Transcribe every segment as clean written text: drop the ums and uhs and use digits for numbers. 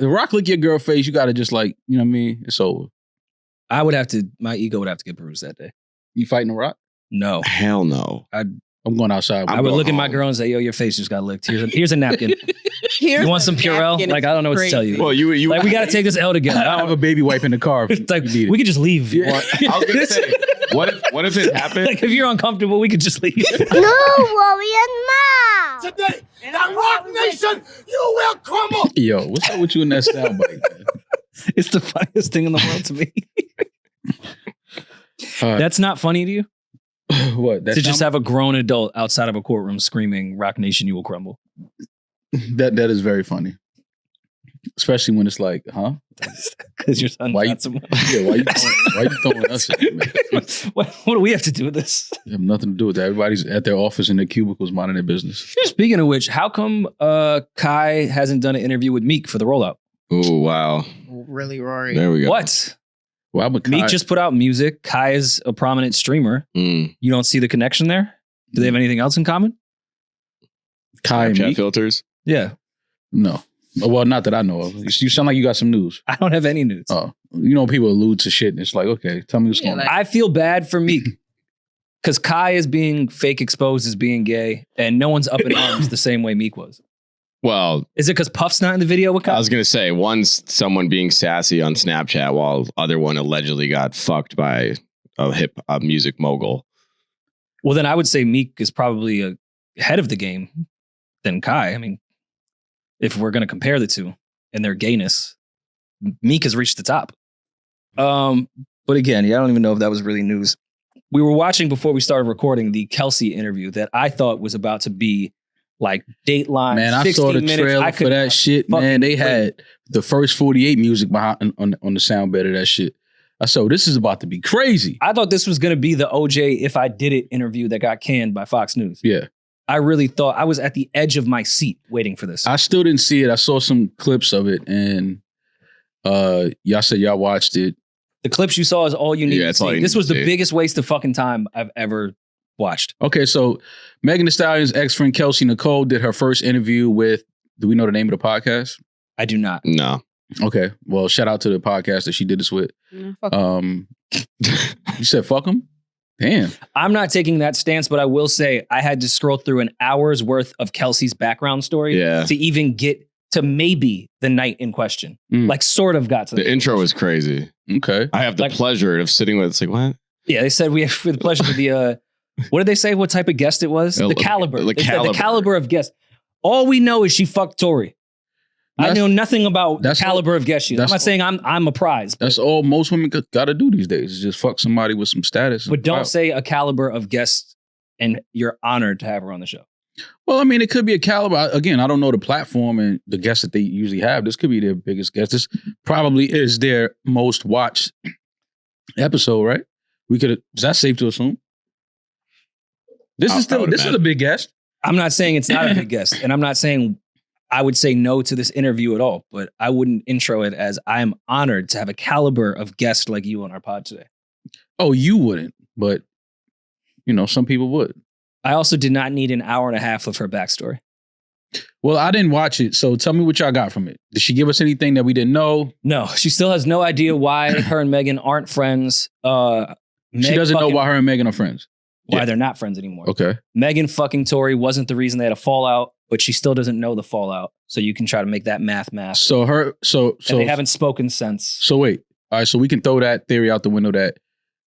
The Rock lick your girl face, you gotta just like, you know what I mean? It's over. My ego would have to get bruised that day. You fighting The Rock? No. Hell no. I'm going outside. I would look at my girl and say, yo, your face just got licked. Here's a napkin. You want some Purell? Like, I don't know what to tell you. Well, you like, we got to take this L together. I have a baby wipe in the car. It's like, we could just leave. Yeah. I was going to say, what if it happened? Like, if you're uncomfortable, we could just leave. No, Rory and Ma. Today, that Rock Nation, you will crumble. Yo, what's up with you in that soundbite, man? It's the funniest thing in the world to me. That's not funny to you? What? To just have a grown adult outside of a courtroom screaming, Rock Nation, you will crumble. That is very funny. Especially when it's like, huh? Because your son got someone. Yeah, why you throwing us in, man? What do we have to do with this? You have nothing to do with that. Everybody's at their office in their cubicles minding their business. Speaking of which, how come Kai hasn't done an interview with Meek for the rollout? Oh, wow. Really, Rory? There we go. What? Well, Meek just put out music. Kai is a prominent streamer. You don't see the connection there? Do they have anything else in common? Kai and Meek? Filters? Yeah. No. Well, not that I know of. You sound like you got some news. I don't have any news. Oh, you know, people allude to shit and it's like, okay, tell me what's going on. I feel bad for Meek because Kai is being fake exposed as being gay and no one's up in arms the same way Meek was. Well, is it because Puff's not in the video with Kai? I was going to say, one's someone being sassy on Snapchat while other one allegedly got fucked by a music mogul. Well, then I would say Meek is probably ahead of the game than Kai. I mean, if we're going to compare the two and their gayness, Meek has reached the top. But again, I don't even know if that was really news. We were watching before we started recording the Kelce interview that I thought was about to be like Dateline. Man, I saw the trailer for that shit. Man, they had the first 48 music behind on the sound bed of that shit. I said, this is about to be crazy. I thought this was going to be the OJ If I Did It interview that got canned by Fox News. Yeah. I really thought I was at the edge of my seat waiting for this. I still didn't see it. I saw some clips of it and y'all said y'all watched it. The clips you saw is all you need to see. This was the biggest waste of fucking time I've ever watched. Okay, so Megan Thee Stallion's ex-friend Kelce Nicole did her first interview with, do we know the name of the podcast? I do not. No. Okay, well, shout out to the podcast that she did this with. You said fuck him? Damn. I'm not taking that stance, but I will say I had to scroll through an hour's worth of Kelce's background story to even get to maybe the night in question. Like sort of got to the intro was crazy. Okay. I have the pleasure of sitting with, it's like, what? Yeah, they said we have the pleasure to be what did they say? What type of guest it was? The caliber. The caliber of guest. All we know is she fucked Tory. I know nothing about the caliber of guest she is. I'm not saying I'm a prize. That's all most women got to do these days is just fuck somebody with some status. But don't say a caliber of guest and you're honored to have her on the show. Well, I mean, it could be a caliber. Again, I don't know the platform and the guests that they usually have. This could be their biggest guest. This probably is their most watched episode, right? Is that safe to assume? This is a big guest. I'm not saying it's not a big guest. And I'm not saying I would say no to this interview at all, but I wouldn't intro it as I'm honored to have a caliber of guest like you on our pod today. Oh, you wouldn't, but you know, some people would. I also did not need an hour and a half of her backstory. Well, I didn't watch it, so tell me what y'all got from it. Did she give us anything that we didn't know? No, she still has no idea why her and Megan aren't friends. She doesn't know why her and Megan are friends. Why they're not friends anymore. Okay. Megan fucking Tory wasn't the reason they had a fallout, but she still doesn't know the fallout. So you can try to make that math. So and they haven't spoken since. So wait. All right, so we can throw that theory out the window that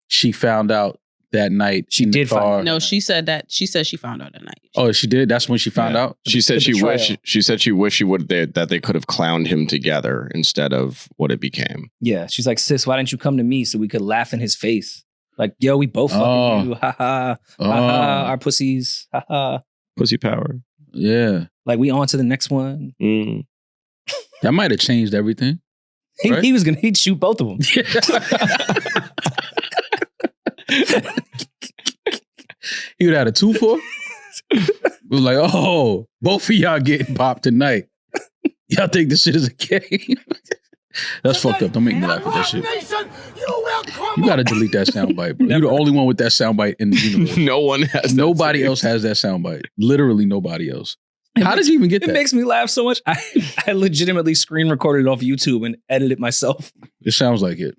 she found out that night. She did find out. No, she said she found out that night. Oh, she did? That's when she found out? She said she wished she would that they could have clowned him together instead of what it became. Yeah. She's like, sis, why didn't you come to me so we could laugh in his face? Like, yo, we both fucking you. Ha ha. Ha ha. Our pussies. Ha ha. Pussy power. Yeah. Like, we on to the next one. That might have changed everything. Right? He'd shoot both of them. He would have had a 2-4. It was like, oh, both of y'all getting popped tonight. Y'all think this shit is a game? That's fucked up. Don't make me laugh at that shit. You gotta delete that soundbite, bro. You're the only one with that soundbite in the universe. No one has. Nobody else has that soundbite. Literally nobody else. How did you even get It that? makes me laugh so much. I legitimately screen recorded it off YouTube and edited it myself. It sounds like it.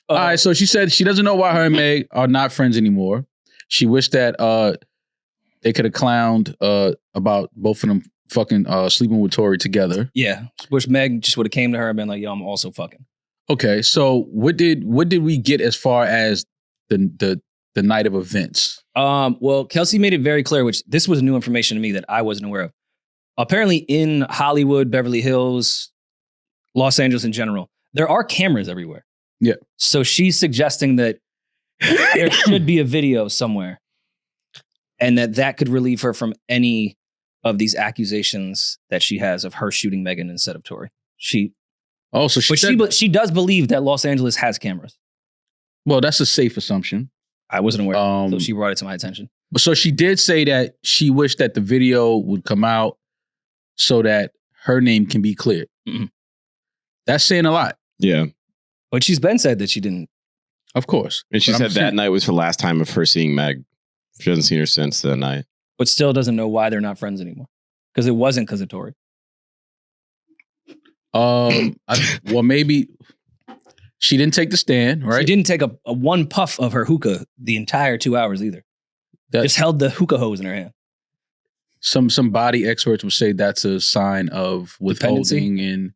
All right, so she said she doesn't know why her and Meg are not friends anymore. She wished that they could have clowned about both of them fucking sleeping with Tory together. Yeah. Wish Meg just would have came to her and been like, yo, I'm also fucking. Okay, so what did we get as far as the night of events? Well, Kelce made it very clear, which this was new information to me that I wasn't aware of. Apparently in Hollywood, Beverly Hills, Los Angeles in general, there are cameras everywhere. Yeah. So she's suggesting that there should be a video somewhere and that could relieve her from any of these accusations that she has of her shooting Megan instead of Tory. She does believe that Los Angeles has cameras. Well, that's a safe assumption. I wasn't aware. So she brought it to my attention. So she did say that she wished that the video would come out so that her name can be cleared. Mm-hmm. That's saying a lot. Yeah. But she's been said that she didn't. Of course. And she said that night was her last time of her seeing Meg. She hasn't seen her since that night. But still doesn't know why they're not friends anymore. Because it wasn't because of Tory. Well, maybe she didn't take the stand, right? She didn't take a one puff of her hookah the entire 2 hours either. Just held the hookah hose in her hand. Some body experts would say that's a sign of withholding and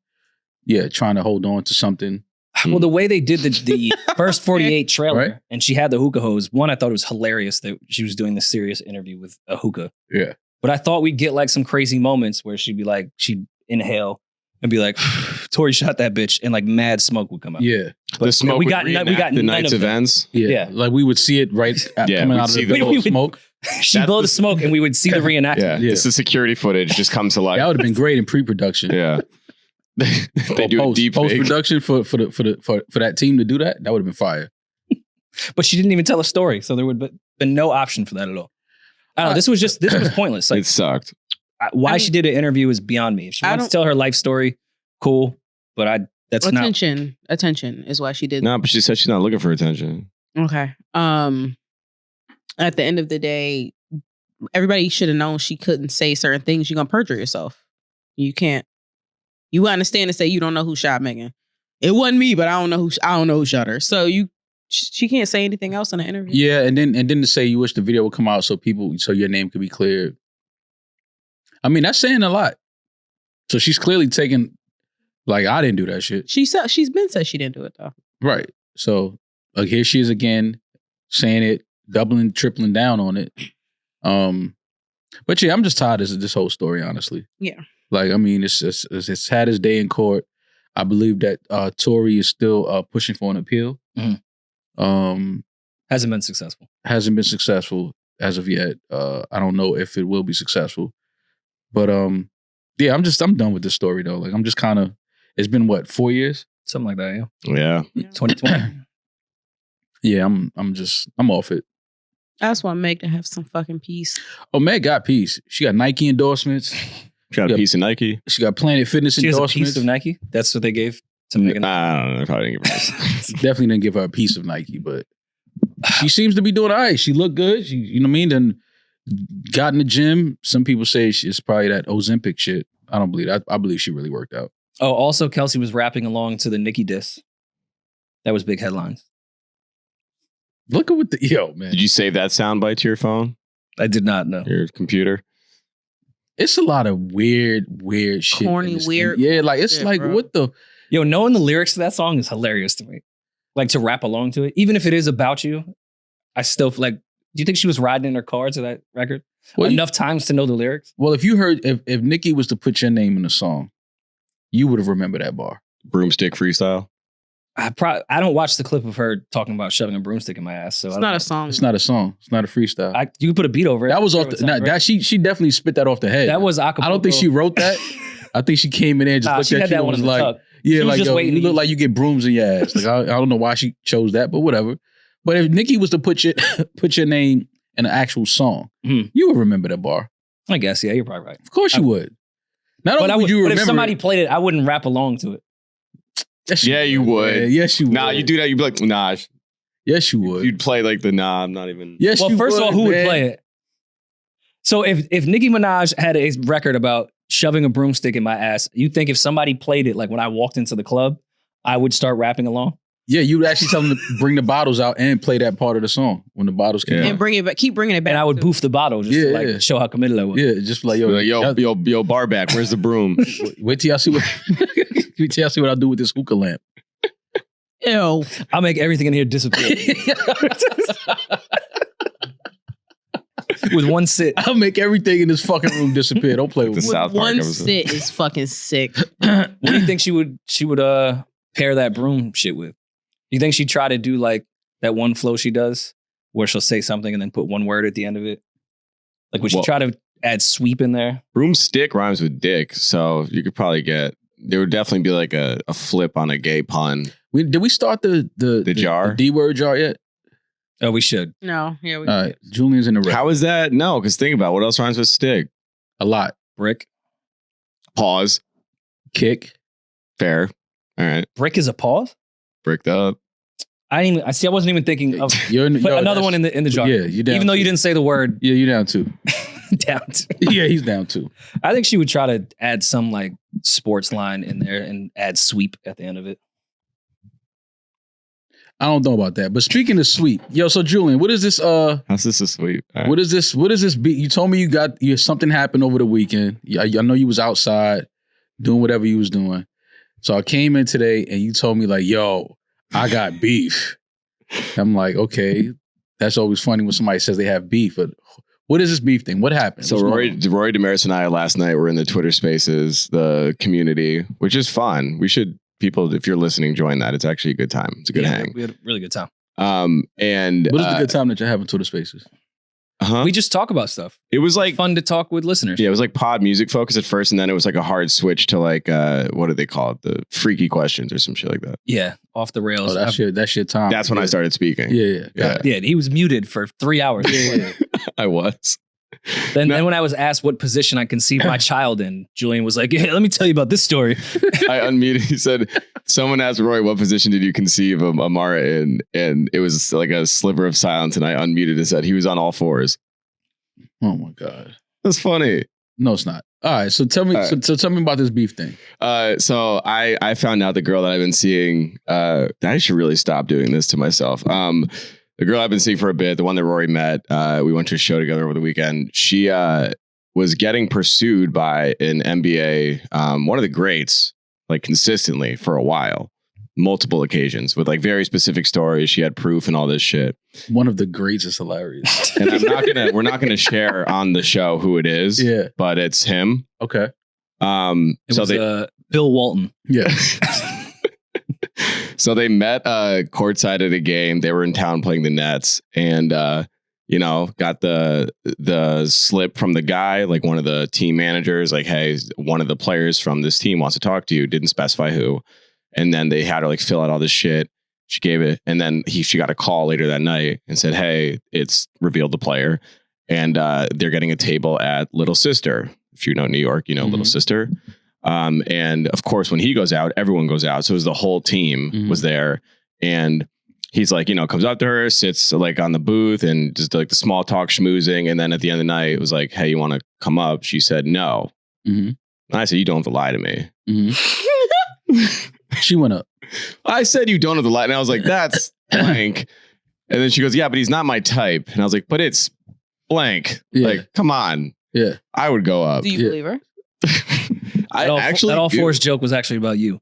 trying to hold on to something. Well, the way they did the first 48 trailer, right? And she had the hookah hose. One, I thought it was hilarious that she was doing this serious interview with a hookah. Yeah. But I thought we'd get like some crazy moments where she'd inhale and be like, Tory shot that bitch, and like mad smoke would come out. Yeah. But the smoke we got the night's events. Yeah. Like we would see it right coming out of the smoke. She'd blow the smoke and we would see the reenactment. Yeah. It's the security footage just comes to life. That would have been great in pre-production. Yeah. They do deep post-production for that team to do that. That would have been fire. But she didn't even tell a story, so there would have been no option for that at all. I don't know. This was pointless. Like, it sucked. Why she did an interview is beyond me. If she wants to tell her life story, cool. But that's attention. Attention is why she did. No, but she said she's not looking for attention. Okay. At the end of the day, everybody should have known she couldn't say certain things. You're gonna perjure yourself. You can't. You understand to say you don't know who shot Megan. It wasn't me, but I don't know who shot her. So she can't say anything else in the interview. Yeah, and then to say you wish the video would come out so your name could be cleared. I mean, that's saying a lot. So she's clearly taking, like, I didn't do that shit. She's been said she didn't do it though. Right. So here she is again, saying it, doubling, tripling down on it. But yeah, I'm just tired of this whole story, honestly. Yeah. Like, I mean, it's had its day in court. I believe that Tory is still pushing for an appeal. Mm-hmm. Hasn't been successful. Hasn't been successful as of yet. I don't know if it will be successful. But yeah, I'm done with this story though. Like, I'm just kind of, it's been what, 4 years? Something like that, yeah. 2020. Yeah, I'm off it. I just want Meg to have some fucking peace. Oh, Meg got peace. She got Nike endorsements. She got a piece of Nike. She got Planet Fitness endorsements. She has a piece of Nike? That's what they gave to Megan? I don't know. Probably didn't give her this. Definitely didn't give her a piece of Nike, but she seems to be doing all right. She looked good. She, you know what I mean? Then got in the gym. Some people say it's probably that Ozempic shit. I don't believe that. I believe she really worked out. Oh, also Kelce was rapping along to the Nicki diss. That was big headlines. Look at what man. Did you save that soundbite to your phone? I did not know. Your computer? It's a lot of weird shit. Corny, weird. Yeah, like it's shit, like bro. what the knowing the lyrics to that song is hilarious to me. Like to rap along to it, even if it is about you, I still feel like. Do you think she was riding in her car to that record enough times to know the lyrics? Well, if you heard, if Nicki was to put your name in the song, you would have remembered that bar. Broomstick freestyle. I don't watch the clip of her talking about shoving a broomstick in my ass. So it's not a song. It's not a song. It's not a freestyle. You can put a beat over it. That was off. She definitely spit that off the head. That was acapella. I don't think she wrote that. I think she came in there and just looked at you and was like, "Yeah, like yo, you look like you get brooms in your ass." Like I don't know why she chose that, but whatever. But if Nicki was to put your name in an actual song, you would remember that bar. I guess, yeah, you're probably right. Of course you would. Not only would you remember, but if somebody played it, I wouldn't rap along to it. Yes, you would. Man. Yes, you would. Nah, you do that, you'd be like, nah. Yes, you would. You'd play like the I'm not even. Yes, well, you first would, of all, who man. would play it? So if Nicki Minaj had a record about shoving a broomstick in my ass, you think if somebody played it like when I walked into the club, I would start rapping along? Yeah, you would actually tell them to bring the bottles out and play that part of the song when the bottles came And out. bring it back. Keep bringing it back. And I would boof the bottle just to like show how committed I was. Yeah, just like, Yo, bar back. Where's the broom? wait till y'all see what wait till y'all see what I'll do with this hookah lamp. Ew. I'll make everything in here disappear. With one sit. I'll make everything in this fucking room disappear. Don't play with The me. South Park One episode. sit is fucking sick. What do you think she would pair that broom shit with? You think she'd try to do like that one flow she does where she'll say something and then put one word at the end of it? Like would she try to add sweep in there? Broomstick rhymes with dick, so you could probably there would definitely be like a flip on a gay pun. Did we start the jar? The D-word jar yet? Oh, we should. No. Yeah. We All right. Julian's in the red. How is that? No, because think about it. What else rhymes with stick? A lot. Brick. Pause. Kick. Fair. All right. Brick is a pause? Bricked up. I wasn't even thinking of another one in the jar. Yeah, you down. Even though you didn't say the word Yeah, you down too. down to. Yeah, he's down too. I think she would try to add some like sports line in there and add sweep at the end of it. I don't know about that. But speaking of sweep, so Julian, what is this How's this a sweep? All right. what is this beat? You told me something happened over the weekend. I know you was outside doing whatever you was doing. So I came in today and you told me like, yo, I got beef. I'm like, okay, that's always funny when somebody says they have beef, but what is this beef thing? What happened? So Rory Damaris and I last night were in the Twitter Spaces, the community, which is fun. We should, people, if you're listening, join that. It's actually a good time. It's a good hang. We had a really good time. And what is the good time that you're having Twitter Spaces? We just talk about stuff. It was like fun to talk with listeners. Yeah, it was like pod music focus at first, and then it was like a hard switch to like what do they call it? The freaky questions or some shit like that. Yeah, off the rails. Oh, that's your time. That's when I started speaking. Yeah. Yeah, he was muted for 3 hours. Yeah. I was. Then when I was asked what position I conceived my child in, Julian was like, "Hey, let me tell you about this story." I unmuted. He said, someone asked Roy, what position did you conceive of Amara in? And it was like a sliver of silence. And I unmuted and said, he was on all fours. Oh my God. That's funny. No, it's not. All right. So tell me, so tell me about this beef thing. So I found out the girl that I've been seeing, I should really stop doing this to myself. The girl I've been seeing for a bit, the one that Rory met, we went to a show together over the weekend. She was getting pursued by an NBA, one of the greats, like consistently for a while, multiple occasions with like very specific stories. She had proof and all this shit. One of the greats is hilarious. And we're not gonna share on the show who it is. Yeah. But it's him. Okay. It was Bill Walton. Yeah. So they met courtside at a game. They were in town playing the Nets, and got the slip from the guy, like one of the team managers, like, hey, one of the players from this team wants to talk to you. Didn't specify who, and then they had her like fill out all this shit. She gave it, and then she got a call later that night and said, hey, it's revealed the player, and they're getting a table at Little Sister. If you know New York, you know Little Sister. And of course, when he goes out, everyone goes out. So it was the whole team was there. And he's like, comes up to her, sits like on the booth and just like the small talk schmoozing. And then at the end of the night, it was like, hey, you want to come up? She said, no. And I said, you don't have to lie to me. She went up. I said, you don't have to lie. And I was like, that's blank. And then she goes, yeah, but he's not my type. And I was like, but it's blank. Yeah. Like, come on. Yeah. I would go up. Do you believe her? That all fours joke was actually about you.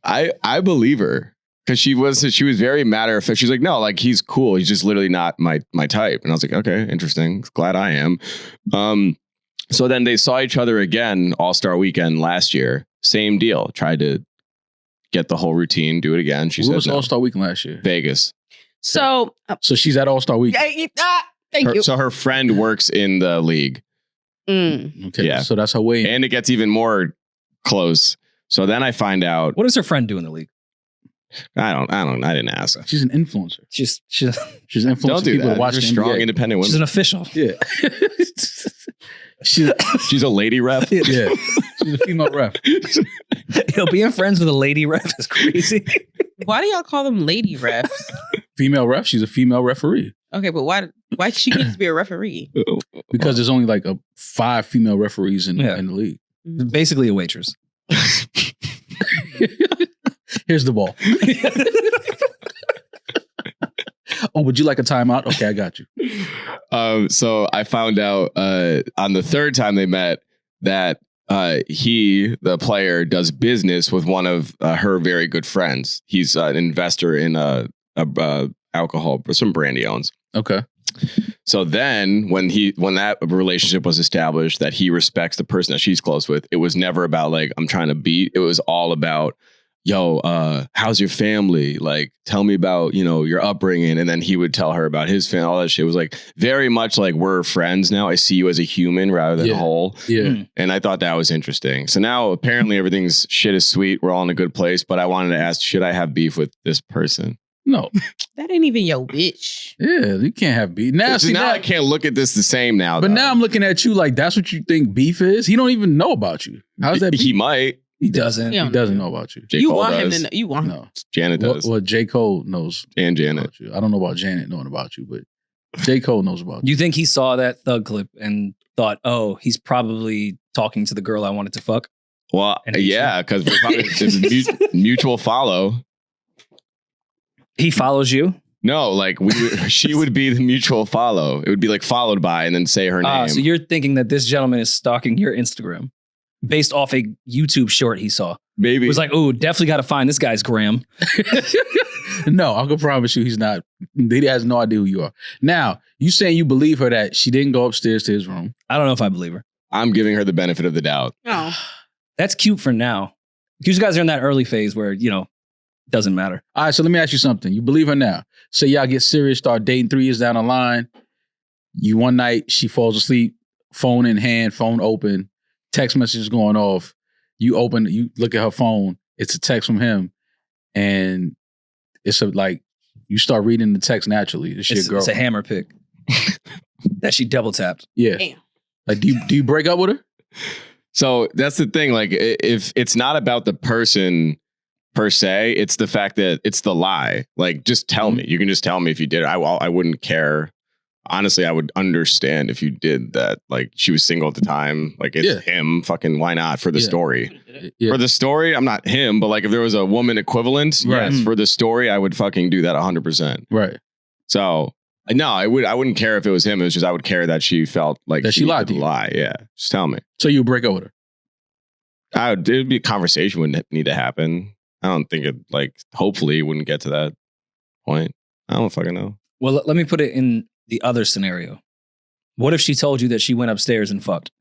I believe her because she was very matter of fact. She's like, no, like he's cool. He's just literally not my type. And I was like, okay, interesting. Glad I am. So then they saw each other again All-Star Weekend last year. Same deal. Tried to get the whole routine, do it again. She said, was no. All-Star Weekend last year? So she's at All-Star Weekend. Thank you. So her friend works in the league. Okay. Yeah. So that's her way. And it gets even more close. So then I find out. What does her friend do in the league? I didn't ask. She's an influencer. She's influencing Don't do people that. to watch They're the strong, NBA. independent women. she's an official. Yeah. She's a lady ref. Yeah. She's a female ref. Being friends with a lady ref is crazy. Why do y'all call them lady refs? Female ref. She's a female referee. Okay, but why she needs to be a referee? Because there's only like 5 female referees in the league. Basically a waitress. Here's the ball. Oh, would you like a timeout? Okay, I got you. So I found out on the third time they met that he, the player, does business with one of her very good friends. He's an investor in alcohol, some brand he owns. Okay. So then when that relationship was established, that he respects the person that she's close with, it was never about like, I'm trying to beat. It was all about, yo, how's your family? Like, tell me about, your upbringing. And then he would tell her about his family. All that shit was like very much like, we're friends now. I see you as a human rather than a whole. Yeah. And I thought that was interesting. So now apparently everything's shit is sweet. We're all in a good place. But I wanted to ask, should I have beef with this person? No. That ain't even your bitch. Yeah, you can't have beef. Now, I can't look at this the same now. But now I'm looking at you like that's what you think beef is? He don't even know about you. How's that beef? He might. He doesn't. He doesn't know about you. You want him to know. You want him. No. Janet does. Well, J. Cole knows. And Janet. About you. I don't know about Janet knowing about you, but J. Cole knows about you. You think he saw that Thug clip and thought, oh, he's probably talking to the girl I wanted to fuck? Well, yeah, because it's a mutual follow. He follows you? No, like she would be the mutual follow. It would be like followed by and then say her name. So you're thinking that this gentleman is stalking your Instagram based off a YouTube short he saw. Maybe. It was like, oh, definitely got to find this guy's gram. No, I can promise you he's not. He has no idea who you are. Now, you saying you believe her that she didn't go upstairs to his room. I don't know if I believe her. I'm giving her the benefit of the doubt. Oh. That's cute for now. You guys are in that early phase where, doesn't matter. All right, so let me ask you something. You believe her now. Say y'all get serious, start dating 3 years down the line. You one night, she falls asleep, phone in hand, phone open, text messages going off. You look at her phone, it's a text from him, and it's you start reading the text naturally. It's a hammer pick that she double tapped. Yeah. Damn. Like, do you break up with her? So that's the thing. Like, if it's not about the person per se, it's the fact that it's the lie. Like, just tell me. You can just tell me if you did it. I wouldn't care. Honestly, I would understand if you did that. Like, she was single at the time. Like, it's him. Fucking why not? For the story. Yeah. For the story, I'm not him. But like, if there was a woman equivalent, yes, for the story, I would fucking do that 100%. Right. So no, I wouldn't care if it was him. It was just I would care that she felt like that she lied to you. Lie. Yeah. Just tell me. So you break up with her? It'd be a conversation would need to happen. I don't think it hopefully it wouldn't get to that point. I don't fucking know. Well, let me put it in the other scenario. What if she told you that she went upstairs and fucked?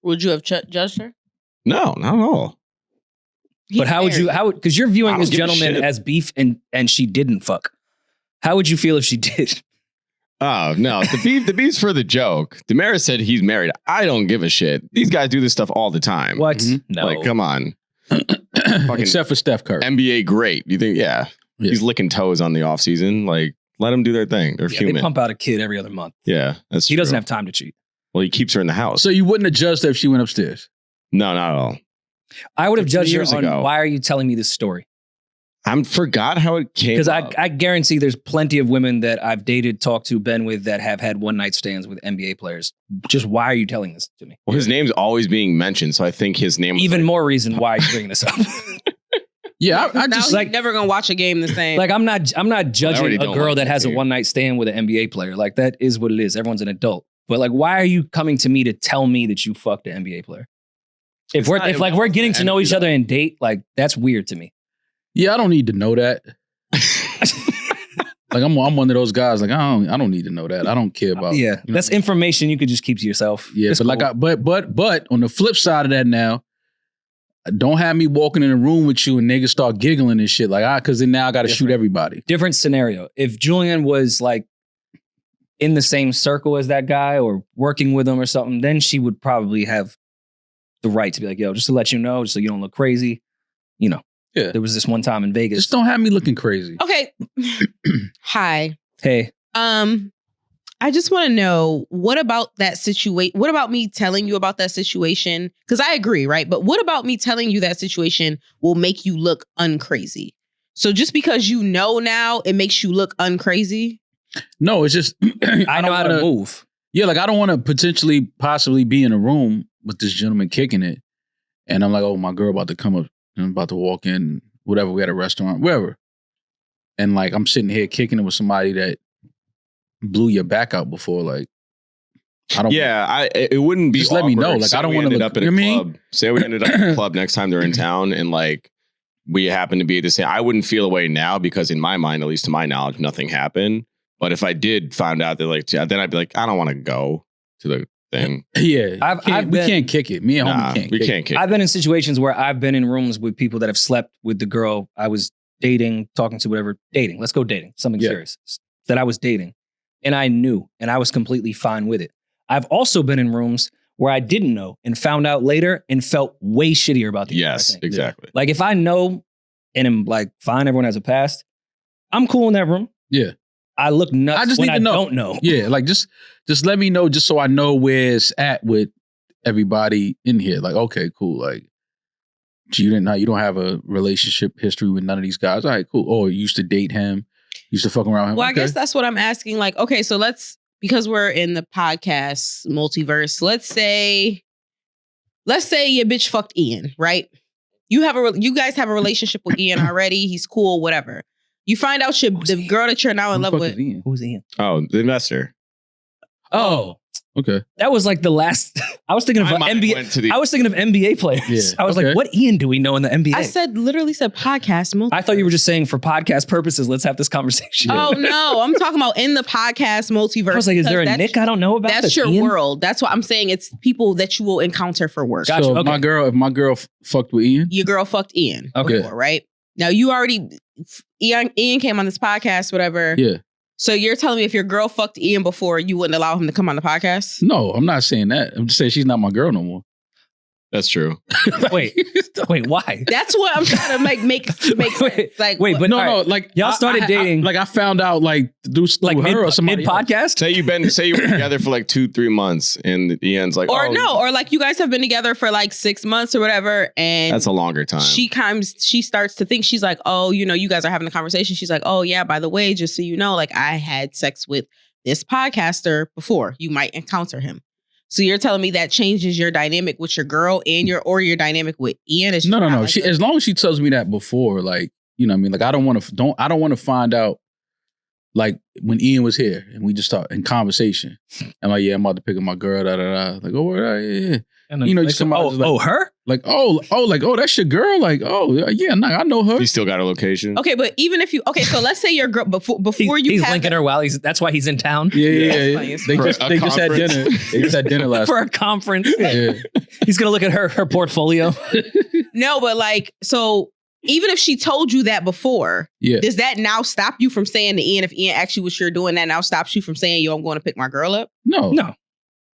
Would you have judged her? No, not at all. But how would you, because you're viewing this gentleman as beef and she didn't fuck. How would you feel if she did? Oh, no. The beef's for the joke. Damaris said he's married. I don't give a shit. These guys do this stuff all the time. What? No. Like, come on. Except for Steph Curry. NBA great. You think, yeah. He's licking toes on the offseason. Like, let them do their thing. They're human. They pump out a kid every other month. Yeah, that's He doesn't have time to cheat. Well, he keeps her in the house. So you wouldn't have judged her if she went upstairs? No, not at all. I would have judged her on ago. why are you telling me this story? I forgot how it came Because up. I guarantee there's plenty of women that I've dated, talked to, been with that have had one night stands with NBA players. Just why are you telling this to me? Well, his name's always being mentioned, so I think his name was even more reason why you're bringing this up. Yeah, I now just he's never gonna watch a game the same. Like I'm not judging a girl like that has a one night stand with an NBA player. Like that is what it is. Everyone's an adult. But like, why are you coming to me to tell me that you fucked an NBA player? If we're getting to know each other and date, like that's weird to me. Yeah, I don't need to know that. Like I'm one of those guys. Like I don't need to know that. I don't care about. Yeah, that's information you could just keep to yourself. Yeah, it's but cool. but on the flip side of that, now don't have me walking in a room with you and niggas start giggling and shit. Like because then now I got to shoot everybody. Different scenario. If Julian was like in the same circle as that guy or working with him or something, then she would probably have the right to be like, yo, just to let you know, just so you don't look crazy. You know. Yeah. There was this one time in Vegas. Just don't have me looking crazy. Okay. Hi. Hey. I just want to know, what about that situation? What about me telling you about that situation? Because I agree, right? But what about me telling you that situation will make you look uncrazy? So just because you know now, it makes you look uncrazy? No, it's just I know how to move. Yeah, like I don't want to potentially possibly be in a room with this gentleman kicking it, and I'm like, oh, my girl about to come up, and I'm about to walk in, whatever. We at a restaurant, wherever, and like I'm sitting here kicking it with somebody that blew your back out before. Like, I don't. Yeah, it wouldn't be. Just let me know. Like, I don't want to end look up in a club. Say we ended up in a club next time they're in town, and like we happen to be the same. I wouldn't feel away now because in my mind, at least to my knowledge, nothing happened. But if I did find out that like, then I'd be like, I don't want to go to the thing. Yeah, we can't kick it. Me and homie can't kick it. I've been in situations where I've been in rooms with people that have slept with the girl I was dating, talking to, whatever, dating. Let's go dating. Something serious that I was dating. And I knew, and I was completely fine with it. I've also been in rooms where I didn't know and found out later and felt way shittier about the Yes, entire thing. exactly. Like if I know and am like, fine, everyone has a past, I'm cool in that room. Yeah. I look nuts I just when need I to know. don't know. Yeah, like just let me know just so I know where it's at with everybody in here. Like, okay, cool. Like, you don't have a relationship history with none of these guys. All right, cool. Oh, you used to date him. Used to fuck around him. Well, okay. I guess that's what I'm asking. Like, okay, so because we're in the podcast multiverse, let's say your bitch fucked Ian, right? You guys have a relationship with Ian already. He's cool, whatever. You find out the girl that you're now in love with. Who's Ian? Oh, the investor. Oh, okay. That was like the last. I was thinking of NBA. I was thinking of NBA players. Yeah, I was like, what Ian do we know in the NBA? I literally said podcast multiverse. I thought you were just saying for podcast purposes, let's have this conversation. Oh no, I'm talking about in the podcast multiverse. I was like, is there a Nick I don't know about? That's your Ian? world. That's what I'm saying. It's people that you will encounter for work. Gotcha. So Okay. if my girl fucked with Ian, Your girl fucked Ian. Okay. Before, right? Now you already Ian came on this podcast, whatever. yeah. So you're telling me if your girl fucked Ian before, you wouldn't allow him to come on the podcast? No, I'm not saying that. I'm just saying she's not my girl no more. That's true. Wait, why? That's what I'm trying to make sense. Like, Wait, but No, all no, right. like Y'all started dating. I found out like through like her or somebody mid podcast. Say you were together for like 2-3 months, and Ian's like, or like you guys have been together for like 6 months or whatever, and that's a longer time. She starts to think, she's like, oh, you guys are having a conversation. She's like, oh yeah, by the way, just so you know, like I had sex with this podcaster before. You might encounter him. So you're telling me that changes your dynamic with your girl and your dynamic with Ian? No. Like as long as she tells me that before, like, you know what I mean? Like I don't want to find out like when Ian was here and we just talk in conversation. I'm like, yeah, I'm about to pick up my girl, da da da. Like, oh, yeah. And then, just come out. Her? Like, that's your girl. Like, oh, yeah, I know her. You still got her location? Okay, but even if so let's say your girl before he's linking her while that's why he's in town. Yeah. They just had dinner. They just had dinner last for a conference. Yeah. He's gonna look at her portfolio. No, but like, so even if she told you that before, does that now stop you from saying to Ian, if Ian actually what you're doing, that now stops you from saying, yo, I'm going to pick my girl up? No.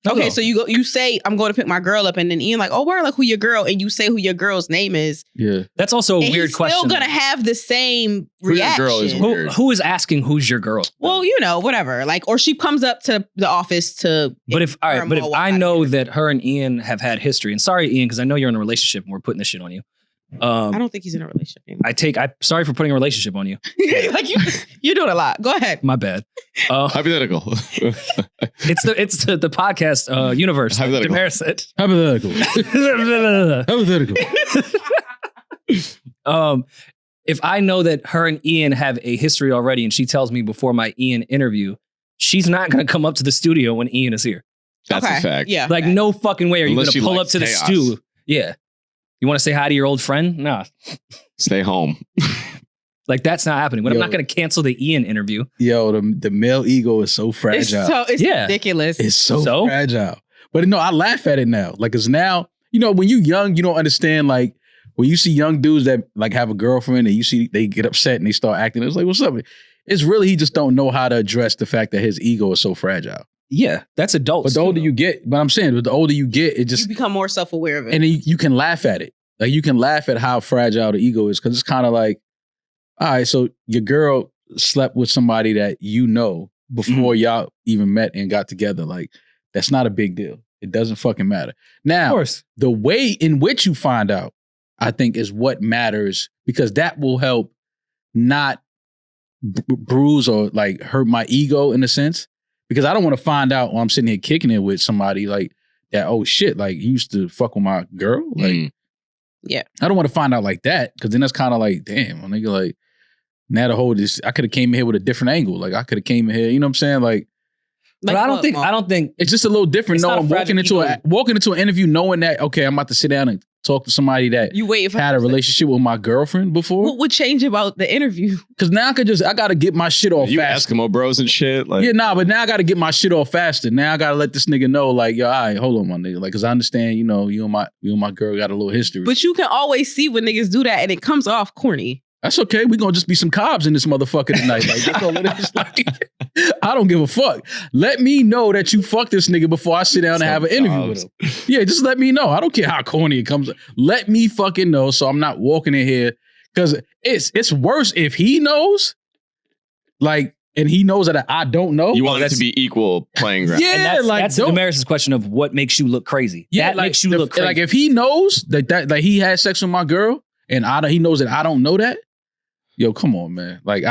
Okay, so you say I'm going to pick my girl up, and then Ian like, oh, where like who your girl, and you say who your girl's name is. Yeah, that's also a weird question. Still gonna have the same reaction. Your girl is weird. Who is asking who's your girl? Well, whatever. Like, or she comes up to the office to. But if I know that her and Ian have had history, and sorry, Ian, because I know you're in a relationship and we're putting this shit on you. I don't think he's in a relationship anymore. I'm sorry for putting a relationship on you. Like you're doing a lot. Go ahead. My bad. Hypothetical. It's the podcast universe. Hypothetical. Hypothetical. If I know that her and Ian have a history already, and she tells me before my Ian interview, she's not going to come up to the studio when Ian is here. That's a fact. Yeah. Like no fucking way are you going to pull up to chaos. the stew. Yeah. You want to say hi to your old friend? Nah. Stay home. Like that's not happening. But I'm not going to cancel the Ian interview. Yo, the male ego is so fragile. It's ridiculous. It's so fragile. But no, I laugh at it now. Like, cause now, when you're young, you don't understand. Like when you see young dudes that like have a girlfriend and you see they get upset and they start acting, it's like, what's up? It's really he just don't know how to address the fact that his ego is so fragile. Yeah, that's adults. But the older you get, it just you become more self-aware of it. And then you can laugh at it. Like you can laugh at how fragile the ego is because it's kind of like, all right, so your girl slept with somebody that you know before y'all even met and got together. Like that's not a big deal. It doesn't fucking matter. Now, the way in which you find out, I think, is what matters because that will help not bruise or like hurt my ego in a sense, because I don't want to find out while I'm sitting here kicking it with somebody like that. Oh shit, like you used to fuck with my girl. Like, yeah, I don't want to find out like that, because then that's kind of like, damn, my nigga, like now the whole this. I could have came in here with a different angle. Like I could have came in here, you know what I'm saying? Like, but I don't think it's just a little different. No, I'm walking into an interview knowing that okay, I'm about to sit down and talk to somebody that you had a relationship with my girlfriend before. What would change about the interview? Because now I gotta get my shit off faster. Eskimo bros and shit. Like, yeah, but now I gotta get my shit off faster. Now I gotta let this nigga know, like, yo, all right, hold on, my nigga. Like, cause I understand, you and my girl got a little history. But you can always see when niggas do that and it comes off corny. That's okay. We gonna just be some cobs in this motherfucker tonight. Like, that's all it is. Like, I don't give a fuck. Let me know that you fuck this nigga before I sit down and have an interview with him. Yeah, just let me know. I don't care how corny it comes. Let me fucking know so I'm not walking in here. Because it's worse if he knows, like, and he knows that I don't know. You want it to be equal playing ground. Yeah, and like that's Damaris's question of what makes you look crazy. Yeah, that like, makes you look crazy. Like if he knows that like he had sex with my girl and he knows that I don't know that. Yo, come on, man. Like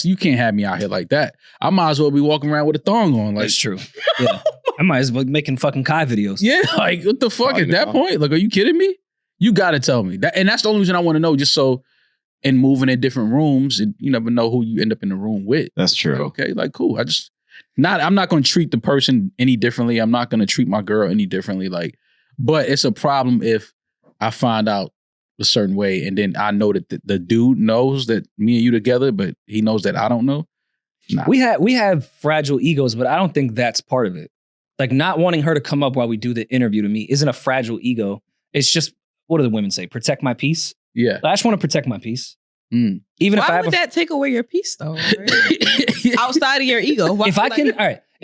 you can't have me out here like that. I might as well be walking around with a thong on. Like, that's true. Yeah. I might as well be making fucking Kai videos. Yeah, like what the fuck at that point? Like, are you kidding me? You gotta tell me that, and that's the only reason I want to know. Just so, in moving in different rooms, and you never know who you end up in the room with. That's true. Like, okay, like cool. I'm not going to treat the person any differently. I'm not going to treat my girl any differently. Like, but it's a problem if I find out a certain way, and then I know that the dude knows that me and you together, but he knows that I don't know. Nah. We have fragile egos, but I don't think that's part of it. Like not wanting her to come up while we do the interview to me isn't a fragile ego. It's just, what do the women say? Protect my peace. Yeah, I just want to protect my peace. Mm. Even why if I would that take away your peace though? Right? Outside of your ego, if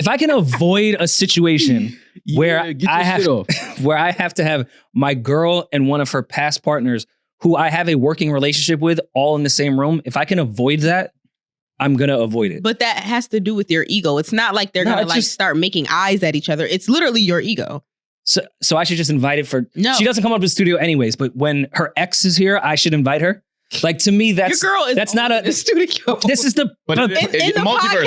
I can avoid a situation where I have to have my girl and one of her past partners who I have a working relationship with all in the same room, if I can avoid that, I'm going to avoid it. But that has to do with your ego. It's not like they're going to like start making eyes at each other. It's literally your ego. So I should just invite it for... No. She doesn't come up to the studio anyways, but when her ex is here, I should invite her. Like to me, that's your girl is that's not a studio. This is the multiverse.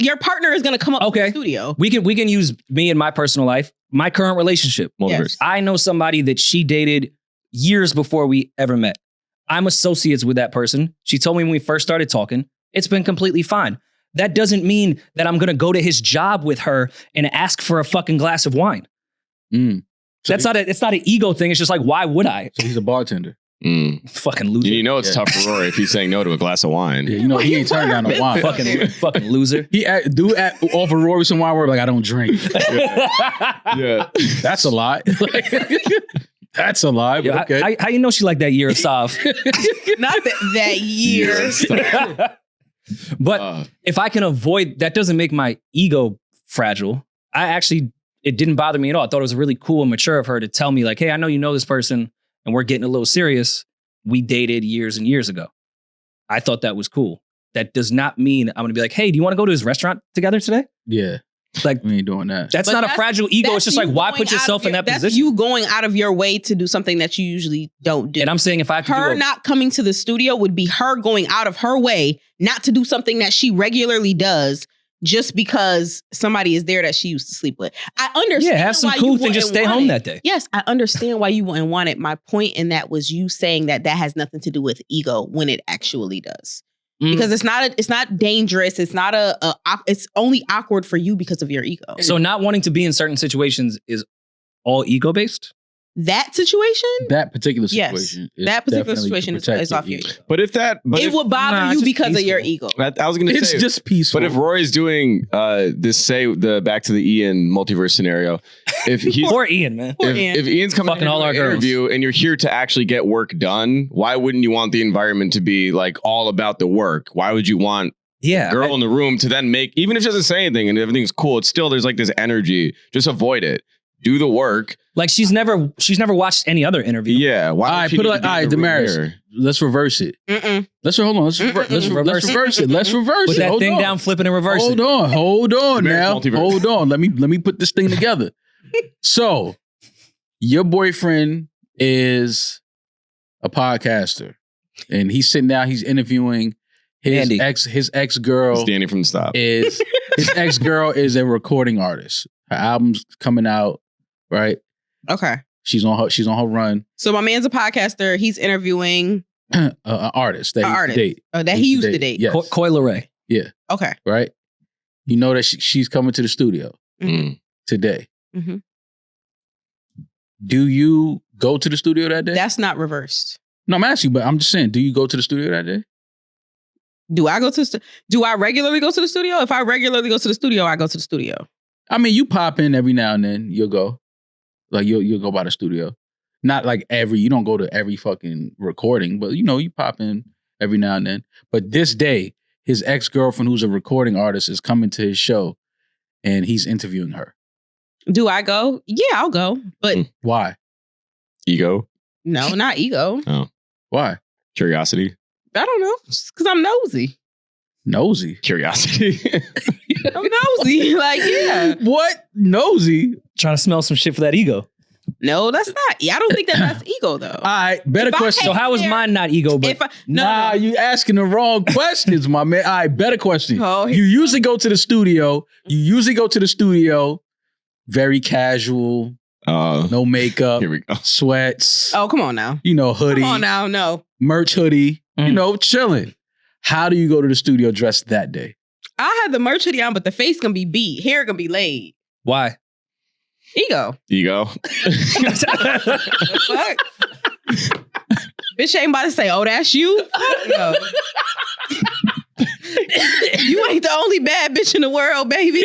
Your partner is going to come up to the studio. We can use me in my personal life, my current relationship. Multiverse. I know somebody that she dated years before we ever met. I'm associates with that person. She told me when we first started talking, it's been completely fine. That doesn't mean that I'm going to go to his job with her and ask for a fucking glass of wine. Mm. So it's not an ego thing. It's just like, why would I? So he's a bartender. Fucking loser. You know it's tough for Rory if he's saying no to a glass of wine. Yeah, you know he ain't turning down no wine. fucking loser. He offer Rory some wine. We're like, I don't drink. Yeah. That's a lot. That's a lie. Yeah, okay. How you know she like that year of Sav? Not that year. But if I can avoid, that doesn't make my ego fragile. It didn't bother me at all. I thought it was really cool and mature of her to tell me like, hey, I know you know this person and we're getting a little serious. We dated years and years ago. I thought that was cool. That does not mean I'm going to be like, hey, do you want to go to his restaurant together today? Yeah. Like, we ain't doing that. That's not a fragile ego. It's just like, why put yourself in that position? That's you going out of your way to do something that you usually don't do. And I'm saying if I could not coming to the studio would be her going out of her way not to do something that she regularly does just because somebody is there that she used to sleep with. I understand. Yeah, have some cool thing. Just stay home that day. Yes, I understand why you wouldn't want it. My point in that was you saying that has nothing to do with ego when it actually does. Because it's not dangerous. It's not it's only awkward for you because of your ego. So not wanting to be in certain situations is all ego based? That situation? That particular situation. Yes. That particular situation is off your ego. But if that... it would bother you because of your ego. I was going to say... It's just peaceful. But if Rory's doing the back to the Ian multiverse scenario, if he's... Poor Ian, man. If Ian's coming fucking in all our interview and you're here to actually get work done, why wouldn't you want the environment to be like all about the work? Why would you want the girl in the room to then make... Even if she doesn't say anything and everything's cool, it's still there's like this energy. Just avoid it. Do the work. Like she's never watched any other interview. Yeah. Why? All right, put it like, all right, Damaris. Let's reverse it. Hold on. Let's reverse it. Let's reverse Put it. that thing down, flip it, and reverse it. Hold on now. Multiverse. Hold on. Let me put this thing together. So, your boyfriend is a podcaster. and he's sitting down. He's interviewing his Andy. ex girl. Danny from the Stop. His ex girl is a recording artist. Her album's coming out, right? Okay. She's on her run. So my man's a podcaster. He's interviewing An artist that an he used to artist date. that he used to date. Yes. Coy Leray. Yeah. Okay. Right. You know that she's coming to the studio Mm. today. Mhm. Do you go to the studio that day? That's not reversed. No, I'm asking, but I'm just saying, do you go to the studio that day? Do I go to do I regularly go to the studio? If I regularly go to the studio, I go to the studio. I mean, you pop in every now and then. You'll go, like you'll go by the studio. Not like you don't go to every fucking recording, but you pop in every now and then. But this day, his ex-girlfriend, who's a recording artist, is coming to his show, and he's interviewing her. Do I go? Yeah, I'll go. But Why? Ego, no, not ego. Why? curiosity, I don't know. Just because I'm nosy. Nosy. curiosity. I'm nosy. Like, yeah. What? Nosy? Trying to smell some shit for that ego. No, that's not. I don't think that's ego, though. All right, better If I question. So how is there- mine not ego? But If I, no, you asking the wrong questions, my man. All right, better question. Oh, You usually go to the studio. Very casual, no makeup, Here we go. sweats, Oh, come on now. hoodie, Come on now. No. merch hoodie, chilling. How do you go to the studio dressed that day? I had the merch hoodie on, but the face gonna be beat. Hair gonna be laid. why? Ego. Ego. The fuck? Bitch ain't about to say, oh, that's you? No. You ain't the only bad bitch in the world, baby.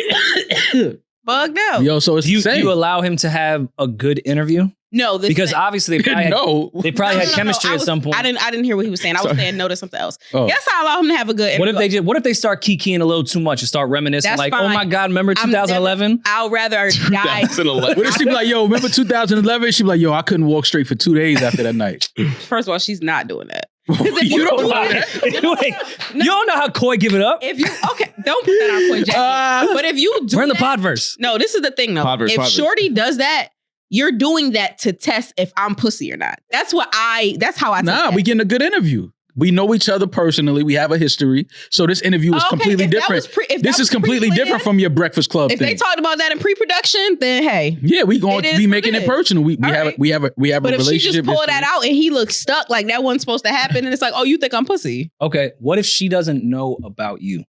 Bug no. Yo, so it's Do the you same. allow him to have a good interview? No, Because obviously they probably had, no. they probably had No, chemistry I at some point. I didn't hear what he was saying. I was Sorry. saying no to something else. Oh. Yes, I allow him to have a good What interview. if they start kikiing a little too much and start reminiscing That's like, fine. oh my God, remember I'm 2011? I'll rather die. 2011. What if she be like, yo, remember 2011? She be like, yo, I couldn't walk straight for 2 days after that night. First of all, she's not doing that. You don't do Wait, that. you don't know how Coy give it up? If you don't put that on Coy Jacket. But if you do We're in the that- Podverse. No, this is the thing though. Podverse, if Podverse. Shorty does that, you're doing that to test if I'm pussy or not. That's how I take that. We getting a good interview. We know each other personally. We have a history. So this interview is Okay, completely if that different. was pre- if that This is was completely pre-planned, different from your Breakfast Club If thing. they talked about that in pre-production, then hey. Yeah, we going It to is be what making it it is. personal. We All have right. we have a But if she relationship. just pull that out and he looks stuck like that wasn't supposed to happen, and it's like, oh, you think I'm pussy? Okay, what if she doesn't know about you?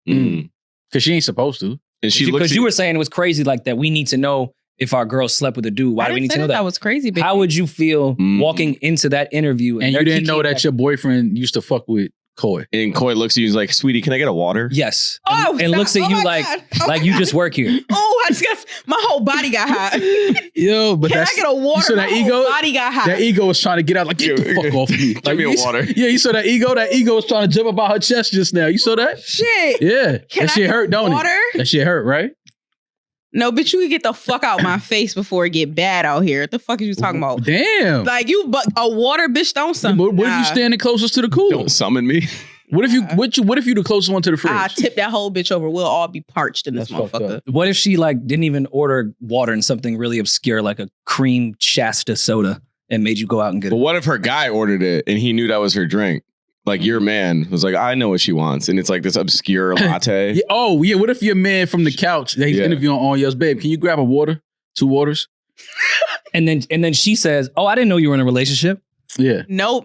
Mm. Because she ain't supposed to. And she looks Because at you were saying it was crazy like that. We need to know if our girl slept with a dude. Why do we need to know that? That was crazy, baby. How would you feel walking into that interview And you they're didn't know kikiing that back? your boyfriend used to fuck with Coy. and Coy looks at you and is like, sweetie, can I get a water? Yes. Oh, and stop. looks at Oh you my like God. Oh like my you God. just work here. Oh, I just got my whole body got hot. Yo, but Can that's I get a water? You saw that My whole ego? body got hot. That ego was trying to get out. Like, get the fuck off me. Like, Give me a you saw- water. Yeah, you saw that ego? That ego was trying to jump up out her chest just now. You saw that? Shit. Yeah. Can that I shit get hurt, don't water? it? That shit hurt, right? No, bitch, you can get the fuck out my face before it get bad out here. What the fuck is you talking about? Damn. Like you, but a water bitch don't summon. What if you standing closest to the cooler? Don't summon me. What if you the closest one to the fridge? I tip that whole bitch over. We'll all be parched in this That's fucked motherfucker. up. What if she like didn't even order water and something really obscure like a cream Shasta soda and made you go out and get But it? what if her guy ordered it and he knew that was her drink? Like your man was like, I know what she wants. And it's like this obscure latte. Yeah, oh, yeah. What if your man from the couch that he's Yeah. interviewing on yours, babe, can you grab a water? 2 waters? And then she says, "Oh, I didn't know you were in a relationship." Yeah. No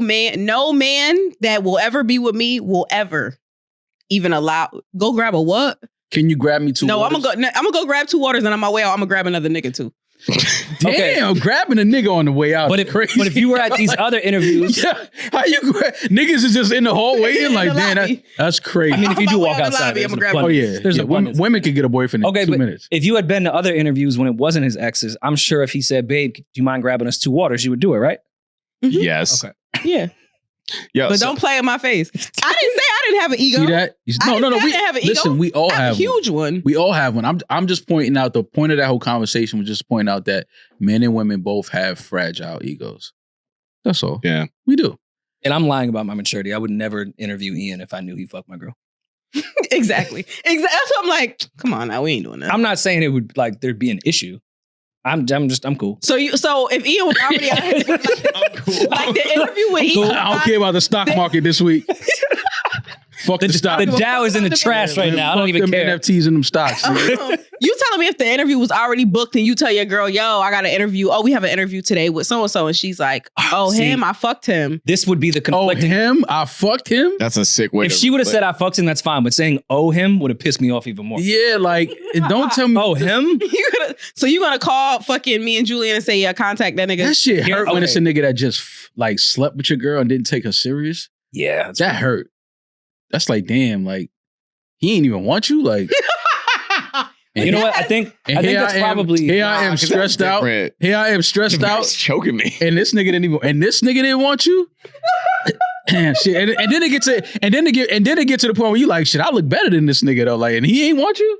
man that will ever be with me will ever even allow. Go grab a what? Can you grab me 2 No, waters? I'm gonna go grab 2 waters, and on my way out, I'm gonna grab another nigga too. Damn, grabbing a nigga on the way out. But is crazy. if you were at these other interviews, Yeah, how you niggas is just in the hallway and like, In the damn, lobby. that's crazy. I mean, if you On do my way walk out the outside, lobby, there's I'ma an grab oh abundance. yeah, There's yeah. an Women, abundance. women could get a boyfriend in Okay, 2 but minutes. if you had been to other interviews when it wasn't his exes, I'm sure if he said, "Babe, do you mind grabbing us 2 waters?" you would do it, right? Yes. Okay. Yeah, Yo, but so- don't play in my face. I didn't say I didn't have an ego. See that? I No. didn't We have an ego. listen. We all I have a have one. huge one. We all have one. I'm just pointing out the point of that whole conversation was just pointing out that men and women both have fragile egos. That's all. Yeah. We do. And I'm lying about my maturity. I would never interview Ian if I knew he fucked my girl. Exactly. That's what I'm like. Come on now, we ain't doing that. I'm not saying it would like there'd be an issue. I'm cool. So if Ian was already out here, like the interview with Ian, I don't care about the stock market this week. Fuck the stock. The Dow is in the trash right now. I don't even them care. NFTs in them stocks. You telling me if the interview was already booked and you tell your girl, yo, I got an interview. Oh, we have an interview today with so-and-so. And she's like, oh, See, him, I fucked him. This would be the Oh, conflicting. him? I fucked him? That's a sick way. If she would have said I fucked him, that's fine. But saying oh him would have pissed me off even more. Yeah, like, and don't tell me. Oh him? So you gonna call fucking me and Julian and say, yeah, contact that nigga? That shit Here, hurt when okay. it's a nigga that just like slept with your girl and didn't take her serious. Yeah, That hurt. That's like, damn, like, he ain't even want you? Like, you know what? I think that's probably. Here I am stressed out. Here I am stressed out. It's choking me. And this nigga didn't want you. Shit. And then it gets to the point where you like, shit, I look better than this nigga though. Like, and he ain't want you.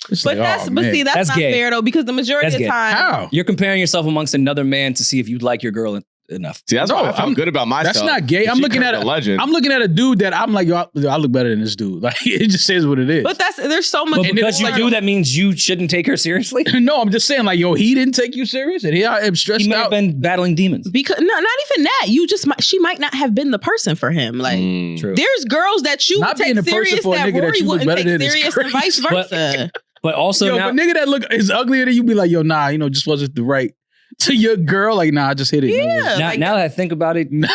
It's But like, see, that's not gay. fair though, because the majority That's of the gay. time, how? You're comparing yourself amongst another man to see if you like your girl enough. See, that's No, why I felt good about myself. That's not gay. I'm looking at a legend. I'm looking at a dude that I'm like, yo, I look better than this dude. Like, it just says what it is. but there's so much. But because you do, that means you shouldn't take her seriously. No, I'm just saying, like, yo, he didn't take you serious, and here I am stressed He may have out. been battling demons. Because not even that. She might not have been the person for him. Like True. there's girls that you Not would being take the person serious for a that nigga that Rory you look wouldn't better take than is serious and vice crazy. versa. But also Yo, now, but nigga that look is uglier than you be like, yo, nah, just wasn't the right to your girl. Like, nah, I just hit it. Yeah. now that I think about it, Nah.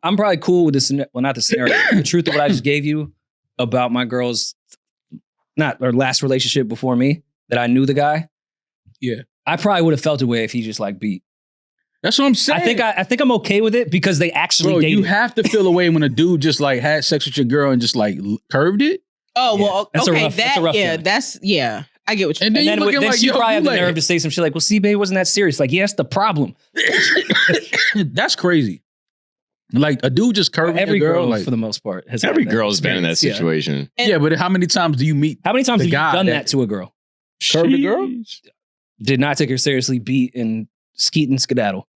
I'm probably cool with this. Well, not the scenario. The truth of what I just gave you about my girl's last relationship before me, that I knew the guy. Yeah. I probably would have felt a way if he just like beat. That's what I'm saying. I think I'm okay with it because they actually Bro, dated. you have to feel away when a dude just like had sex with your girl and just like curved it. Oh Yeah. well, That's a okay, rough- that's a rough feeling. I get what you And mean. then And you then, looking like, she yo, probably you had the like- nerve to say some shit like, well, see, babe, it wasn't that serious. Like, yeah, that's the problem. That's crazy. Like a dude just curving Every your girl. girl, Like, for the most part, has Every had that girl's been in that experience. situation. yeah, but how many times do you meet? How many times The have you guy done that- that to a girl? Curved a girl? Sheesh. Did not take her seriously, beat and skeet and skedaddle.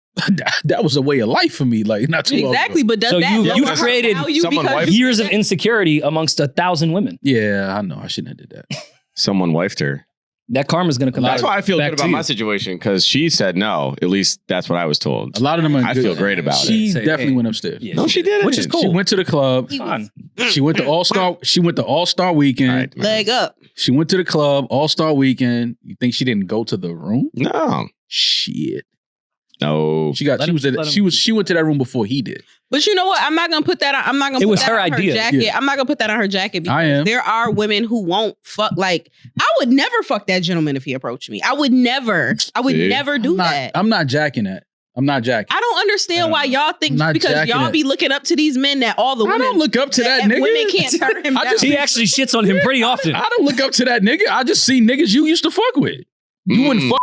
That was a way of life for me. Like, not too long Exactly, ago. but does So that you lower her created value someone because wife- you- Years of insecurity amongst 1,000 women. Yeah, I know. I shouldn't have did that. Someone wifed her. That karma's going to come That's back. why I feel back good to about you. my situation, because she said no. At least that's what I was told. A lot of them are I good. feel great about She it. Say, definitely hey. went upstairs. Yeah, No, she didn't. Which is cool. She went to the club. Fun. She went to All-Star. She went to All-Star Weekend. All right, man. leg up. She went to the club, All-Star Weekend. You think she didn't go to the room? No. Shit. No. She went to that room before he did. But you know what? I'm not gonna put that on. I'm not gonna. It put was that her on idea. Her jacket. Yeah. I'm not gonna put that on her jacket because I am. there are women who won't fuck. Like I would never fuck that gentleman if he approached me. I would never See? never do that. I'm not jacking that. I'm not jacking. I don't understand why y'all think I'm not because jacking y'all it. be looking up to these men that all the I women don't look up to that nigga. women can't turn him I down. just- She actually shits on him pretty often. I don't look up to that nigga. I just see niggas you used to fuck with. You wouldn't fuck.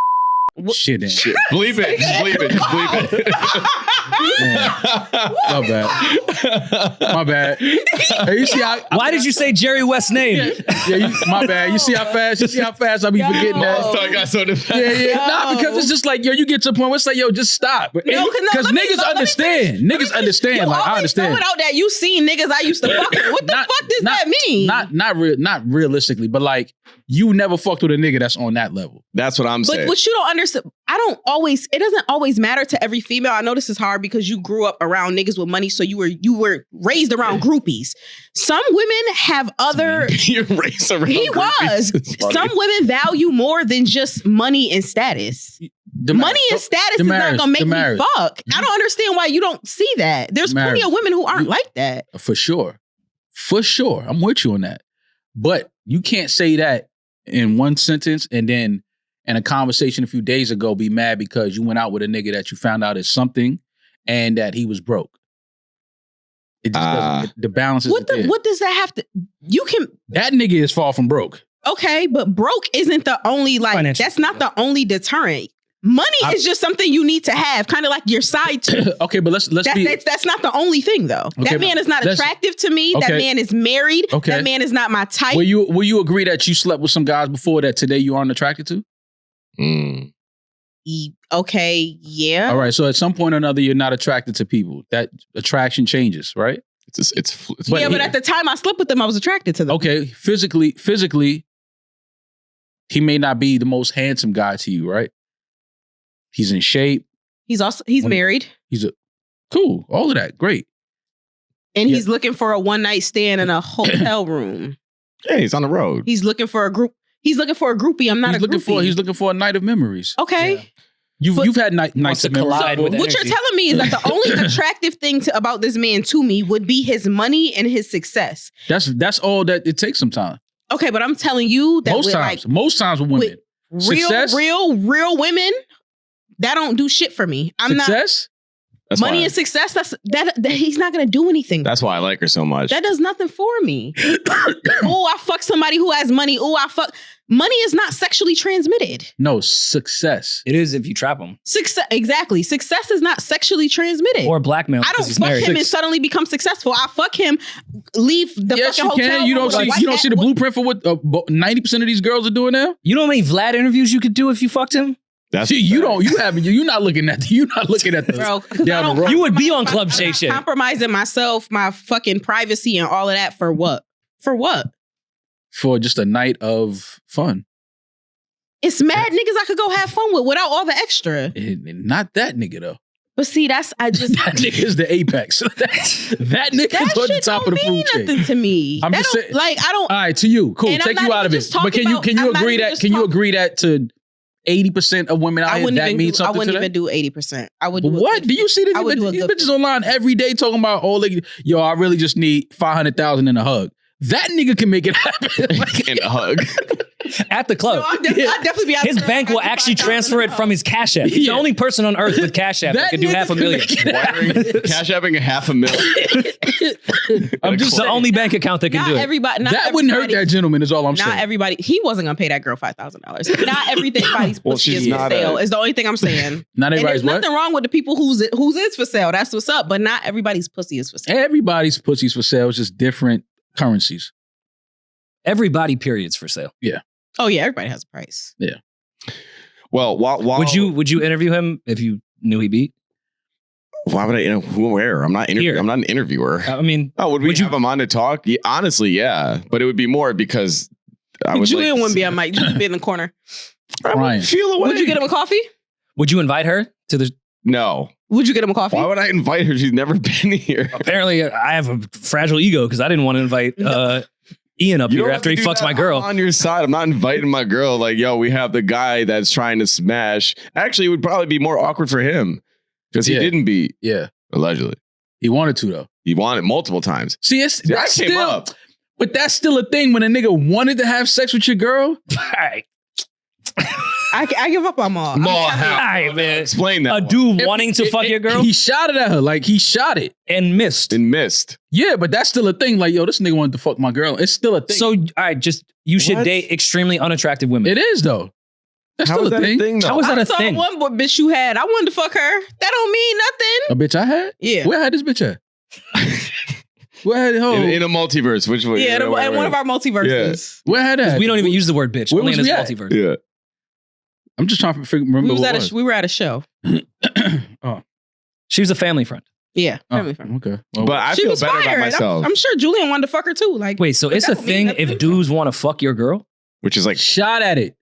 Shit, then. Shit. Bleep it. Just bleep it. Just bleep it. My bad. My bad. Hey, you see how? Why did you say Jerry West's name? Yeah, my bad. You see how fast I be forgetting that. So I got so defensive. Yeah. Yo. Nah, because it's just like, yo, you get to a point where it's like, yo, just stop. Because let me- niggas let me understand. Niggas understand. You Like, I always understand. throwing out that you seen niggas I used to fuck with. What the fuck does that mean? Not realistically, but like, you never fucked with a nigga that's on that level. That's what I'm But saying. what you don't understand, it doesn't always matter to every female. I know this is hard because you grew up around niggas with money, so you were raised around groupies. Some women have other. You're raised around He was. groupies. It's funny. Some women value more than just money and status. Money and status is not gonna make me fuck. I don't understand why you don't see that. There's plenty of women who aren't like that. For sure. I'm with you on that. But you can't say that in one sentence and then in a conversation a few days ago be mad because you went out with a nigga that you found out is something and that he was broke. It just doesn't, the balance isn't there. What does that have to? You can. That nigga is far from broke. Okay, but broke isn't the only Financial. that's not the only deterrent. Money is just something you need to have, kind of like your side tooth. Okay, but let's be. That's not the only thing though. Okay, that man is not attractive to me. That Okay. man is married. Okay. That man is not my type. Will you agree that you slept with some guys before that today you aren't attracted to? Okay, yeah. All right, so at some point or another you're not attracted to people. That attraction changes, right? It's But at the time I slept with them, I was attracted to them. Okay, physically, he may not be the most handsome guy to you, right? He's in shape. He's When- married. He's cool. All of that. Great. And he's looking for a one night stand in a hotel room. Yeah, he's on the road. He's looking for a group. He's looking for a groupie. I'm not He's a looking groupie. He's looking for a night of memories. Okay. You've had nights to of memories. collide with What you're energy. telling me is that the only attractive thing about this man to me would be his money and his success. That's all that it takes sometimes. Okay, but I'm telling you that Most times with women. Success? real women, that don't do shit for me. I'm Success? That's money why, and success. That he's not gonna do anything. That's why I like her so much. That does nothing for me. Oh, I fuck somebody who has money. Oh, I fuck. Money is not sexually transmitted. No, success. It is if you trap him Success, exactly. Success is not sexually transmitted. or blackmail. I because don't he's fuck married. him and suddenly become successful. I fuck him, leave the Yes, fucking you hotel. can. You don't room with a see. white You don't hat. see the blueprint for what 90% of these girls are doing now. You know how many Vlad interviews you could do if you fucked him? That's See, you don't. You haven't. You're not looking at. You're not looking at the. Bro, 'cause I down don't- the road. You would be on I'm Club not Shay shit. compromising myself, my fucking privacy, and all of that for what? For what? For just a night of fun. It's mad niggas I could go have fun with without all the extra. And not that nigga though. But see, I just That nigga is the apex. that nigga's that on the shit top don't of the mean food chain. nothing to me. I'm That just don't- saying- like I don't. All right, to you, cool. And I'm Take not you out even of it. just talking But can you about- I'm not agree even that? just Can you talk- agree that to 80% of women out I here wouldn't that even. means I something wouldn't to even them? do 80%. I would. Do a What good do you see? I would do a These good bitches online every day talking about yo, I really just need 500,000 in a hug. That nigga can make it happen. Like, in a hug. At the club. No, I'd definitely be out His there. bank will actually transfer it from his Cash App. He's Yeah. the only person on earth with Cash App that could do nigga half a can million. make it happen. Cash apping $500,000. I'm just It's the saying. only bank account that can Not do it. everybody. Not That wouldn't hurt everybody- that gentleman. Is all I'm Not saying. everybody. He wasn't gonna pay that girl $5,000. Not everybody's Well, pussy she's is for not sale. a- Is the only thing I'm saying. Not And everybody's there's what? nothing wrong with the people whose is for sale. That's what's up. But not everybody's pussy is for sale. Everybody's pussy's for sale. It's just different currencies. Everybody periods for sale. Oh yeah, everybody has a price. Well, while Would you interview him if you knew he beat? Why would I? Where? I'm not. Here. I'm not an interviewer. I mean, Oh, would we would you- have him on to talk? Yeah, honestly, yeah. But it would be more because I would. Julian like, wouldn't be on mic. Just be in the corner. I Ryan. would feel away. Would you get him a coffee? would you invite her to the? No. Would you get him a coffee? Why would I invite her? She's never been here. Apparently, I have a fragile ego because I didn't want to invite Ian up You here don't after have he to do fucks that. my girl. I'm on your side. I'm not inviting my girl. Like, yo, we have the guy that's trying to smash. Actually, it would probably be more awkward for him because he Yeah. didn't beat, Yeah. allegedly. He wanted to though. He won it multiple times. See, I that's came still, up. but that's still a thing when a nigga wanted to have sex with your girl. Alright. I give up on Maul. Maul, I'm telling you. how? Alright, man. Explain that. A one. dude wanting to fuck your girl He shot it at her. Like he shot it. and missed. And missed. Yeah, but that's still a thing. Like, yo, this nigga wanted to fuck my girl. It's still a thing. So, all right, just you should What? date extremely unattractive women. it is though. That's How still is a that thing. a thing, though? How is that I a saw thing? one bitch you had. I wanted to fuck her. That don't mean nothing. A bitch I had? Yeah. Where had this bitch at? Where had In a multiverse. Which one? Yeah, in one of our multiverses. Where had that? We don't even use the word bitch. Where Only was in this we at? multiverse. Yeah. I'm just trying to remember what it was. We were at a show. She was a family friend. Yeah. Oh, Family friend. okay. Well, But I She feel was better fired. about myself. I'm sure Julian wanted to fuck her too. Like, Wait, so it's a that don't mean thing if nothing. dudes want to fuck your girl? Which is like, shot at it.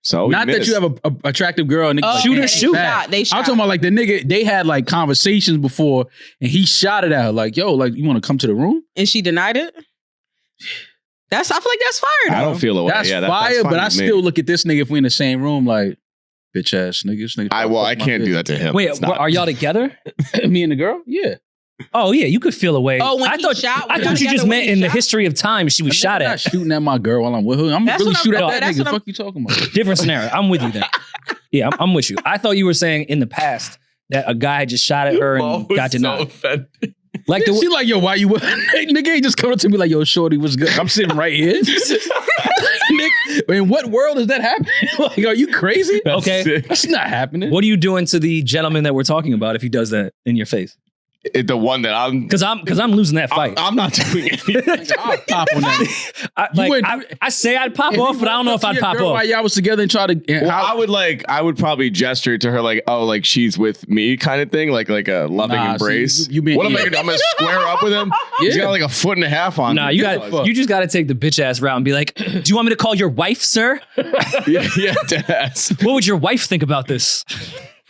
so Not that you have a attractive girl. And Oh, Shoot or they shoot. shot. They shot. I'm talking about like the nigga, they had like conversations before and he shot it at her. Like, yo, like, you want to come to the room? And she denied it. I feel like that's fire. I don't feel away. That's yeah, fire, that's fine but I with me. still look at this nigga if we in the same room, like, bitch ass nigga. This nigga I fuck can't my do bitch. that to him. Wait, It's not- are y'all together? Me and the girl? Yeah. Oh yeah, you could feel away. Oh, when I he thought shot, I we thought got you just together when meant he in the shot? history of time she was shot I'm not at. shooting at my girl while I'm with her. I'm That's really what shoot I'm- at that that's nigga. what I'm- Fuck you talking about? Different scenario. I'm with you then. Yeah, I'm with you. I thought you were saying in the past that a guy just shot at her and got denied. Like She the like, yo, why you nigga ain't just coming up to me like, yo, shorty, what's good? I'm sitting right here. Nick, in what world is that happening? Like, are you crazy? okay. That's not happening. What are you doing to the gentleman that we're talking about if he does that in your face? The one that I'm. Because I'm losing that fight. I'm not doing it. I'll pop on that. I say I'd pop off, but I don't know if I'd pop While off. y'all was together and try to. Well, I would probably gesture to her like, oh, like she's with me kind of thing, like a loving Nah, see, embrace. you being- what am I gonna do? I'm gonna square up with him. He's Yeah. got like a foot and a half on. Nah, me. you Get the got you just got to take the bitch ass route and be like, "Do you want me to call your wife, sir? fuck- yeah, deadass. What would your wife think about this?"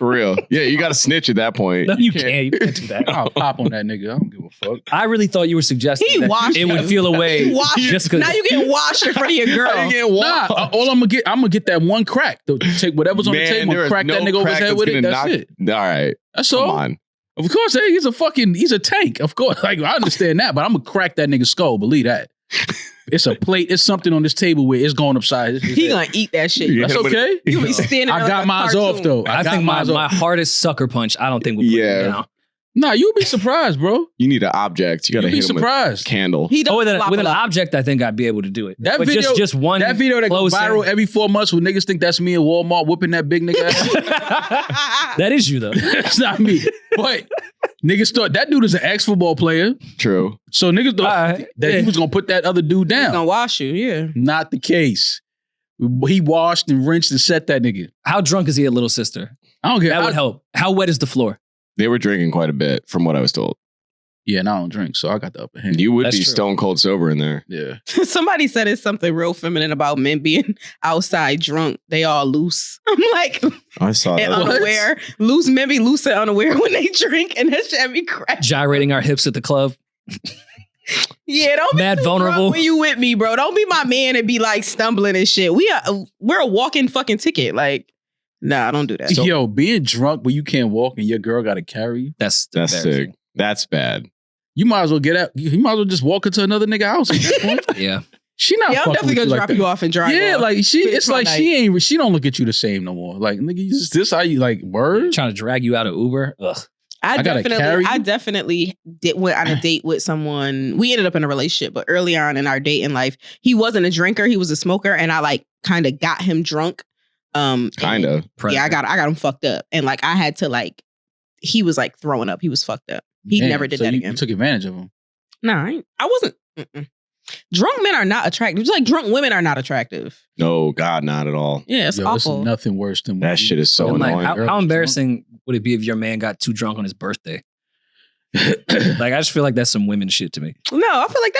For real. Yeah, you got to snitch at that point. No, you can't. You can't do that. I'll pop on that nigga. I don't give a fuck. I really thought you were suggesting He that washed it would him. feel away He washed just him. because. Now you getting washed in front of your girl. How you getting Nah, washed? all I'm gonna get that one crack. Take whatever's on the Man, table, there is crack that no nigga over his crack head with it. gonna That's knock- it. All right. That's Come all. on. Of course, hey, he's a tank. Of course, like I understand that, but I'm gonna crack that nigga's skull. Believe that. It's a plate. It's something on this table where it's going upside. He gonna eat that shit. Yeah. That's hit him with okay. You be standing there I like got a mine cartoon. off though. I got think my mines off. hardest sucker punch, I don't think would put Yeah. him down. Nah, you'll be surprised, bro. You need an object. You got to You'll be hit him with a surprised. candle. He Oh, don't with an flop a lot. object, I think I'd be able to do it. That but video- just one. That video that goes close viral in. every 4 months when niggas think that's me in Walmart whooping that big nigga ass. That is you though. That's not me. But niggas thought that dude is an ex-football player. True. So niggas thought Alright. that he was gonna put that other dude He's down. gonna wash you, yeah. Not the case. He washed and rinsed and set that nigga. How drunk is he at Little Sister? I don't care. That would help. How wet is the floor? They were drinking quite a bit from what I was told. Yeah, and I don't drink, so I got the upper hand. You would That's be true. stone cold sober in there. Yeah. Somebody said it's something real feminine about men being outside drunk. They all loose. I'm like, I saw and that. unaware. Loose men be loose and unaware when they drink, and that shit be cracking. Gyrating our hips at the club. Yeah, don't be Mad too vulnerable. drunk when you with me, bro. Don't be my man and be like stumbling and shit. We're a walking fucking ticket. Like, nah, don't do that. Yo, being drunk when you can't walk and your girl got to carry you, That's Sick. That's bad. you might as well get out. You might as well just walk into another nigga house at that point. Yeah. She not Yeah, I'm fucking definitely with gonna you drop like you that. off and drive. Yeah, off. like Finish it's my like night. she don't look at you the same no more. Like nigga, this how you like word? Trying to drag you out of Uber. Ugh. I gotta carry I you? definitely went on a date with someone. We ended up in a relationship, but early on in our dating life, he wasn't a drinker. He was a smoker, and I like kind of got him drunk. Kind of. Yeah, I got him fucked up, and like I had to like, he was like throwing up. He was fucked up. He Damn, never did so that you again. took advantage of him. Nah, I wasn't. Drunk men are not attractive. Just like drunk women are not attractive. No, God, not at all. Yeah, it's Yo, it's awful. nothing worse than That shit is so And like, annoying. how embarrassing would it be if your man got too drunk on his birthday? Like, I just feel like that's some women shit to me. No, I feel like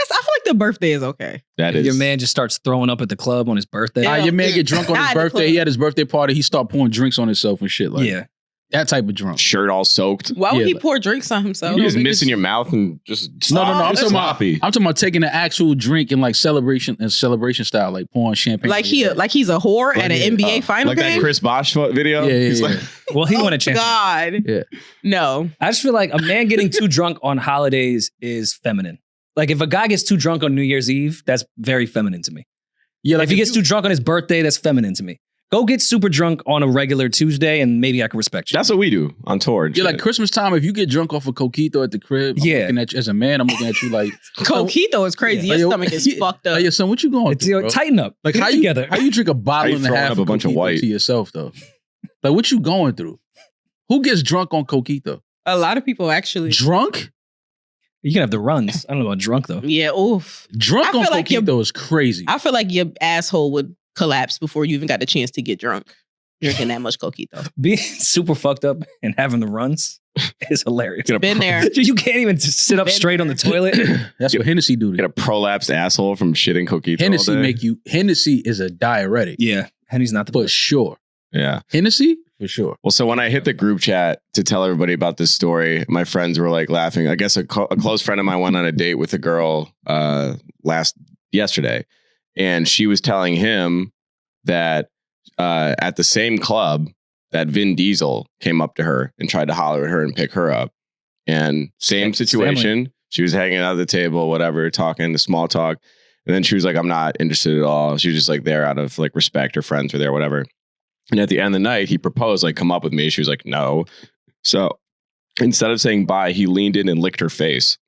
the birthday is okay. That If is. your man just starts throwing up at the club on his birthday. Yeah. Your man get drunk on Not his at the birthday. club. He had his birthday party. He start pouring drinks on himself and shit. Like Yeah. that type of drunk. Shirt all soaked. Why would Yeah, he but- pour drinks on himself? You just niggas- missing your mouth and just No. I'm It's talking about. sloppy. I'm talking about taking an actual drink and like celebration style, like pouring champagne. Like on your head. he's a whore at an yeah, NBA final like game. that Chris Bosh video. Yeah, He's yeah. like, Well, he won a Oh, championship. God. Yeah. No. I just feel like a man getting too drunk on holidays is feminine. Like if a guy gets too drunk on New Year's Eve, that's very feminine to me. Yeah, Like if he gets too drunk on his birthday, that's feminine to me. Go get super drunk on a regular Tuesday and maybe I can respect you. that's what we do on tour. and Yeah, shit. like Christmas time, if you get drunk off a coquito at the crib, I'm Yeah. looking at you, as a man, I'm looking at you like, Coquito is crazy. Yeah. Your Like, stomach is yeah. fucked up. hey, yo, son, what you going It's, through, bro? tighten up. Like Get how it you together. how you drink a bottle you and a throwing half up a bunch of Coquito white? to yourself though? Like what you going through? Who gets drunk on coquito? A lot of people actually. Drunk? You can have the runs. I don't know about drunk though. Yeah, oof. Drunk I on feel like coquito is crazy. I feel like your asshole would collapse before you even got the chance to get drunk. Drinking that much coquito. Being super fucked up and having the runs is hilarious. Get a Been there. You can't even sit up Been straight on the there. toilet. That's what Hennessy do to Get you. a prolapsed asshole from shitting coquito. Hennessy all day. make you. Hennessy is a diuretic Yeah. Henny's not the for best. sure. Yeah. Hennessy for sure. Well, so when I hit the group chat to tell everybody about this story, my friends were like laughing. I guess a close friend of mine went on a date with a girl yesterday, and she was telling him that at the same club that Vin Diesel came up to her and tried to holler at her and pick her up. And same situation. She was hanging out at the table, whatever, talking, the small talk. And then she was like, I'm not interested at all. She was just like there out of like respect. Her friends were there, whatever. And at the end of the night, he proposed, like, come up with me. She was like, no. So instead of saying bye, he leaned in and licked her face.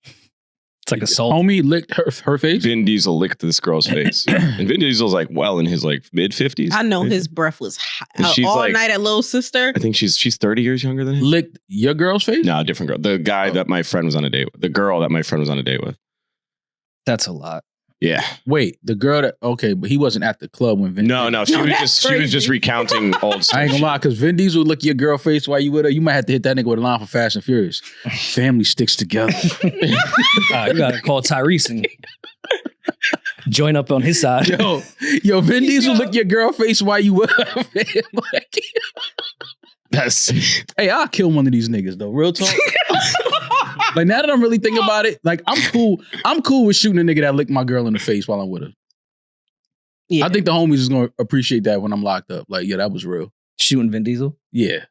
It's like assault. Homie licked her face. Vin Diesel licked this girl's face. And Vin Diesel's like well in his like mid 50s. I know his breath was hot. And she's All like- night at Little Sister. I think she's 30 years younger than him. Licked your girl's face? No, different girl. The guy that my friend was on a date with. The girl that my friend was on a date with. That's a lot. Yeah. Wait, the girl that but he wasn't at the club when Vin. No, she was that's just crazy. recounting old stuff. I ain't gonna lie, because Vin Diesel lick your girl face while you with her. You might have to hit that nigga with a line for Fast and Furious. Family sticks together. You gotta call Tyrese and join up on his side. Yo, Vin Diesel lick your girl face while you with her. Man. Like, That's Hey, I'll kill one of these niggas though. Real talk. Like now that I'm really thinking about it, like I'm cool. I'm cool with shooting a nigga that licked my girl in the face while I'm with her. Yeah. I think the homies is gonna appreciate that when I'm locked up. Like, yeah, that was real. Shooting Vin Diesel? Yeah.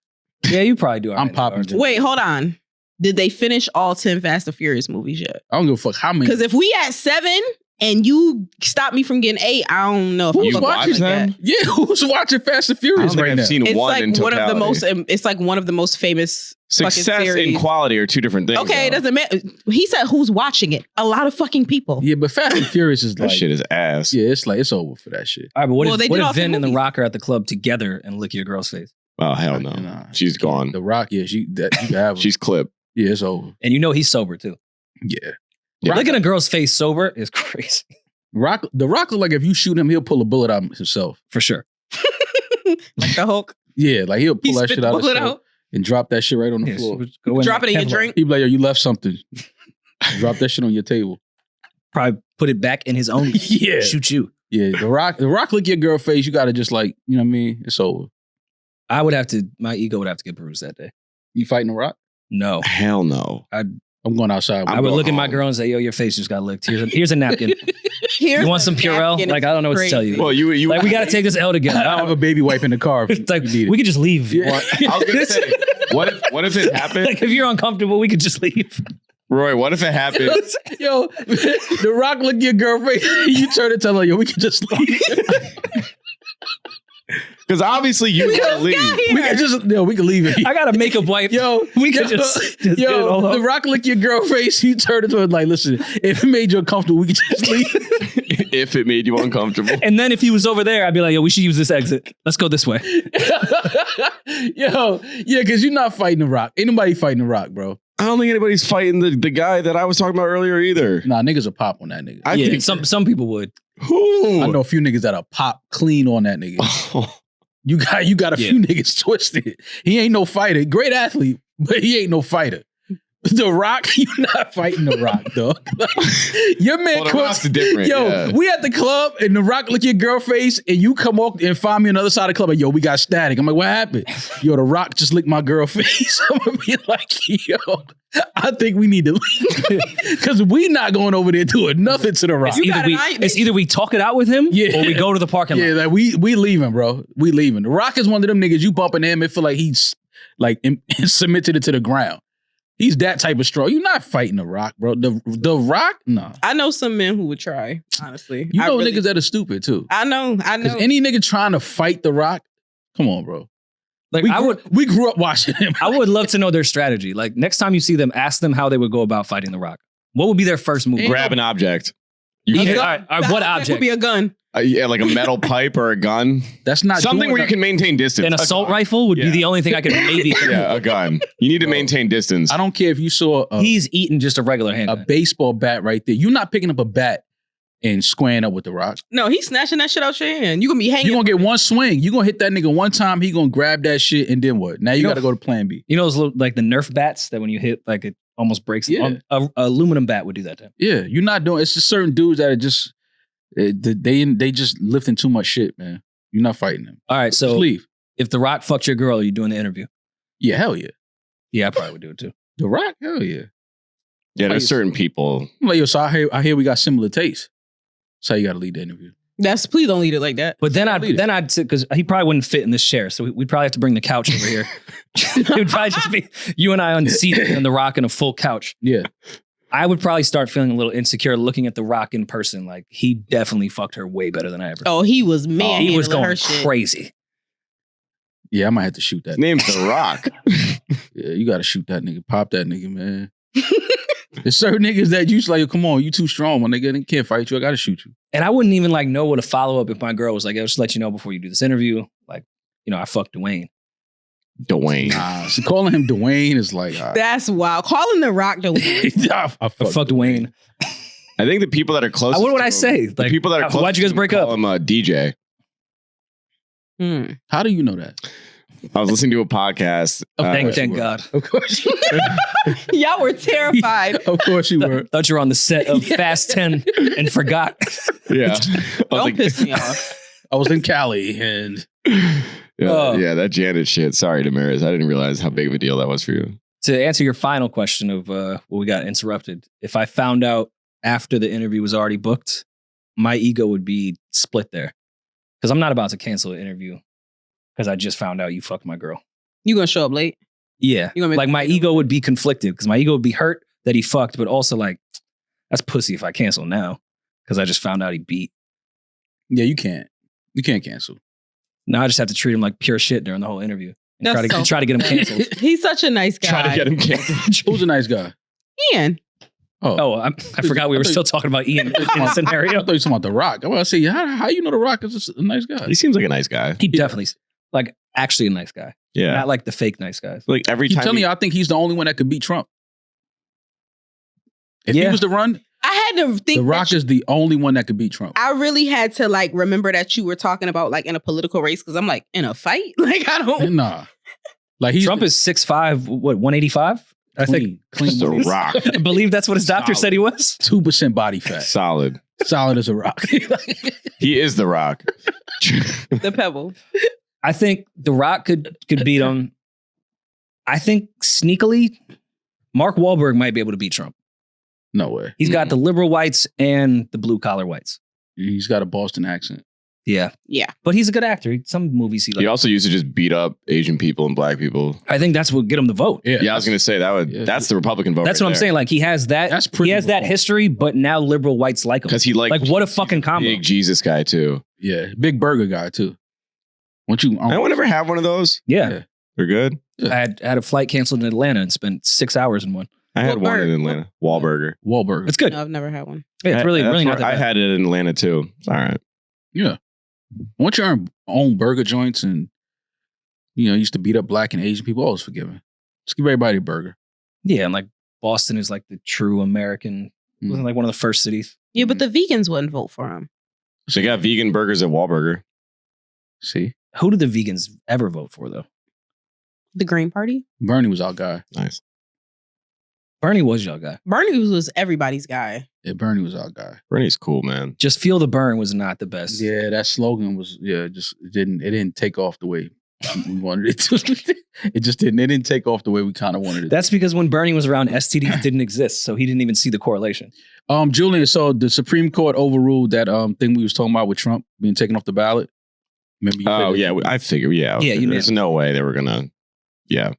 Yeah, you probably do. I'm popping. Wait, hold on. Did they finish all 10 Fast and Furious movies yet? I don't give a fuck how many. Because if we at 7 and you stop me from getting 8, I don't know if Who's I'm watching them? Yeah, who's watching Fast and I Furious don't think right I've now? seen It's one like in one of the totality. most. It's like one of the most famous Success fucking series. and quality are two different things. Okay, it though. doesn't matter. He said who's watching it? A lot of fucking people. Yeah, but Fast and Furious is That like, shit is ass. yeah, it's like it's over for that shit. All right, but what Well, they if, what did if all three Vin and The movies. Rock are at the club together and lick your girl's face? Oh hell no, Nah. she's gone. The Rock, yeah, you can have her. She's clipped. Yeah, it's over. And you know he's sober too. Yeah. Yeah. Licking a girl's face sober is crazy. The Rock look like if you shoot him, he'll pull a bullet out himself. For sure. Like the Hulk. Yeah, like he'll He pull that spit shit the out bullet himself out. and drop that shit right on the Yeah, floor. go in Drop it in your Kevlar. drink. He'd be like, yo, you left something. Drop that shit on your table. Probably put it back in his own. Yeah. Shoot you. Yeah, the Rock lick your girl face, you gotta just like, you know what I mean? It's over. I would have to, my ego would have to get bruised that day. You fighting the Rock? No. Hell no. I'm going outside. I would going look at my home. girl and say, yo, your face just got licked. Here's a napkin. Here's You want the some Purell? napkin. Like, I don't know what to tell you. Well, you Like, we got to take this L together. I have a baby wipe in the car. If It's like, you need it. we could just leave. if you Yeah. want. I was gonna say, what if it happened, Like, if you're uncomfortable, we could just leave. Roy? What if it happened? Yo, the Rock lick your girl face. You turn and tell her, yo, we can just leave. Because obviously you want to leave. We can just, yo, we can leave it. I got a makeup wipe. Yo, we could just get it all yo, off. the Rock lick your girl face. You turn into it like, listen, if it made you uncomfortable, we can just leave. If it made you uncomfortable. And then if he was over there, I'd be like, yo, we should use this exit. Let's go this way. Yo, yeah, because you're not fighting the Rock. Ain't nobody fighting the Rock, bro. I don't think anybody's fighting the guy that I was talking about earlier either. Nah, niggas will pop on that nigga. I Yeah, think some people would. who? I know a few niggas that'll pop clean on that nigga. You got a few niggas twisted. He ain't no fighter. Great athlete, but he ain't no fighter. The Rock, you're not fighting the Rock, dog. Your man Well, the Rock's different. Yo, yeah. we at the club and the Rock lick your girl face and you come up and find me on the other side of the club and yo, we got static. I'm like, what happened? Yo, the Rock just licked my girl face. I'm gonna be like, yo, I think we need to leave. Because we not going over there doing nothing to the Rock. You got It's either we talk it out with him Yeah. or we go to the parking lot. Yeah, like we leaving, bro. We leaving. The Rock is one of them niggas, you bumping him, it feel like he's like cemented it to the ground. He's that type of strong. You're not fighting the Rock, bro. The Rock, no. I know some men who would try, honestly. You know I really- niggas that are stupid too. I know. Because any nigga trying to fight the Rock, come on, bro. Like We grew up watching him. I would love to know their strategy. Like next time you see them, ask them how they would go about fighting the Rock. What would be their first move? Grab an object. You Either- can- all right, what That object? would be a gun. yeah, like a metal pipe or a gun. That's not Something doing where you can maintain distance. An A assault gun. rifle would be Yeah. the only thing I could maybe think of. Yeah, a gun. You need to maintain distance. I don't care if you saw He's eating just a regular a handgun. baseball bat right there. You're not picking up a bat and squaring up with the Rock. No, he's snatching that shit out your hand. You gonna be hanging. You're gonna get one swing. You're gonna hit that nigga one time. He gonna grab that shit and then what? Now you gotta go to plan B. You know those little, like the Nerf bats that when you hit, like it almost breaks. Yeah. A aluminum bat would do that to him. Yeah, you're not doing. It's just certain dudes that are just they just lifting too much shit, man. You're not fighting them. All right, Just so leave. if The Rock fucked your girl, are you doing the interview? Yeah, hell yeah. Yeah, I probably would do it too. The Rock, hell yeah. Yeah, there's certain people. I'm like, yo, so I hear we got similar tastes. That's how you gotta lead the interview. Please don't lead it like that. But then Lead it. I'd sit, because he probably wouldn't fit in this chair, so we'd probably have to bring the couch over here. It would probably just be you and I on the seat and The Rock in a full couch. Yeah. I would probably start feeling a little insecure looking at The Rock in person. Like he definitely fucked her way better than I ever. Oh, he was man. He was going her shit. crazy. Yeah, I might have to shoot that. His name's The Rock. Yeah, you gotta shoot that nigga. Pop that nigga, man. There's certain niggas that you just like, come on, you too strong, my nigga. They can't fight you. I gotta shoot you. And I wouldn't even like know what to follow up if my girl was like, I'll just let you know before you do this interview. Like, you know, I fucked Dwayne. Dwayne. Nah, so calling him Dwayne is like, That's wild. Calling the Rock the I Fuck Dwayne. I think the people that are close. What would I say? The Like, people that are close. why'd you guys break up? Call him DJ. How do you know that? I was listening to a podcast. Thank God. Of course. Y'all were terrified. Of course you were. Thought you were on the set of Fast 10 and forgot. Yeah. I was Don't like, piss me off. I was in Cali and yeah, Yeah, that Janet shit. Sorry, Damaris. I didn't realize how big of a deal that was for you. To answer your final question of what we got interrupted, if I found out after the interview was already booked, my ego would be split there. Because I'm not about to cancel an interview because I just found out you fucked my girl. You gonna show up late? Yeah. You gonna make like my ego would be conflicted because my ego would be hurt that he fucked, but also like, that's pussy if I cancel now because I just found out he beat. Yeah, you can't. You can't cancel. Now I just have to treat him like pure shit during the whole interview. And That's try to get him canceled. He's such a nice guy. Try to get him canceled. Who's a nice guy? Ian. Oh, I forgot we were still talking about Ian in the I scenario. thought you were talking about The Rock. I was say, how you know The Rock is a nice guy? He seems like a nice guy. He definitely, like, actually a nice guy. Yeah. Not like the fake nice guys. Like every You time. tell me, I think he's the only one that could beat Trump. If he Yeah. was to run, I had to think The Rock is the only one that could beat Trump. I really had to like remember that you were talking about like in a political race because I'm like in a fight. Like I don't. Nah, like he's Trump is 6'5", what, 185? I think. clean. Just a rock. I believe that's what his doctor said he was. 2% body fat. Solid. Solid as a rock. He is the rock. The pebble. I think The Rock could beat him. I think sneakily, Mark Wahlberg might be able to beat Trump. No way. He's got the liberal whites and the blue collar whites. He's got a Boston accent. Yeah. Yeah. But he's a good actor. Some movies he He likes. also used to just beat up Asian people and black people. I think that's what get him the vote. Yeah, I was going to say that's the Republican vote. That's what I'm saying. Like he has that. That's pretty he has that cool. history, but now liberal whites like him. Because he like what a fucking combo. Big Jesus guy too. Yeah, big burger guy too. Once you, I would ever have one of those. Yeah. They're good. I had a flight canceled in Atlanta and spent 6 hours in one. I had one in Wahlberg. Atlanta. Wahlburger. Wahlberg. It's good. No, I've never had one. Yeah, it's really not that I bad. had it in Atlanta too. It's all right. Yeah. Once you own burger joints and used to beat up black and Asian people, always forgiven. Just give everybody a burger. Yeah, and like Boston is like the true American. Wasn't like one of the first cities. Yeah, but the vegans wouldn't vote for him. So you got vegan burgers at Wahlburger. See, Who did the vegans ever vote for though? The Green Party. Bernie was our guy. Nice. Bernie was your guy. Bernie was everybody's guy. Yeah, Bernie was our guy. Bernie's cool, man. Just feel the burn was not the best. Yeah, that slogan was just it didn't take off the way we wanted it to. It just didn't. It didn't take off the way we kind of wanted it. That's because when Bernie was around, STDs didn't exist, so he didn't even see the correlation. Julian. So the Supreme Court overruled that thing we was talking about with Trump being taken off the ballot. Remember? Oh yeah, I figured. Yeah, Yeah, you there's no way they were gonna. Yeah.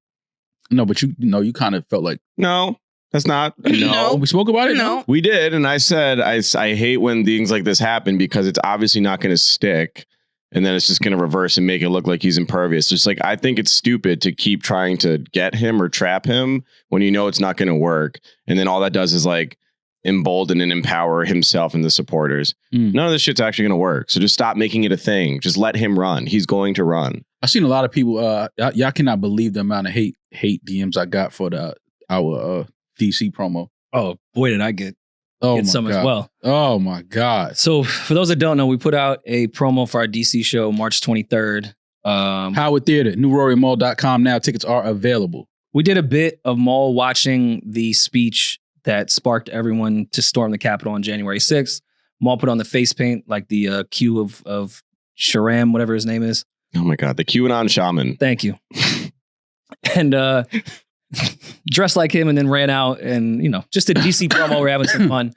No, but you kind of felt like No, that's not. No. we spoke about it. No. We did, and I said I hate when things like this happen because it's obviously not going to stick, and then it's just going to reverse and make it look like he's impervious. Just like I think it's stupid to keep trying to get him or trap him when you know it's not going to work, and then all that does is like embolden and empower himself and the supporters. None of this shit's actually going to work. So just stop making it a thing. Just let him run. He's going to run. I've seen a lot of people. Y'all cannot believe the amount of hate DMs I got for our DC promo. Oh boy, did I get some God. as well. Oh my God. So for those that don't know, we put out a promo for our DC show March 23rd. Howard Theater, newrorymall.com now. Tickets are available. We did a bit of Maul watching the speech that sparked everyone to storm the Capitol on January 6th. Maul put on the face paint, like the Q of Sharam, whatever his name is. Oh my God, the QAnon shaman. Thank you. And dressed like him and then ran out and, just a DC promo. We're having some fun.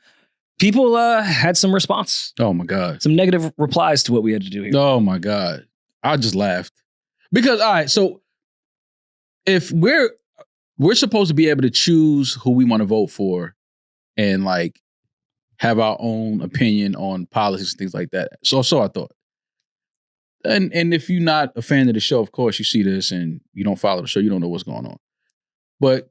People had some response. Oh my God. Some negative replies to what we had to do here. Oh my God. I just laughed. Because, all right, so if we're supposed to be able to choose who we want to vote for and like have our own opinion on politics and things like that. So I thought. And if you're not a fan of the show, of course, you see this and you don't follow the show, you don't know what's going on. But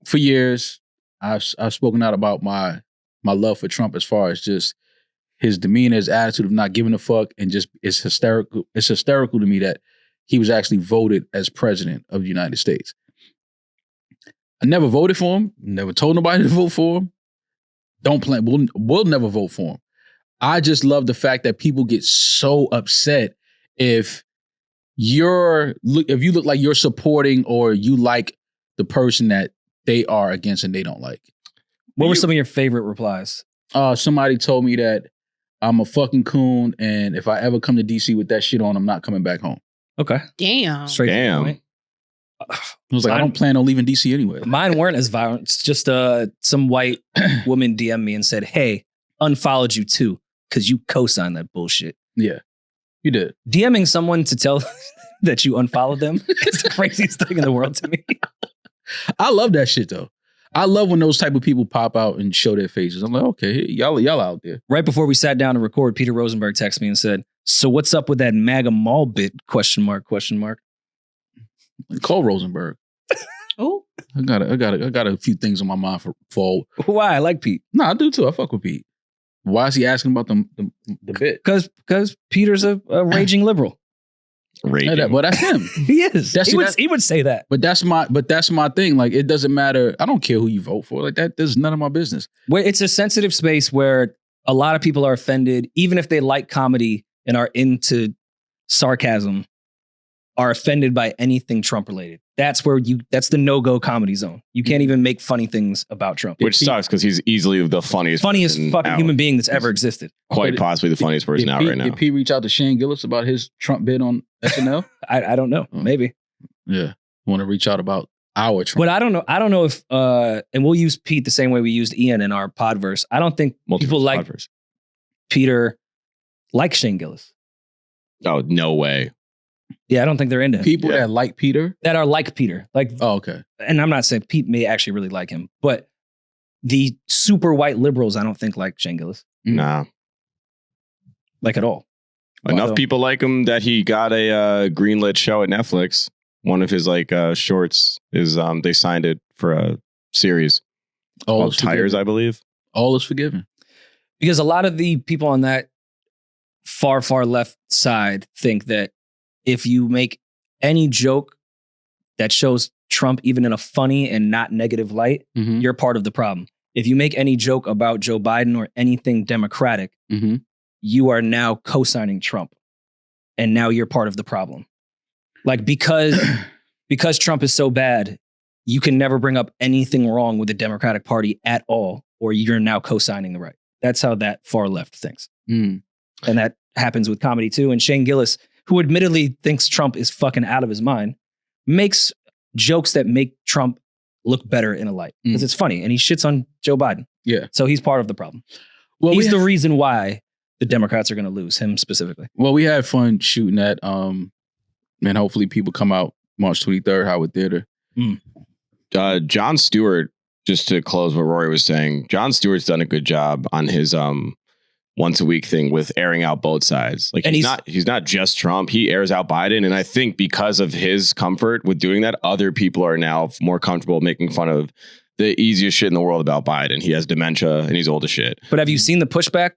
for years, I've spoken out about my love for Trump as far as just his demeanor, his attitude of not giving a fuck, and just it's hysterical. It's hysterical to me that he was actually voted as president of the United States. I never voted for him. Never told nobody to vote for him. Don't plan. We'll never vote for him. I just love the fact that people get so upset if you look like you're supporting or you like the person that they are against and they don't like. What were some of your favorite replies? Somebody told me that I'm a fucking coon, and if I ever come to DC with that shit on, I'm not coming back home. Okay. Damn. Straight to the Damn. point. I was like, I don't plan on leaving DC anyway. Mine weren't as violent. It's just some white woman DM'd me and said, "Hey, unfollowed you too because you co-signed that bullshit." Yeah, you did. DMing someone to tell that you unfollowed them is the craziest thing in the world to me. I love that shit though. I love when those type of people pop out and show their faces. I'm like, okay, y'all out there. Right before we sat down to record, Peter Rosenberg texted me and said, "So what's up with that MAGA mall bit? Question mark. Call Rosenberg. Oh, I got a few things on my mind for Why? I like Pete. No, I do too. I fuck with Pete. Why is he asking about the bit? Because Peter's a raging liberal. Raging. Well, that's him. He is. He would say that. But that's my thing. Like, it doesn't matter. I don't care who you vote for. Like that. There's none of my business. Where it's a sensitive space where a lot of people are offended, even if they like comedy and are into sarcasm, are offended by anything Trump related. That's the no-go comedy zone. You can't even make funny things about Trump. Which sucks because he's easily the funniest fucking out. human being that's ever existed. Quite possibly the funniest person out right now. Did Pete reach out to Shane Gillis about his Trump bid on SNL? I don't know. Maybe. Yeah. Want to reach out about our Trump. But I don't know if and we'll use Pete the same way we used Ian in our Podverse. I don't think people like Multiverse. Peter like Shane Gillis. Oh, no way. Yeah, I don't think they're into him. People that like Peter? That are like Peter. Like, oh, okay. And I'm not saying Pete may actually really like him, but the super white liberals, I don't think like Shane Gillis. Nah. Like at all. Enough people like him that he got a greenlit show at Netflix. One of his shorts is they signed it for a series called Tires, I believe. All is forgiven. Because a lot of the people on that far left side think that if you make any joke that shows Trump even in a funny and not negative light, you're part of the problem. If you make any joke about Joe Biden or anything Democratic, you are now co-signing Trump. And now you're part of the problem. Like, because Trump is so bad, you can never bring up anything wrong with the Democratic Party at all, or you're now co-signing the right. That's how that far left thinks. And that happens with comedy too. And Shane Gillis, who admittedly thinks Trump is fucking out of his mind, makes jokes that make Trump look better in a light. Because it's funny. And he shits on Joe Biden. Yeah. So he's part of the problem. Well, he's the reason why the Democrats are going to lose, him specifically. Well, we had fun shooting that. And hopefully people come out March 23rd, Howard Theater. Jon Stewart, just to close what Rory was saying, Jon Stewart's done a good job on his once a week thing with airing out both sides. Like, and he's not just Trump. He airs out Biden. And I think because of his comfort with doing that, other people are now more comfortable making fun of the easiest shit in the world about Biden. He has dementia and he's old as shit. But have you seen the pushback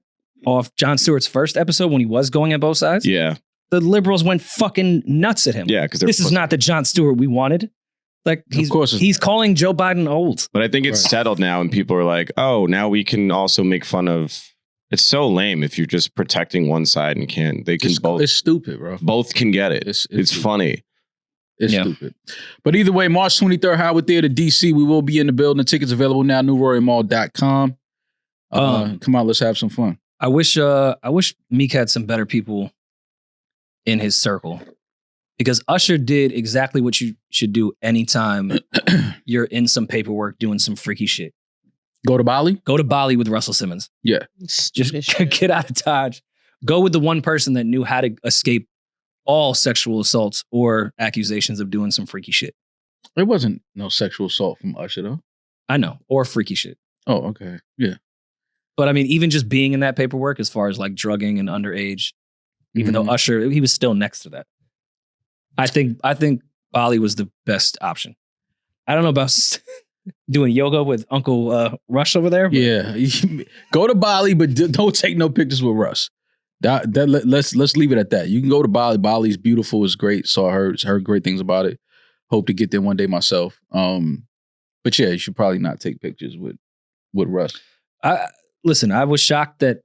off Jon Stewart's first episode when he was going at both sides? Yeah. The liberals went fucking nuts at him. Yeah, because this is not the Jon Stewart we wanted. Like, he's calling Joe Biden old. But I think it's settled now and people are like, oh, now we can also make fun of. It's so lame if you're just protecting one side and both. It's stupid, bro. Both can get it. It's funny. It's stupid. But either way, March 23rd, Howard Theater, DC. We will be in the building. The tickets available now, newrorymall.com. Come on, let's have some fun. I wish Meek had some better people in his circle. Because Usher did exactly what you should do anytime you're in some paperwork doing some freaky shit. Go to Bali? Go to Bali with Russell Simmons. Yeah. Just get out of Dodge. Go with the one person that knew how to escape all sexual assaults or accusations of doing some freaky shit. There wasn't no sexual assault from Usher, though. I know. Or freaky shit. Oh, okay. Yeah. But I mean, even just being in that paperwork as far as like drugging and underage, even though Usher, he was still next to that. I think Bali was the best option. I don't know about doing yoga with Uncle Rush over there. But. Yeah. Go to Bali, but don't take no pictures with Russ. Let's leave it at that. You can go to Bali. Bali's beautiful. It's great. Heard great things about it. Hope to get there one day myself. But yeah, you should probably not take pictures with Russ. Listen, I was shocked that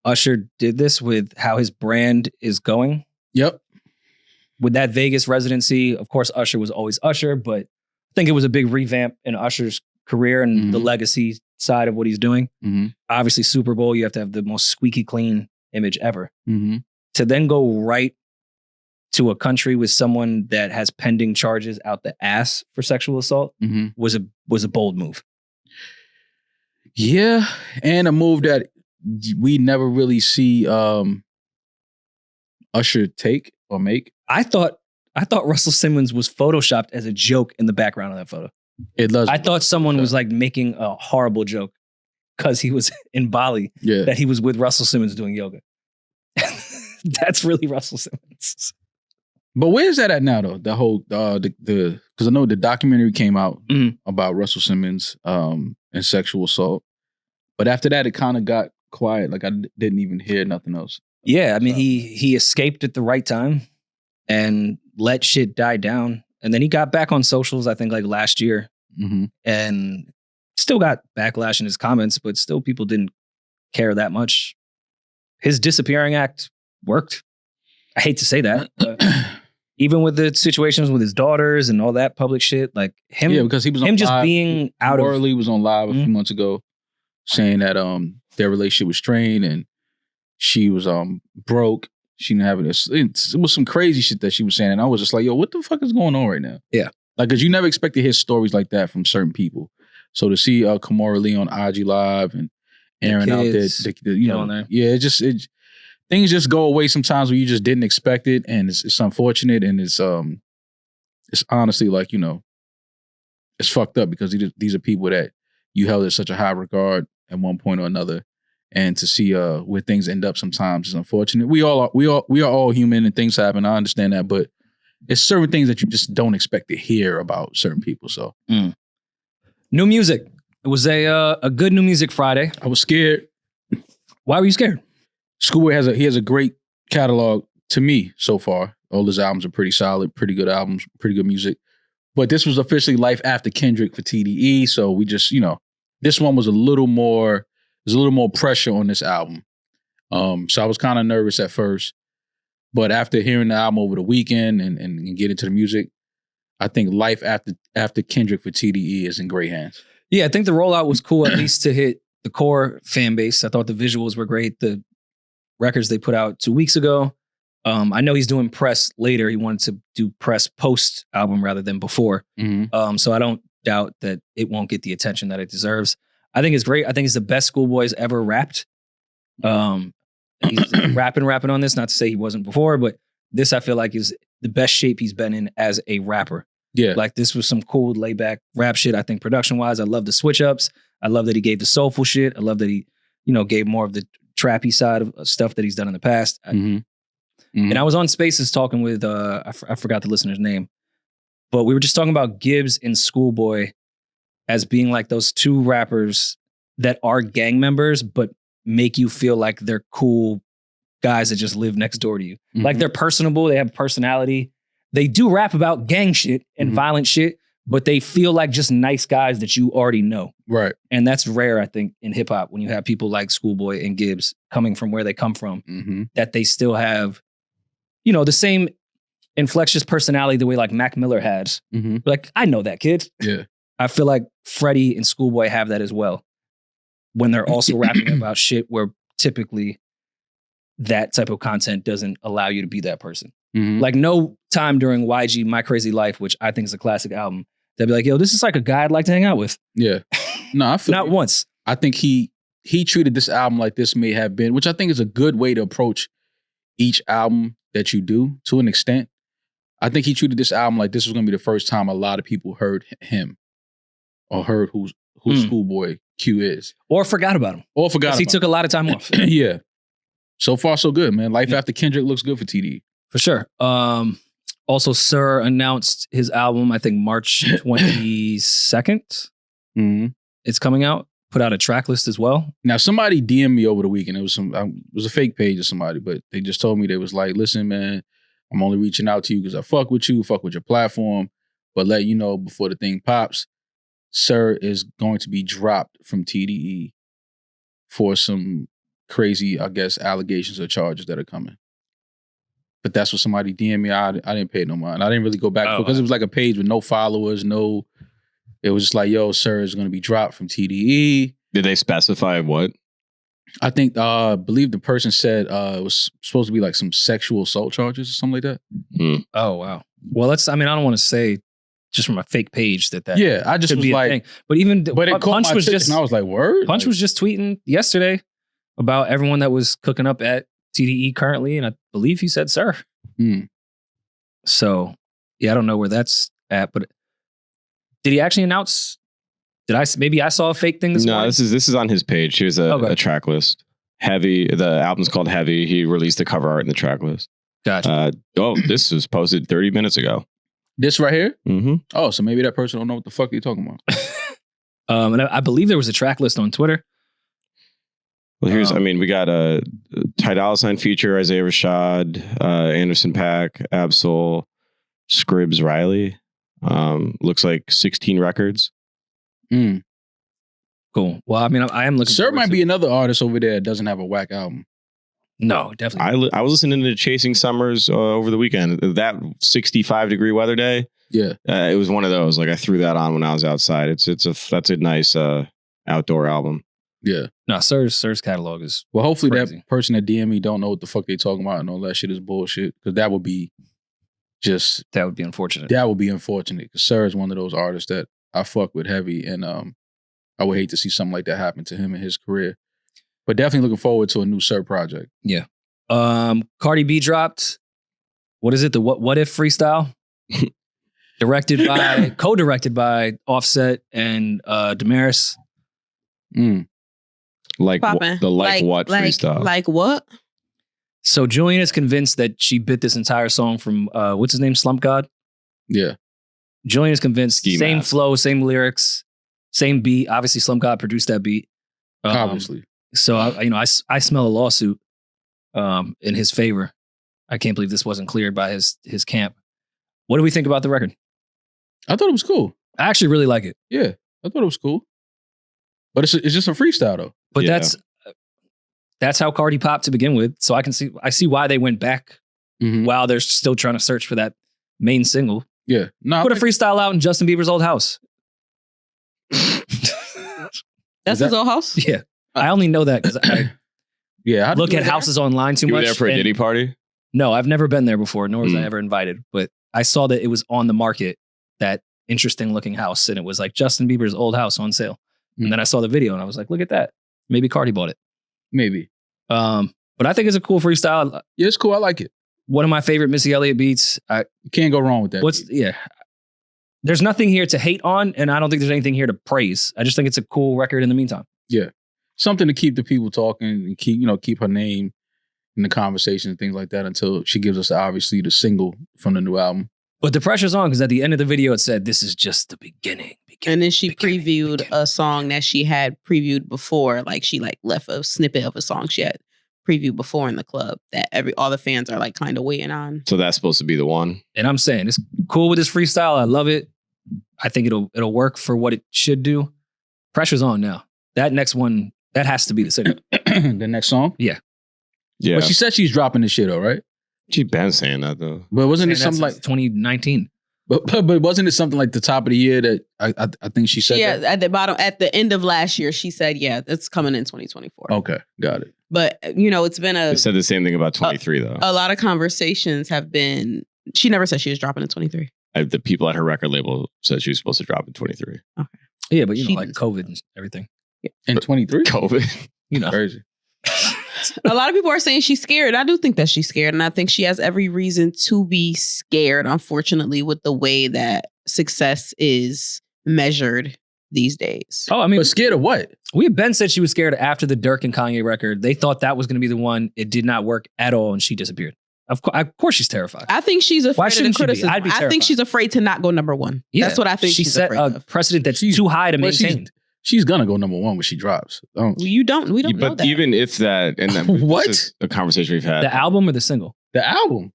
Usher did this with how his brand is going. Yep. With that Vegas residency, of course, Usher was always Usher, but I think it was a big revamp in Usher's career and the legacy side of what he's doing. Obviously, Super Bowl, you have to have the most squeaky clean image ever. To then go right to a country with someone that has pending charges out the ass for sexual assault was a bold move. Yeah, and a move that we never really see Usher take or make. I thought Russell Simmons was photoshopped as a joke in the background of that photo. It does. I thought someone was like making a horrible joke because he was in Bali. Yeah. That he was with Russell Simmons doing yoga. That's really Russell Simmons. But where's that at now though? The whole because I know the documentary came out about Russell Simmons and sexual assault, but after that it kind of got quiet. Like I didn't even hear nothing else. Yeah, I mean he escaped at the right time and let shit die down, and then he got back on socials. I think like last year, and still got backlash in his comments, but still people didn't care that much. His disappearing act worked. I hate to say that. But even with the situations with his daughters and all that public shit, like him, because he was on him just live. being out of. Rory was on live a few months ago, saying that their relationship was strained and she was broke. She didn't have it. It was some crazy shit that she was saying, and I was just like, "Yo, what the fuck is going on right now?" Yeah, like because you never expect to hear stories like that from certain people. So to see Kamora Lee on IG Live and Aaron out there, things just go away sometimes when you just didn't expect it, and it's unfortunate, and it's honestly like it's fucked up because these are people that you held in such a high regard at one point or another, and to see where things end up sometimes is unfortunate. We are all human and things happen. I understand that, but it's certain things that you just don't expect to hear about certain people. So new music. It was a good new music Friday. I was scared. Why were you scared? Schoolboy has a great catalog to me so far. All his albums are pretty solid, pretty good albums, pretty good music. But this was officially life after Kendrick for TDE, so we just this one was a little more. There's a little more pressure on this album, so I was kind of nervous at first. But after hearing the album over the weekend and get into the music, I think life after Kendrick for TDE is in great hands. Yeah, I think the rollout was cool, at least to hit the core fan base. I thought the visuals were great. The records they put out 2 weeks ago. I know he's doing press later. He wanted to do press post album rather than before. So I don't doubt that it won't get the attention that it deserves. I think it's great. I think it's the best Schoolboy's ever rapped. He's rapping on this. Not to say he wasn't before, but this I feel like is the best shape he's been in as a rapper. Yeah, like this was some cool laid back rap shit. I think production wise, I love the switch ups. I love that he gave the soulful shit. I love that he gave more of the trappy side of stuff that he's done in the past. And I was on Spaces talking with I forgot the listener's name, but we were just talking about Gibbs and Schoolboy as being like those two rappers that are gang members, but make you feel like they're cool guys that just live next door to you. Like they're personable, they have personality. They do rap about gang shit and violent shit, but they feel like just nice guys that you already know. Right. And that's rare, I think, in hip hop when you have people like Schoolboy and Gibbs coming from where they come from, that they still have, the same inflectious personality the way like Mac Miller has. Like, I know that kid. Yeah. I feel like Freddie and Schoolboy have that as well. When they're also rapping about shit where typically that type of content doesn't allow you to be that person. Like no time during YG My Crazy Life, which I think is a classic album, they'd be like, yo, this is like a guy I'd like to hang out with. Yeah. No, I feel not once. I think he treated this album like this may have been, which I think is a good way to approach each album that you do to an extent. I think he treated this album like this was going to be the first time a lot of people heard him or heard who Schoolboy Q is. Or forgot about him. He took a lot of time off. Yeah. So far, so good, man. Life after Kendrick looks good for TD. For sure. Also, Sir announced his album, I think March 22nd. It's coming out. Put out a track list as well. Now, somebody DM'd me over the weekend. It was a fake page of somebody, but they just told me they was like, listen, man, I'm only reaching out to you because I fuck with you, fuck with your platform, but let you know before the thing pops, Sir is going to be dropped from TDE for some crazy, I guess, allegations or charges that are coming. But that's what somebody DM'd me. I didn't pay no mind. I didn't really go back because it was like a page with no followers, it was just like, yo, Sir is going to be dropped from TDE. Did they specify what? I think, believe the person said it was supposed to be like some sexual assault charges or something like that. Oh, wow. Well, I don't want to say just from a fake page that Yeah, I just could was be a like, thing. But even but it caught Punch my was attention, just and I was like, word? Punch Like, was just tweeting yesterday about everyone that was cooking up at TDE currently, and I believe he said sir. So, yeah, I don't know where that's at, but did he actually announce? Maybe I saw a fake thing this morning? No, this is on his page. Here's a track list. Heavy. The album's called Heavy. He released the cover art in the track list. Gotcha. This was posted 30 minutes ago. This right here? Mm-hmm. Oh, so maybe that person don't know what the fuck you're talking about. And I believe there was a track list on Twitter. Well, we got a Ty Dolla $ign feature, Isaiah Rashad, Anderson .Paak, Absol, Scribs Riley. Looks like 16 records. Cool. Well, I mean, I am looking. Sir might be another artist over there that doesn't have a whack album. No, definitely. I was listening to Chasing Summers over the weekend. That 65-degree weather day. Yeah, it was one of those. Like I threw that on when I was outside. That's a nice outdoor album. Yeah. No, Sir's catalog is well. Hopefully crazy. that person that DM me don't know what the fuck they talking about and all that shit is bullshit, because that would be unfortunate. That would be unfortunate, because Sir is one of those artists that I fuck with heavy, and I would hate to see something like that happen to him in his career. But definitely looking forward to a new Sir project. Yeah. Cardi B dropped. What is it? The What If freestyle? Co-directed by Offset and Damaris. Like what freestyle? Like what? So Julian is convinced that she bit this entire song from what's his name? Slump God? Yeah. Julian is convinced. Ski same Mask. flow, same lyrics, same beat. Obviously, Slump God produced that beat. Obviously. So I smell a lawsuit in his favor. I can't believe this wasn't cleared by his camp. What do we think about the record? I thought it was cool. I actually really like it. Yeah, I thought it was cool. But it's just a freestyle though. But Yeah. that's how Cardi popped to begin with. So I see why they went back while they're still trying to search for that main single. Yeah. No, Put a freestyle out in Justin Bieber's old house. That's his old house? Yeah. I only know that because I yeah, look at houses online too You much. were there for a and- Diddy party? No, I've never been there before, nor was I ever invited. But I saw that it was on the market, that interesting looking house. And it was like Justin Bieber's old house on sale. And then I saw the video and I was like, look at that. Maybe Cardi bought it. maybe. But I think it's a cool freestyle. Yeah, it's cool. I like it. One of my favorite Missy Elliott beats. You can't go wrong with that. There's nothing here to hate on, and I don't think there's anything here to praise. I just think it's a cool record in the meantime. Yeah. Something to keep the people talking and keep her name in the conversation and things like that until she gives us obviously the single from the new album. But the pressure's on because at the end of the video it said, "This is just the beginning." And then she previewed a song that she had previewed before. Like she left a snippet of a song she had previewed before in the club that all the fans are like kind of waiting on. So that's supposed to be the one. And I'm saying it's cool with this freestyle. I love it. I think it'll work for what it should do. Pressure's on now. That next one, that has to be the single. The next song? Yeah. But she said she's dropping this shit though, right? She's been saying that though. But wasn't it Saying something that's like 2019? But wasn't it something like the top of the year that I think she said Yeah, that? at the end of last year, she said, yeah, it's coming in 2024. Okay, got it. But, it's been They said the same thing about 23 though. a lot of conversations have been, she never said she was dropping in 23. The people at her record label said she was supposed to drop in 23. Yeah, but She like didn't say COVID and everything. In 23? COVID. Crazy. A lot of people are saying she's scared. I do think that she's scared. And I think she has every reason to be scared, unfortunately, with the way that success is measured these days. Oh, I mean, But scared of what? Ben said she was scared after the Dirk and Kanye record. They thought that was going to be the one. It did not work at all, and she disappeared. Of course she's terrified. I think she's Why afraid of the shouldn't she be? criticism. I'd be I think terrified. she's afraid to not go number one. Yeah. That's what I think she she's set afraid a of. precedent that's She's- too high to Well, maintain. she's gonna go number one when she drops. We don't know But that. even if that, and that, What? this is a conversation we've had. The album or the single? The album.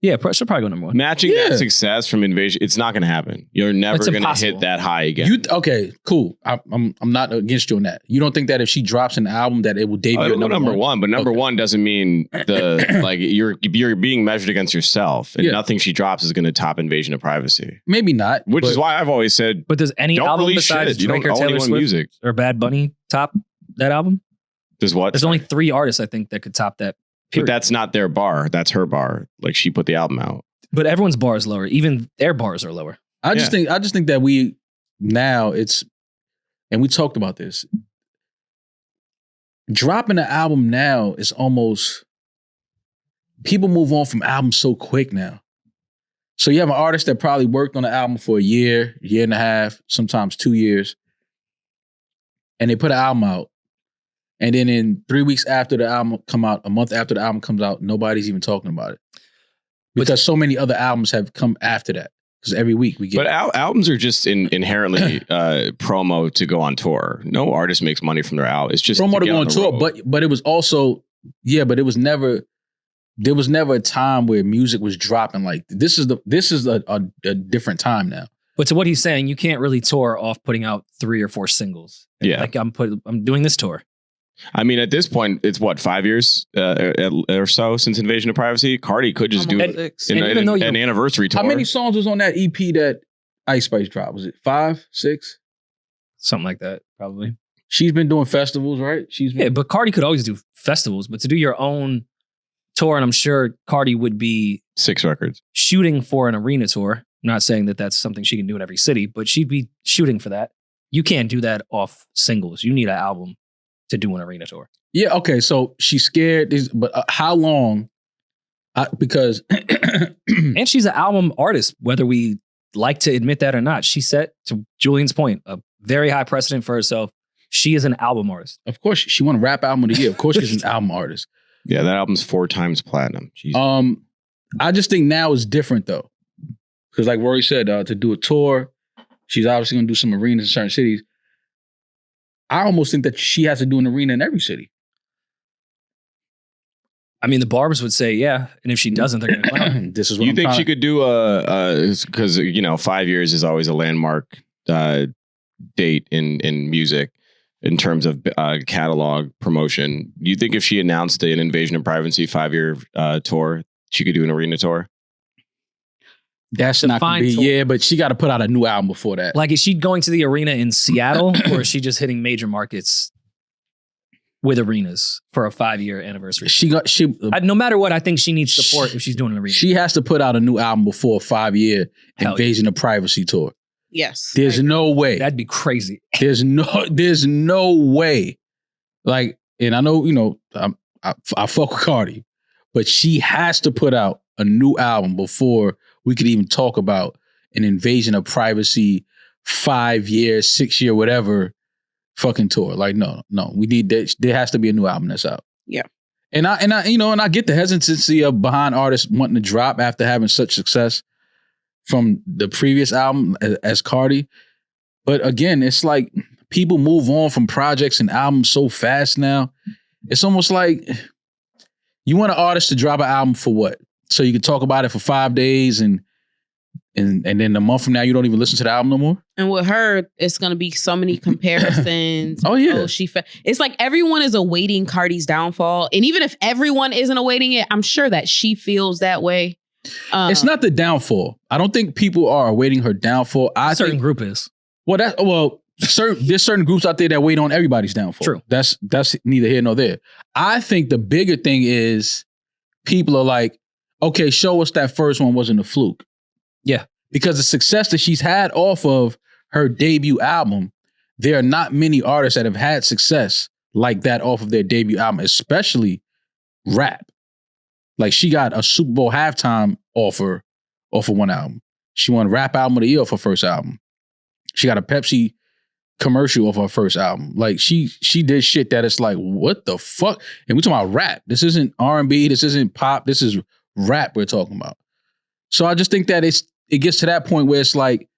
Yeah, she'll probably go number one. Matching Yeah. that success from Invasion, it's not going to happen. You're never It's going to impossible. hit that high again. Okay, cool. I'm not against you on that. You don't think that if she drops an album that it will debut It'll at go number one, but number Okay. one doesn't mean the like you're being measured against yourself, and Yeah. nothing she drops is going to top Invasion of Privacy. Maybe not. Which but is why I've always said, But does any don't album release besides shit. You Drake don't or own Taylor anyone Swift music. or Bad Bunny top that album? Does what? There's only 3 artists I think that could top that. But that's not their bar. That's her bar. Like she put the album out. But everyone's bar is lower. Even their bars are lower. I just think that we now it's, and we talked about this. Dropping an album now is almost, people move on from albums so quick now. So you have an artist that probably worked on the album for a year and a half, sometimes 2 years, and they put an album out. And then in 3 weeks after the album come out, a month after the album comes out, nobody's even talking about it. Because so many other albums have come after that. Because every week we get. But albums are just inherently promo to go on tour. No artist makes money from their album. It's just promo to go on tour. But it was also, but it was never, there was never a time where music was dropping like this is a different time now. But to what he's saying, you can't really tour off putting out 3 or 4 singles. Yeah. Like I'm doing this tour. I mean, at this point, it's what, 5 years or so since Invasion of Privacy? Cardi could just do an anniversary tour. How many songs was on that EP that Ice Spice dropped? Was it 5, 6? Something like that, probably. She's been doing festivals, right? But Cardi could always do festivals. But to do your own tour, and I'm sure Cardi would be 6 records shooting for an arena tour. I'm not saying that that's something she can do in every city, but she'd be shooting for that. You can't do that off singles. You need an album to do an arena tour. Yeah, okay. So she's scared, but how long? Because and she's an album artist, whether we like to admit that or not. She set, to Julian's point, a very high precedent for herself. She is an album artist. Of course, she won Rap Album of the Year. Of course, she's an album artist. Yeah, that album's 4 times platinum. Jesus. I just think now is different though, because like Rory said, to do a tour, she's obviously going to do some arenas in certain cities. I almost think that she has to do an arena in every city. I mean, the Barbs would say, yeah. And if she doesn't, they're going to clown. This is what you think she could do because, 5 years is always a landmark date in music in terms of catalog promotion. Do you think if she announced an Invasion of Privacy 5-year tour, she could do an arena tour? That's not going to be, but she got to put out a new album before that. Like, is she going to the arena in Seattle or is she just hitting major markets with arenas for a 5-year anniversary? No matter what, I think she needs support if she's doing an arena. She has to put out a new album before a 5-year Invasion of Privacy tour. Yes. There's no way. That'd be crazy. There's no way. Like, and I know, I fuck with Cardi, but she has to put out a new album before we could even talk about an Invasion of Privacy 5-year, 6-year, whatever fucking tour. Like, no, we need that. There has to be a new album that's out. Yeah. And I get the hesitancy of behind artists wanting to drop after having such success from the previous album as Cardi. But again, it's like people move on from projects and albums so fast now. It's almost like you want an artist to drop an album for what? So you can talk about it for 5 days and then a month from now you don't even listen to the album no more? And with her, it's going to be so many comparisons. Oh, yeah. It's like everyone is awaiting Cardi's downfall. And even if everyone isn't awaiting it, I'm sure that she feels that way. It's not the downfall. I don't think people are awaiting her downfall. A certain group is. There's certain groups out there that wait on everybody's downfall. True. That's neither here nor there. I think the bigger thing is people are like, okay, show us that first one wasn't a fluke. Yeah. Because the success that she's had off of her debut album, there are not many artists that have had success like that off of their debut album, especially rap. Like, she got a Super Bowl halftime offer off of one album. She won Rap Album of the Year off her first album. She got a Pepsi commercial off her first album. Like, she did shit that it's like, what the fuck? And we're talking about rap. This isn't R&B. This isn't pop. This is rap we're talking about. So I just think that it gets to that point where it's like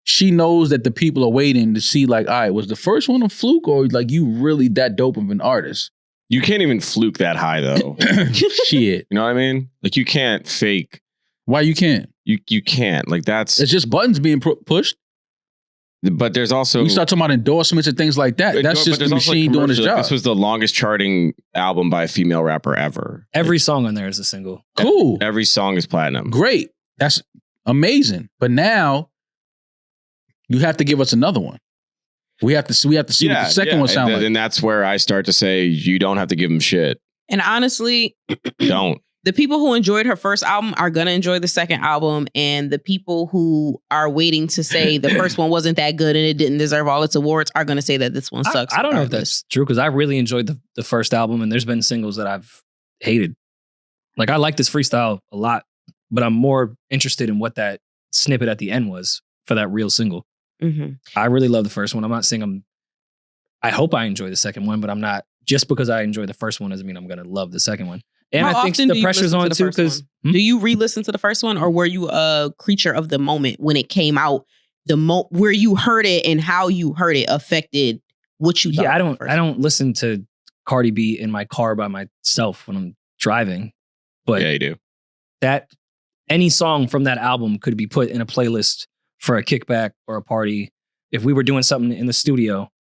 she knows that the people are waiting to see, like, all right, was the first one a fluke or like you really that dope of an artist? You can't even fluke that high though. Shit. You know what I mean? Like, you can't fake. Why you can't? You can't. Like, it's just buttons being pushed. But there's also, we start talking about endorsements and things like that. That's just the machine doing its job. This was the longest charting album by a female rapper ever. Every song on there is a single. Cool. Every song is platinum. Great. That's amazing. But now you have to give us another one. We have to see what the second one sounds like. And that's where I start to say you don't have to give them shit. And honestly, don't. The people who enjoyed her first album are going to enjoy the second album. And the people who are waiting to say the first one wasn't that good and it didn't deserve all its awards are going to say that this one sucks. I don't know if that's true because I really enjoyed the first album and there's been singles that I've hated. Like I like this freestyle a lot, but I'm more interested in what that snippet at the end was for that real single. Mm-hmm. I really love the first one. I'm not saying I hope I enjoy the second one, but I'm not, just because I enjoy the first one doesn't mean I'm going to love the second one. And How I think often the pressure's on too because do you re-listen to the first one or were you a creature of the moment when it came out? Where you heard it and how you heard it affected what you thought. Yeah, I don't listen to Cardi B in my car by myself when I'm driving. But yeah, you do. That any song from that album could be put in a playlist for a kickback or a party. If we were doing something in the studio,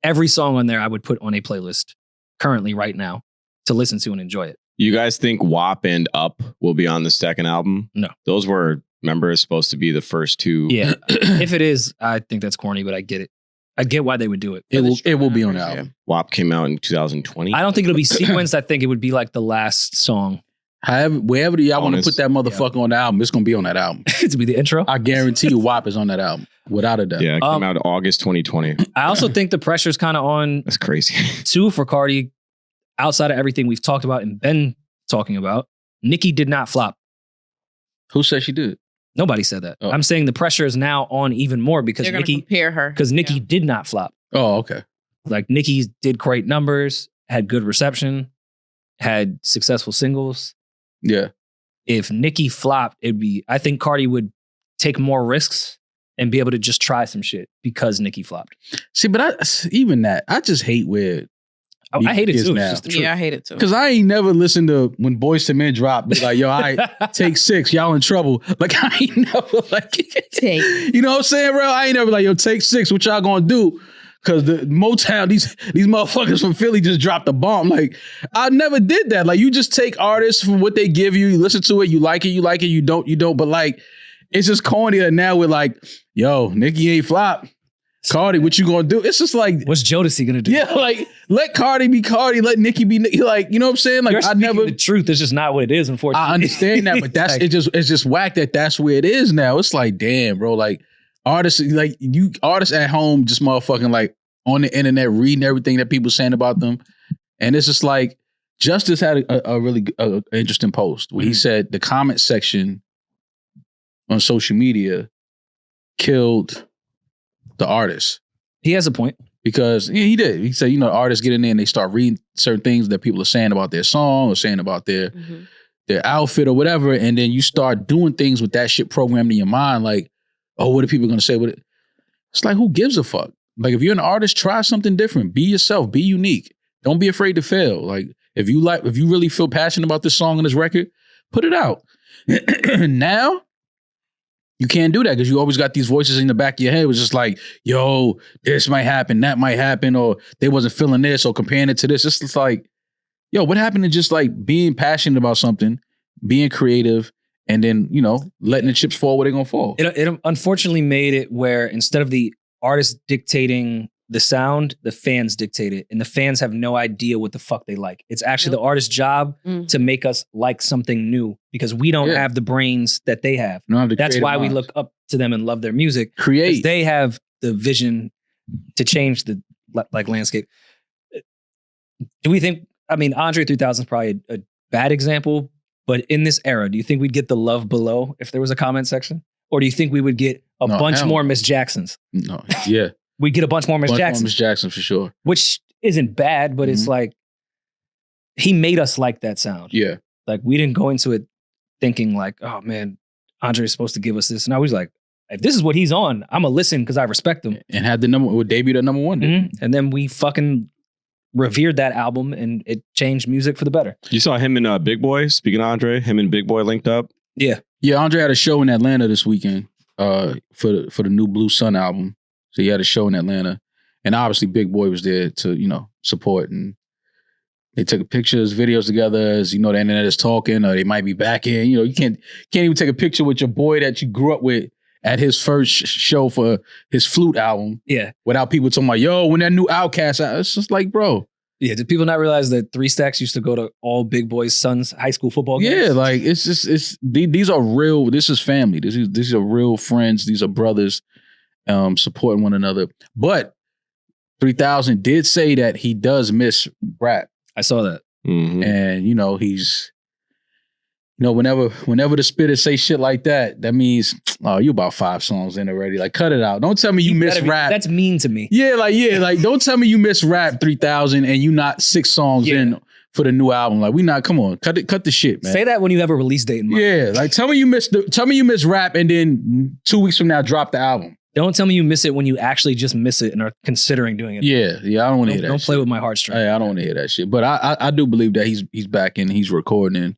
every song on there I would put on a playlist currently right now to listen to and enjoy it. You guys think WAP and Up will be on the second album? No. Those were, remember, supposed to be the first two. Yeah. If it is, I think that's corny, but I get it. I get why they would do it. It will be on the album. WAP came out in 2020. I don't think it'll be sequenced. I think it would be like the last song. However, wherever y'all want to put that motherfucker on the album, it's going to be on that album. To be the intro? I guarantee you WAP is on that album, without a doubt. Yeah, it came out August 2020. I also think the pressure's kind of on. That's crazy. Too, for Cardi, outside of everything we've talked about and been talking about, Nicki did not flop. Who said she did? Nobody said that. I'm saying the pressure is now on even more because They're Nicki compare her because Nicki did not flop. Oh, okay. Like Nicki did great numbers, had good reception, had successful singles. Yeah. If Nicki flopped, I think Cardi would take more risks and be able to just try some shit because Nicki flopped. See, but I just hate where I hate it too. Now. It's just the truth. Yeah, I hate it too. Because I ain't never listened to when Boyz II Men drop. Be like, yo, I take 6. Y'all in trouble. Like, I ain't never like, you know what I'm saying, bro? I ain't never like, yo, take 6. What y'all gonna do? Because the Motown, these motherfuckers from Philly just dropped a bomb. Like, I never did that. Like, you just take artists from what they give you. You listen to it. You like it. You don't. But like, it's just corny that now we're like, yo, Nicki ain't flop. Cardi, what you gonna do? It's just like, what's Jodeci gonna do? Yeah, like let Cardi be Cardi, let Nicki be Nicki. Like, you know what I'm saying? Like, I never. The truth is just not what it is. Unfortunately, I understand that, but that's like, it's just whack that's where it is now. It's like, damn, bro. Like artists at home just motherfucking like on the internet reading everything that people saying about them, and it's just like Justice had a really interesting post where he said the comment section on social media killed the artist. He has a point. Because he did. He said, artists get in there and they start reading certain things that people are saying about their song or saying about their outfit or whatever. And then you start doing things with that shit programmed in your mind. Like, oh, what are people going to say? It's like, who gives a fuck? Like, if you're an artist, try something different. Be yourself. Be unique. Don't be afraid to fail. Like, if you really feel passionate about this song and this record, put it out. Now, you can't do that because you always got these voices in the back of your head. It was just like, yo, this might happen, that might happen, or they wasn't feeling this or comparing it to this. It's just like, yo, what happened to just like being passionate about something, being creative, and then, letting the chips fall where they're going to fall? It unfortunately made it where instead of the artist dictating the sound, the fans dictate it. And the fans have no idea what the fuck they like. It's actually the artist's job to make us like something new because we don't have the brains that they have. That's why we look up to them and love their music. Create. They have the vision to change the landscape. Do we think, Andre 3000 is probably a bad example, but in this era, do you think we'd get the love below if there was a comment section? Or do you think we would get a bunch more Miss Jacksons? No, yeah. We'd get a bunch more Miss Jackson. Miss Jackson for sure. Which isn't bad, but it's like, he made us like that sound. Yeah. Like, we didn't go into it thinking like, oh man, Andre is supposed to give us this. And I was like, if this is what he's on, I'm going to listen because I respect him. And had debut at number 1. And then we fucking revered that album and it changed music for the better. You saw him and Big Boi, speaking of Andre, him and Big Boi linked up? Yeah. Yeah, Andre had a show in Atlanta this weekend for the new Blue Sun album. So he had a show in Atlanta. And obviously Big Boi was there to, support. And they took pictures, videos together as, the internet is talking or they might be back in. You can't even take a picture with your boy that you grew up with at his first show for his flute album. Yeah. Without people talking about, yo, when that new Outkast out, it's just like, bro. Yeah. Did people not realize that 3 Stacks used to go to all Big Boy's sons' high school football games? Yeah, like these are real. This is family. These are real friends. These are brothers supporting one another. But 3000 did say that he does miss rap. I saw that. Mhm. And he's whenever the spitters say shit like that, that means you about 5 songs in already. Like, cut it out. Don't tell me you miss rap. That's mean to me. Yeah, like don't tell me you miss rap 3000 and you not 6 songs in for the new album. Like, we not, come on, cut the shit, man. Say that when you have a release date in mind. Yeah, like tell me you miss rap and then 2 weeks from now drop the album. Don't tell me you miss it when you actually just miss it and are considering doing it. Yeah, I don't want to hear that. Don't shit. play with my heartstrings. I don't want to hear that shit. But I do believe that he's back and he's recording, and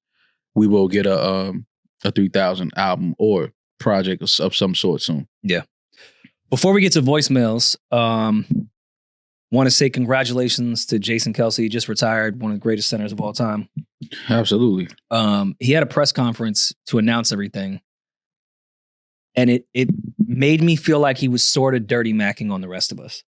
we will get a 3000 album or project of some sort soon. Yeah. Before we get to voicemails, want to say congratulations to Jason Kelce. He just retired, one of the greatest centers of all time. Absolutely. He had a press conference to announce everything. And it made me feel like he was sort of dirty macking on the rest of us.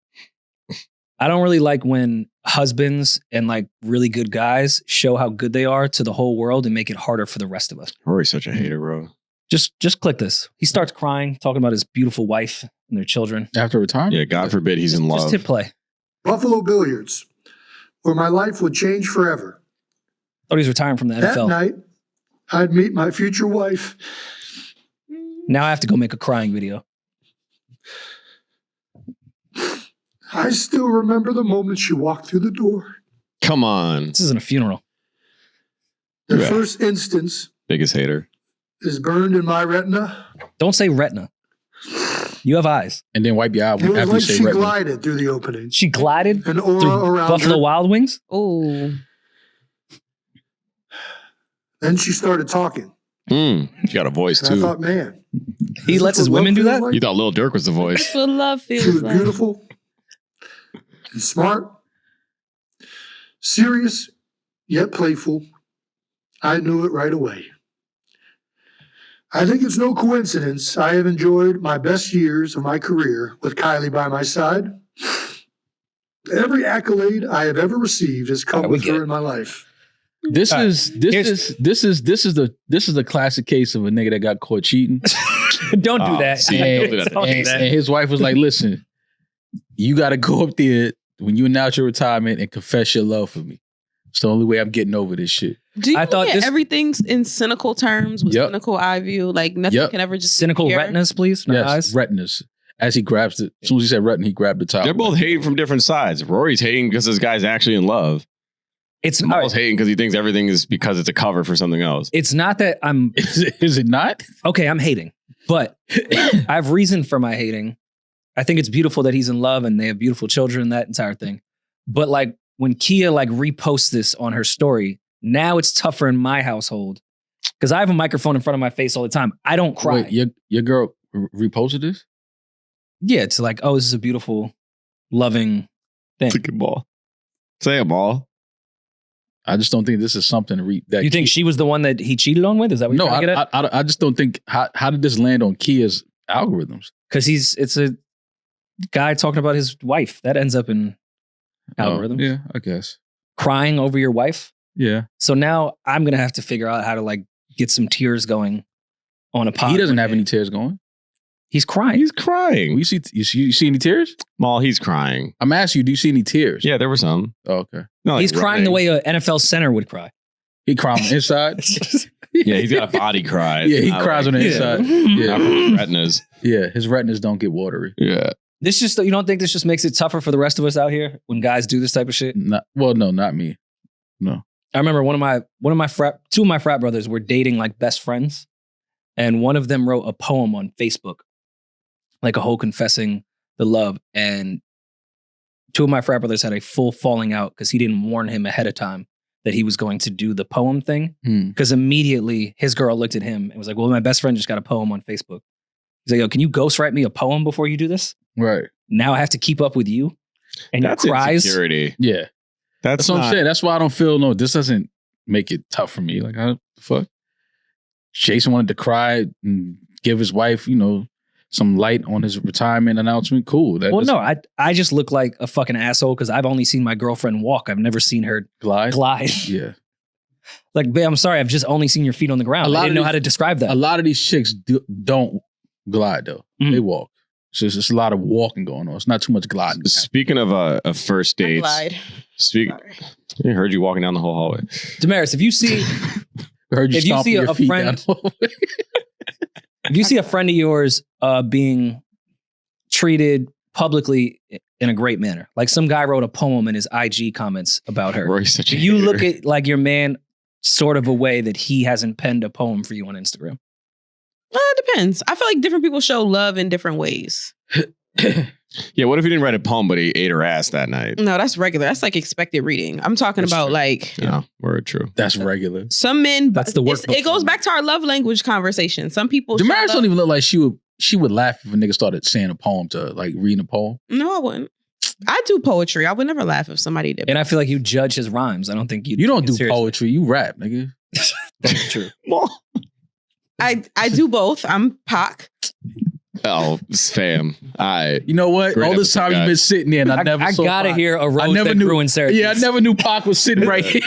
I don't really like when husbands and like really good guys show how good they are to the whole world and make it harder for the rest of us. Rory's such a hater, bro. Just click this. He starts crying, talking about his beautiful wife and their children. After retirement? Yeah, God forbid he's in love. Just hit play. Buffalo Billiards, where my life would change forever. Thought he was retiring from the That NFL. night, I'd meet my future wife. Now I have to go make a crying video. I still remember the moment she walked through the door. Come on. This isn't a funeral. The Yeah. first instance Biggest hater. is burned in my retina. Don't say retina. You have eyes. And then wipe your It album was after you like say she retina. glided through the opening. She glided An aura through around Buffalo her. Wild Wings. Oh, Then she started talking. She got a voice And I too. thought, man. He this lets is his what women do love that? feels like? You thought Lil Durk was the voice. that's what love She feels was like. beautiful and smart, serious, yet playful. I knew it right away. I think it's no coincidence I have enjoyed my best years of my career with Kylie by my side. Every accolade I have ever received has come we with get her it. in my life. This is the classic case of a nigga that got caught cheating. Don't do that. see, and, don't do that. Don't do and- that. and his wife was like, listen, you got to go up there when you announce your retirement and confess your love for me. It's the only way I'm getting over this shit. Do you I thought look at this- everything's in cynical terms with Yep. cynical eye view? Like nothing Yep. can ever just Cynical be pure? retinas, please. Not Yes, eyes. retinas. As he grabs it, as soon as he said retina, he grabbed the top. They're both hating from different sides. Rory's hating because this guy's actually in love. It's Maul's hating because he thinks everything is because it's a cover for something else. It's not that I'm Is it not? okay. I'm hating, but I have reason for my hating. I think it's beautiful that he's in love and they have beautiful children. That entire thing, but like when Kia like reposts this on her story, now it's tougher in my household because I have a microphone in front of my face all the time. I don't cry. Wait, your girl reposted this? Yeah, it's like, oh, this is a beautiful, loving thing. It's a good ball. Say a ball. I just don't think this is something that You think she was the one that he cheated on with? Is that what No, you're trying to get at? I just don't think. How did this land on Kia's algorithms? Because it's a guy talking about his wife. That ends up in algorithms. Yeah, I guess. Crying over your wife. Yeah, So now I'm going to have to figure out how to like get some tears going on a pod. he doesn't have any tears going. He's crying. He's crying. You see any tears? Maul, he's crying. I'm asking you. Do you see any tears? Yeah, there were some. Oh, okay. Not like He's crying the running. way an NFL center would cry. He cries on the inside. Yeah, he's got a body cry. Yeah, he Not cries on the like- inside. Not Yeah, from his retinas. yeah. His retinas don't get watery. Yeah. This just, you don't think this just makes it tougher for the rest of us out here when guys do this type of shit? No, not me. No. I remember two of my frat brothers were dating like best friends, and one of them wrote a poem on Facebook, like a whole confessing the love. And two of my frat brothers had a full falling out because he didn't warn him ahead of time that he was going to do the poem thing. Because immediately his girl looked at him and was like, "Well, my best friend just got a poem on Facebook." He's like, "Yo, can you ghostwrite me a poem before you do this? Right. Now I have to keep up with you." And That's he cries. insecurity. Yeah. That's That's what not, I'm saying. That's why I don't feel this doesn't make it tough for me. Like, how the fuck? Jason wanted to cry and give his wife, some light on his retirement announcement. Cool. Well, no, I just look like a fucking asshole because I've only seen my girlfriend walk. I've never seen her glide. Yeah. Like, babe, I'm sorry. I've just only seen your feet on the ground. I didn't know how to describe that. A lot of these chicks don't glide though. Mhm. They walk. So it's just a lot of walking going on. It's not too much gliding. Speaking of first I dates, glide. I heard you walking down the whole hallway. Damaris, if you see Heard you if you stomping see your a feet friend- down the hallway. if you see a friend of yours being treated publicly in a great manner, like some guy wrote a poem in his IG comments about her, Rory's such a do you hater. look at like your man sort of a way that he hasn't penned a poem for you on Instagram? It depends. I feel like different people show love in different ways. Yeah, what if he didn't write a poem, but he ate her ass that night? No, that's regular. That's like expected reading. I'm talking That's about true. like Yeah, word true. That's regular. some men. That's the workbook It goes for me. back to our love language conversation. Some people. show Damaris love- don't even look like she would laugh if a nigga started saying a poem to her, like reading a poem. No, I wouldn't. I do poetry. I would never laugh if somebody did. And I feel like you judge his rhymes. I don't think You don't do seriously. poetry. You rap, nigga. That's true. I do both. I'm Pac. Oh, fam. You know what? Great All this time episode, you've been guys. sitting there and I never I saw gotta Pac. hear a rose never that knew- grew in Syracuse. Yeah, I never knew Pac was sitting right here.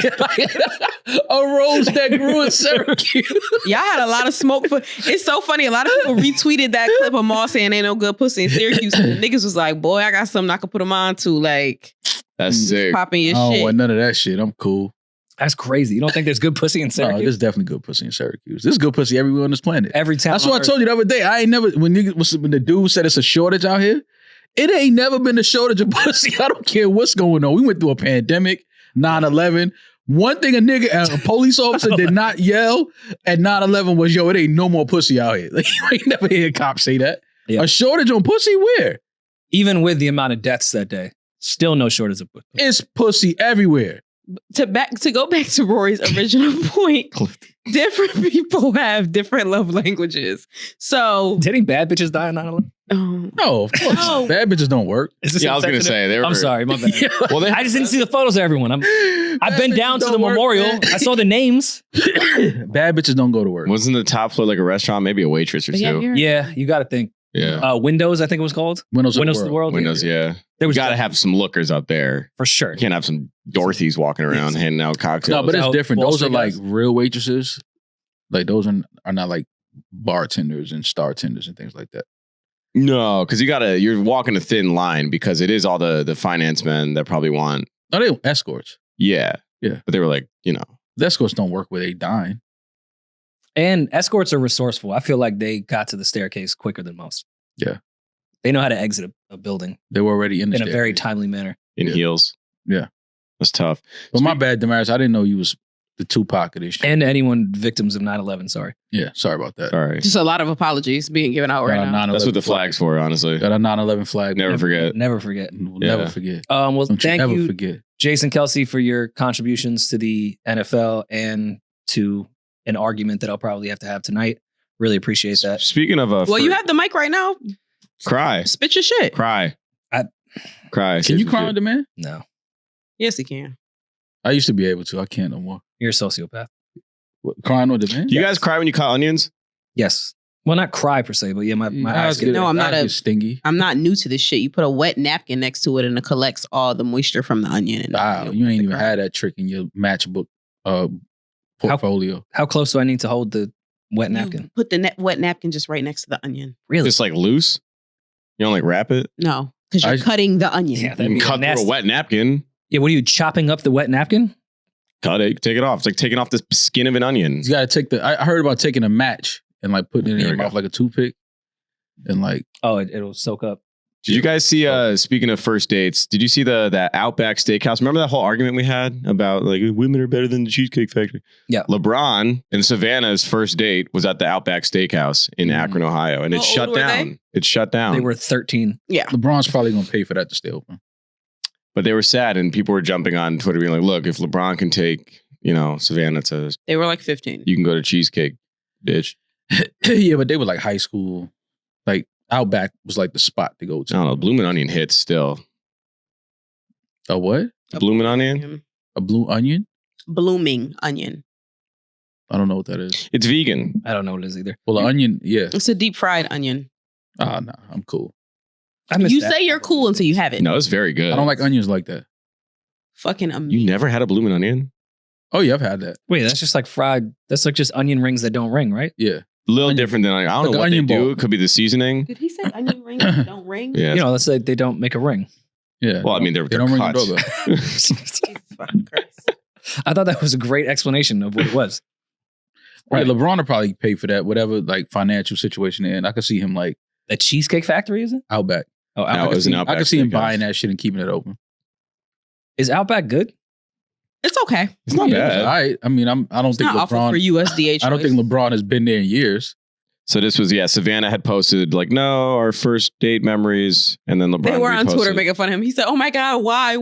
A rose that grew in Syracuse. Y'all had a lot of smoke. It's so funny. A lot of people retweeted that clip of Maul saying ain't no good pussy in Syracuse. And the niggas was like, boy, I got something I could put them on to. Like, That's sick. popping I your don't shit. want none of that shit. I'm cool. That's crazy. You don't think there's good pussy in No, Syracuse? there's definitely good pussy in Syracuse. There's good pussy everywhere on this planet. Every town. That's what I told you the other day. I ain't never when the dude said it's a shortage out here. It ain't never been a shortage of pussy. I don't care what's going on. We went through a pandemic, 9/11. One thing a police officer did not yell at 9/11 was, yo, it ain't no more pussy out here. Like, you ain't never hear a cop say that. Yeah. A shortage on pussy? Where? Even with the amount of deaths that day, still no shortage of pussy. It's pussy everywhere. To go back to Rory's original point, different people have different love languages. So, Didn't bad bitches die in 9/11? No, of course. No. Bad bitches don't work. Is this Yeah, I was gonna insensitive? say they were. I'm sorry, my bad. Well, I just didn't see the photos of everyone. I've Bad been bitches down to don't the work, memorial. man. I saw the names. Bad bitches don't go to work. wasn't the top floor like a restaurant? Maybe a waitress or two. Yeah, you got to think. Yeah. Windows, I think it was called. Windows Windows to the World. Windows, yeah. There We was got to have some lookers up there. for sure. You can't have some Dorothy's walking around handing out cocktails. No, but it's How different. Wall Those are Street like guys. real waitresses. Like those are not like bartenders and star tenders and things like that. No, because you're walking a thin line because it is all the finance men that probably want. No, they escorts. Yeah. Yeah. But they were like, The escorts don't work where they dine. And escorts are resourceful. I feel like they got to the staircase quicker than most. Yeah. They know how to exit a building They were already in the in a very staircase. timely manner. in Yeah. heels. Yeah. That's tough. But my bad, Damaris. I didn't know you was the Tupac of this shit. And anyone victims of 9/11, sorry. Yeah, sorry about that. All right. just a lot of apologies being given out right Got a now. 9/11 That's what the flag's for, honestly. Got a 9/11 flag. Never forget. Never forget. We'll Yeah. never forget. Well, Don't you thank ever you, forget. Jason Kelce, for your contributions to the NFL and to an argument that I'll probably have to have tonight. Really appreciate that. Speaking of Well, you have the mic right now. cry. Spit your shit. Cry. I- Cry. Can you cry on demand? No, Yes, he can. I used to be able to. I can't no more. you're a sociopath. What, crying on demand? Do you guys cry when you cut onions? Yes. Well, not cry per se, but yeah, my eyes get No, I'm not I a- get stingy. I'm not new to this shit. You put a wet napkin next to it and it collects all the moisture from the onion. And Wow, you ain't even had that trick in your matchbook portfolio. How close do I need to hold the wet You napkin? put the wet napkin just right next to the onion. Really? Just like loose? You don't like wrap it? No, because you're I- cutting the onion. Yeah, You that'd can be cut through nasty. a wet napkin. Yeah, what are you chopping up the wet napkin? Cut it. Take it off. It's like taking off the skin of an onion. You gotta take I heard about taking a match and like putting it in There your we mouth go. like a toothpick. And like, Oh, it'll soak up. Did you guys see, speaking of first dates, did you see that Outback Steakhouse? Remember that whole argument we had about like women are better than the Cheesecake Factory? Yeah. LeBron and Savannah's first date was at the Outback Steakhouse in Akron, Ohio. And it How shut old were down. they? It shut down. They were 13. Yeah. LeBron's probably gonna pay for that to stay open. But they were sad and people were jumping on Twitter being like, look, if LeBron can take, Savannah to, They were like 15. you can go to Cheesecake, bitch. Yeah, but they were like high school. Like Outback was like the spot to go I to. don't know. Bloomin' Onion hits still. A what? Bloomin' Onion? A blue onion? Blooming onion. I don't know what that is. It's vegan. I don't know what it is either. Well, the onion, yeah. It's a deep fried onion. Oh no, I'm cool. I miss You that. say you're cool until you have it. No, it's very good. I don't like onions like that. Fucking amazing. You never had a blooming onion? Oh yeah, I've had that. Wait, that's just like fried. That's like just onion rings that don't ring, right? Yeah. A little different than I don't Like know an what they onion do. ball. It could be the seasoning. Did he say onion rings don't ring? Yeah. You know, let's say they don't make a ring. Yeah. Well, I mean, they don't ring the cut. doorbell. Jesus fucking Christ. I thought that was a great explanation of what it was. Right. LeBron will probably pay for that, whatever like financial situation they're in. I could see him like The Cheesecake Factory, is it? Outback. Oh, No, Outback. it was an I Outback could see him Steakhouse. buying that shit and keeping it open. Is Outback good? It's okay. It's not bad. All right. I mean, I don't It's think not awful for LeBron. USDA. I don't think LeBron has been there in years. So this was, Savannah had posted like, no, our first date memories. And then LeBron They were on Twitter reposted. making fun of him. He said, "Oh my god, why?"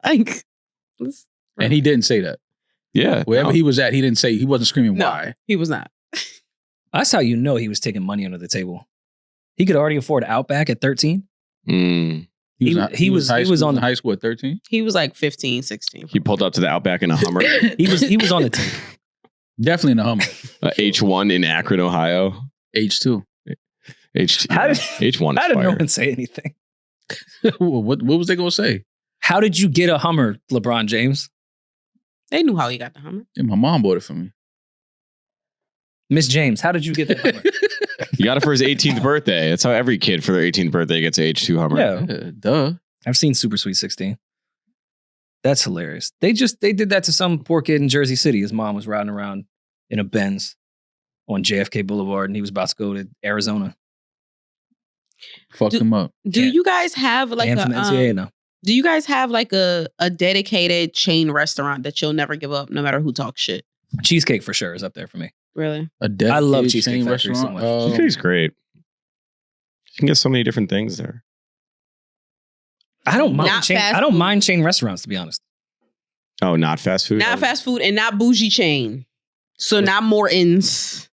Like, And he didn't say that. Yeah. Wherever no. he was at, he didn't say, he wasn't screaming no, why. he was not. That's how you know he was taking money under the table. He could already afford Outback at 13. Mm. He was on high school at 13. He was like 15, 16. He pulled up to the Outback in a Hummer. He was on the team. Definitely in the Hummer. H1 in Akron, Ohio. H2. H2. How did- H1 How is did no fire. one say anything? what was they gonna say? How did you get a Hummer, LeBron James? They knew how he got the Hummer. Yeah, my mom bought it for me. Miss James, how did you get the Hummer? He got it for his 18th birthday. That's how every kid for their 18th birthday gets an H2 Hummer. Yeah. Yeah, duh. I've seen Super Sweet 16. That's hilarious. They did that to some poor kid in Jersey City. His mom was riding around in a Benz on JFK Boulevard and he was about to go to Arizona. Fucked him up. Do you guys have like And from the NCAA now. do you guys have like a dedicated chain restaurant that you'll never give up no matter who talks shit? Cheesecake for sure is up there for me. Really? A dedicated I love Cheesecake chain Factory so restaurant. much. Cheesecake's great. You can get so many different things there. I don't mind Not chain. fast I don't food. mind chain restaurants, to be honest. Oh, not fast food? Not fast food and not bougie chain. So not Morton's.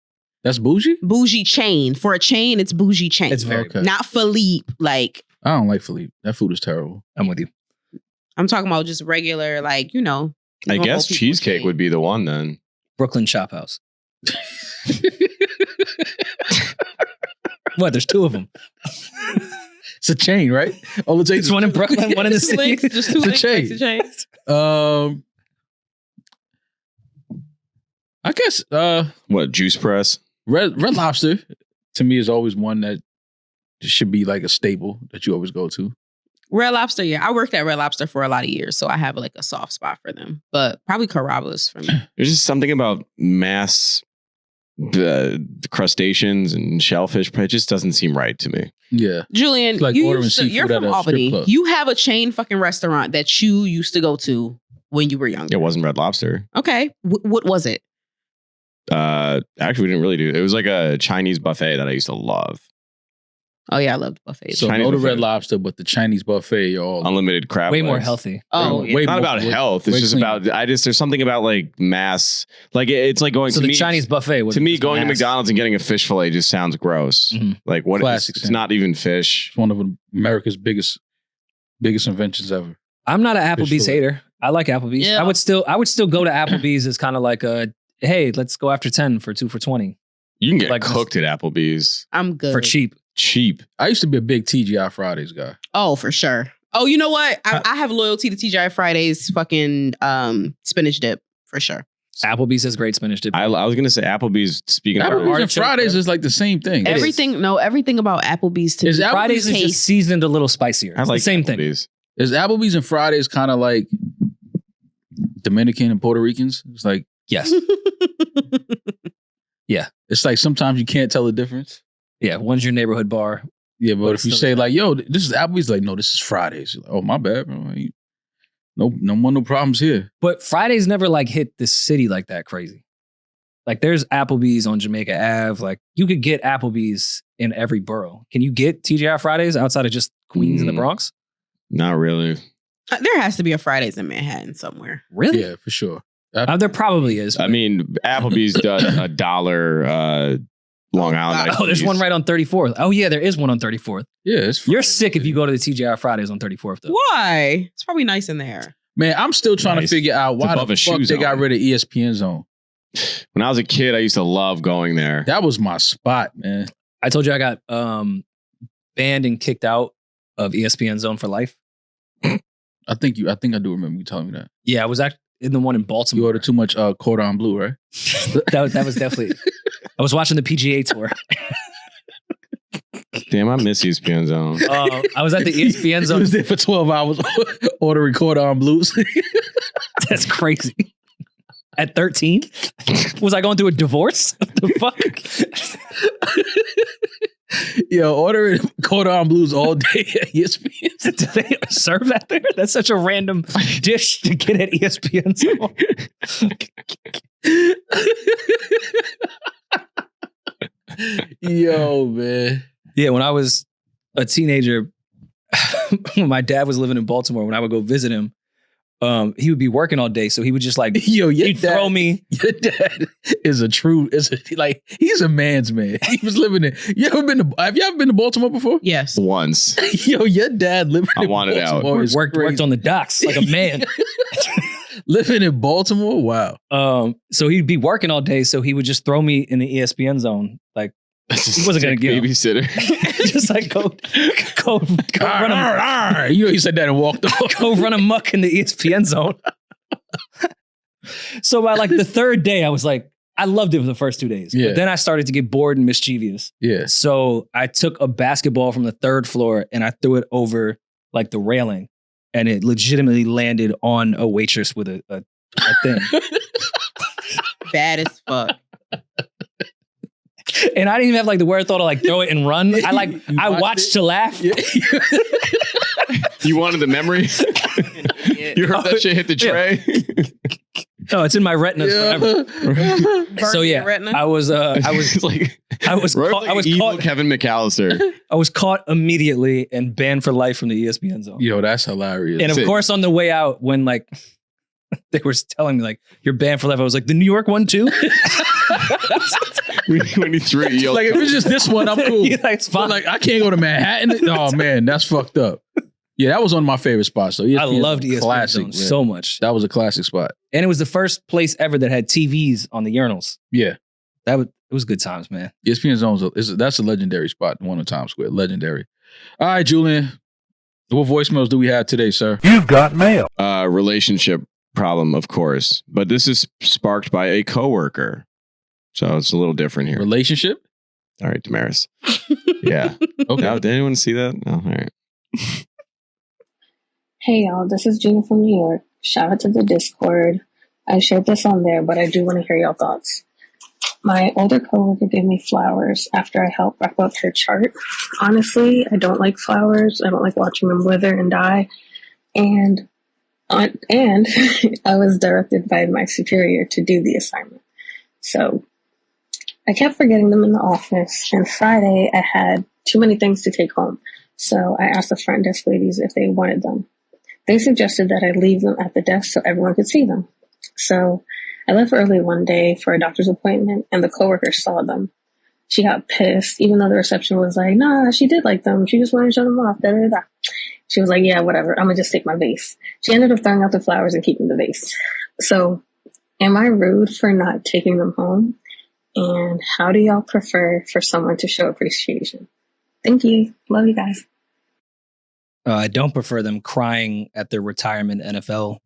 That's bougie? Bougie chain. For a chain, it's bougie chain. It's very Okay. Not Philippe. Like, I don't like Philippe. That food is terrible. I'm with you. I'm talking about just regular, like, I normal guess people's cheesecake chain. would be the one then. Brooklyn Chop House. What? There's two of them. It's a chain, right? All it takes There's one in Brooklyn, one in the Two city. links, just two It's a links chain. next to chains. I guess What, Juice Press? Red Lobster to me is always one that should be like a staple that you always go to. Red Lobster, yeah. I worked at Red Lobster for a lot of years, so I have like a soft spot for them. But probably Carrabba's for me. There's just something about mass crustaceans and shellfish, but it just doesn't seem right to me. Yeah. Julian, It's like you ordering used to, seafood you're at from a strip Albany. club. You have a chain fucking restaurant that you used to go to when you were younger. It wasn't Red Lobster. Okay. What was it? Actually, we didn't really do it. It was like a Chinese buffet that I used to love. Oh, yeah, I loved buffets. So Chinese no to buffet. Red Lobster, but the Chinese buffet, you're all Unlimited crab Way more legs. healthy. Oh, way yeah. Not more- about way- health. It's way just clean. about, there's something about like mass, like it's like going So to the me, Chinese buffet was to me, going to mass. McDonald's and getting a fish fillet just sounds gross. Mhm. Like what? Classic It's thing. not even fish. It's one of America's biggest inventions ever. I'm not an Applebee's fillet. hater. I like Applebee's. Yeah. I would still go to Applebee's as kind of like a, hey, let's go after 10 for 2 for $20 You can get Like cooked at Applebee's I'm good. for cheap. cheap. I used to be a big TGI Fridays guy. Oh, for sure. Oh, you know what? I have loyalty to TGI Fridays fucking spinach dip for sure. Applebee's has great spinach dip. I was gonna say Applebee's. Speaking of Applebee's and artichoke, Fridays yeah. is like the same thing. It is. Everything about Applebee's to Is me Applebee's Fridays is tastes- just seasoned a little spicier. I It's like the same thing. Applebee's. Is Applebee's and Fridays kind of like Dominican and Puerto Ricans? It's like Yes. it's like sometimes you can't tell the difference. Yeah. One's your neighborhood bar. Yeah, but But if it's you still say the like, "Yo, this is Applebee's," like, "No, this is Fridays." You're like, "Oh, my bad, bro. No problems here." But Fridays never like hit the city like that crazy. Like there's Applebee's on Jamaica Ave. Like you could get Applebee's in every borough. Can you get TGI Fridays outside of just Queens and the Bronx? Not really. There has to be a Fridays in Manhattan somewhere. Really? Yeah, for sure. There probably is. I mean, Applebee's does $1 Long Island. Oh, there's one right on 34th. Oh, yeah, there is one on 34th. Yeah, it's You're Fridays. sick if you go to the TGI Fridays on 34th, though. Why? It's probably nice in there. Man, I'm still trying Nice. to figure out why above the a fuck shoe they got zone. rid of ESPN Zone. When I was a kid, I used to love going there. That was my spot, man. I told you I got banned and kicked out of ESPN Zone for life. I think I do remember you telling me that. Yeah, I was actually in the one in You Baltimore. ordered too much cordon bleu, right? that was definitely. I was watching the PGA Tour. Damn, I miss ESPN Zone. I was at the ESPN You Zone. was there for 12 hours ordering cordon bleus. That's crazy. At 13? Was I going through a divorce? What the fuck? Yo, ordering cordon bleus all day at ESPN. Do they serve that there? That's such a random dish to get at ESPN Zone. Yo, man. Yeah, when I was a teenager, when my dad was living in Baltimore, when I would go visit him, he would be working all day, so he would just like he'd throw me. Your dad is he's a man's man. He was living in. Have you ever been to Baltimore before? Yes. Once. Yo, your dad living in wanted out. Baltimore is Worked crazy. on the docks like a man. Living in Baltimore? Wow. So he'd be working all day, so he would just throw me in the ESPN Zone. Like he wasn't gonna get babysitter. just like go run him. You know, he said that and walked off. Go run amok in the ESPN Zone. So by like the third day, I was like, I loved it for the first 2 days. Yeah. But then I started to get bored and mischievous. Yeah. So I took a basketball from the third floor and I threw it over like the railing, and it legitimately landed on a waitress with a thing. Bad as fuck. And I didn't even have like the wherewithal to like throw it and run. I watched to laugh. Yeah. You wanted the memory? You heard that shit hit the tray? No, it's in my retinas forever. So yeah, I was like, I was Rory's caught, like I was evil caught Kevin McAllister. I was caught immediately and banned for life from the ESPN Zone. Yo, that's hilarious. And of course, on the way out, when like they were telling me like you're banned for life, I was like, the New York one too. When he threw it, like if it's just this one, I'm cool. Yeah, it's fine. But like I can't go to Manhattan. Oh man, that's fucked up. Yeah, that was one of my favorite spots. So I ESPN loved was a ESPN classic, Zone man. so much. That was a classic spot. And it was the first place ever that had TVs on the urinals. Yeah, It was good times, man. ESPN Zone's that's a legendary spot. One in Times Square, legendary. All right, Julian, what voicemails do we have today, sir? You've got mail. Relationship problem, of course, but this is sparked by a coworker, so it's a little different here. Relationship? All right, Damaris. Yeah. Okay. Now, did anyone see that? No. All right. Hey y'all, this is Gina from New York. Shout out to the Discord. I shared this on there, but I do want to hear y'all thoughts. My older coworker gave me flowers after I helped wrap up her chart. Honestly, I don't like flowers. I don't like watching them wither and die. And I was directed by my superior to do the assignment. So I kept forgetting them in the office. And Friday, I had too many things to take home. So I asked the front desk ladies if they wanted them. They suggested that I leave them at the desk so everyone could see them. So I left early one day for a doctor's appointment, and the coworker saw them. She got pissed, even though the reception was like, nah, she did like them. She just wanted to show them off. Da, da, da. She was like, yeah, whatever. I'm going to just take my vase. She ended up throwing out the flowers and keeping the vase. So am I rude for not taking them home? And how do y'all prefer for someone to show appreciation? Thank you. Love you guys. I don't prefer them crying at their retirement NFL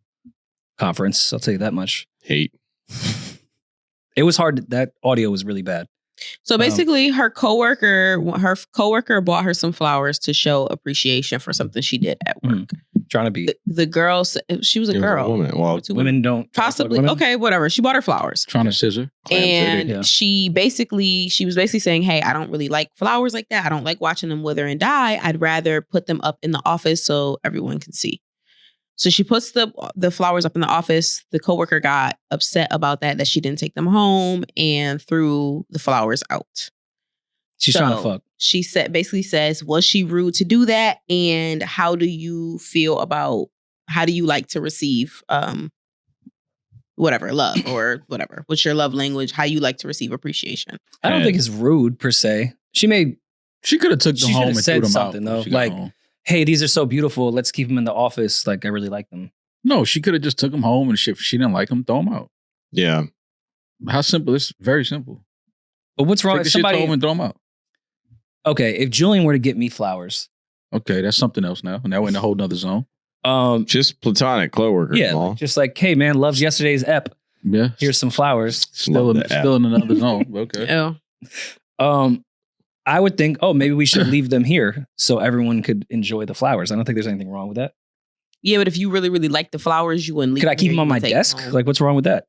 conference. I'll tell you that much. Hate. It was hard. That audio was really bad. So basically, her coworker bought her some flowers to show appreciation for something she did at work. Trying to be. The girl, she was a It was girl. a woman. Well, Two Women don't. Possibly. women. Okay, whatever. She bought her flowers. Trying to scissor. And Yeah. she was basically saying, hey, I don't really like flowers like that. I don't like watching them wither and die. I'd rather put them up in the office so everyone can see. So she puts the flowers up in the office. The coworker got upset about that she didn't take them home and threw the flowers out. She's trying to fuck. She basically says, was she rude to do that? And how do you like to receive whatever, love or whatever? What's your love language? How you like to receive appreciation? I don't think it's rude per se. She could have took them She home should've and said threw them something, out. though. when she got Like, home. hey, these are so beautiful. Let's keep them in the office. Like, I really like them. No, she could have just took them home and if she didn't like them, throw them out. yeah. How simple? It's very simple. But what's wrong Take if the shit home somebody? and throw them out. Okay, if Julian were to get me flowers, Okay, that's something else now. Now we're in a whole nother zone. Just platonic co-worker. yeah, Jamal. just like, hey man, loves yesterday's ep. Yeah. Here's some flowers. Still in another zone. Okay. Oh. I would think, maybe we should leave them here so everyone could enjoy the flowers. I don't think there's anything wrong with that. Yeah, but if you really, really like the flowers, you wouldn't leave Could I them keep here, them on you my would take desk? home. Like, what's wrong with that?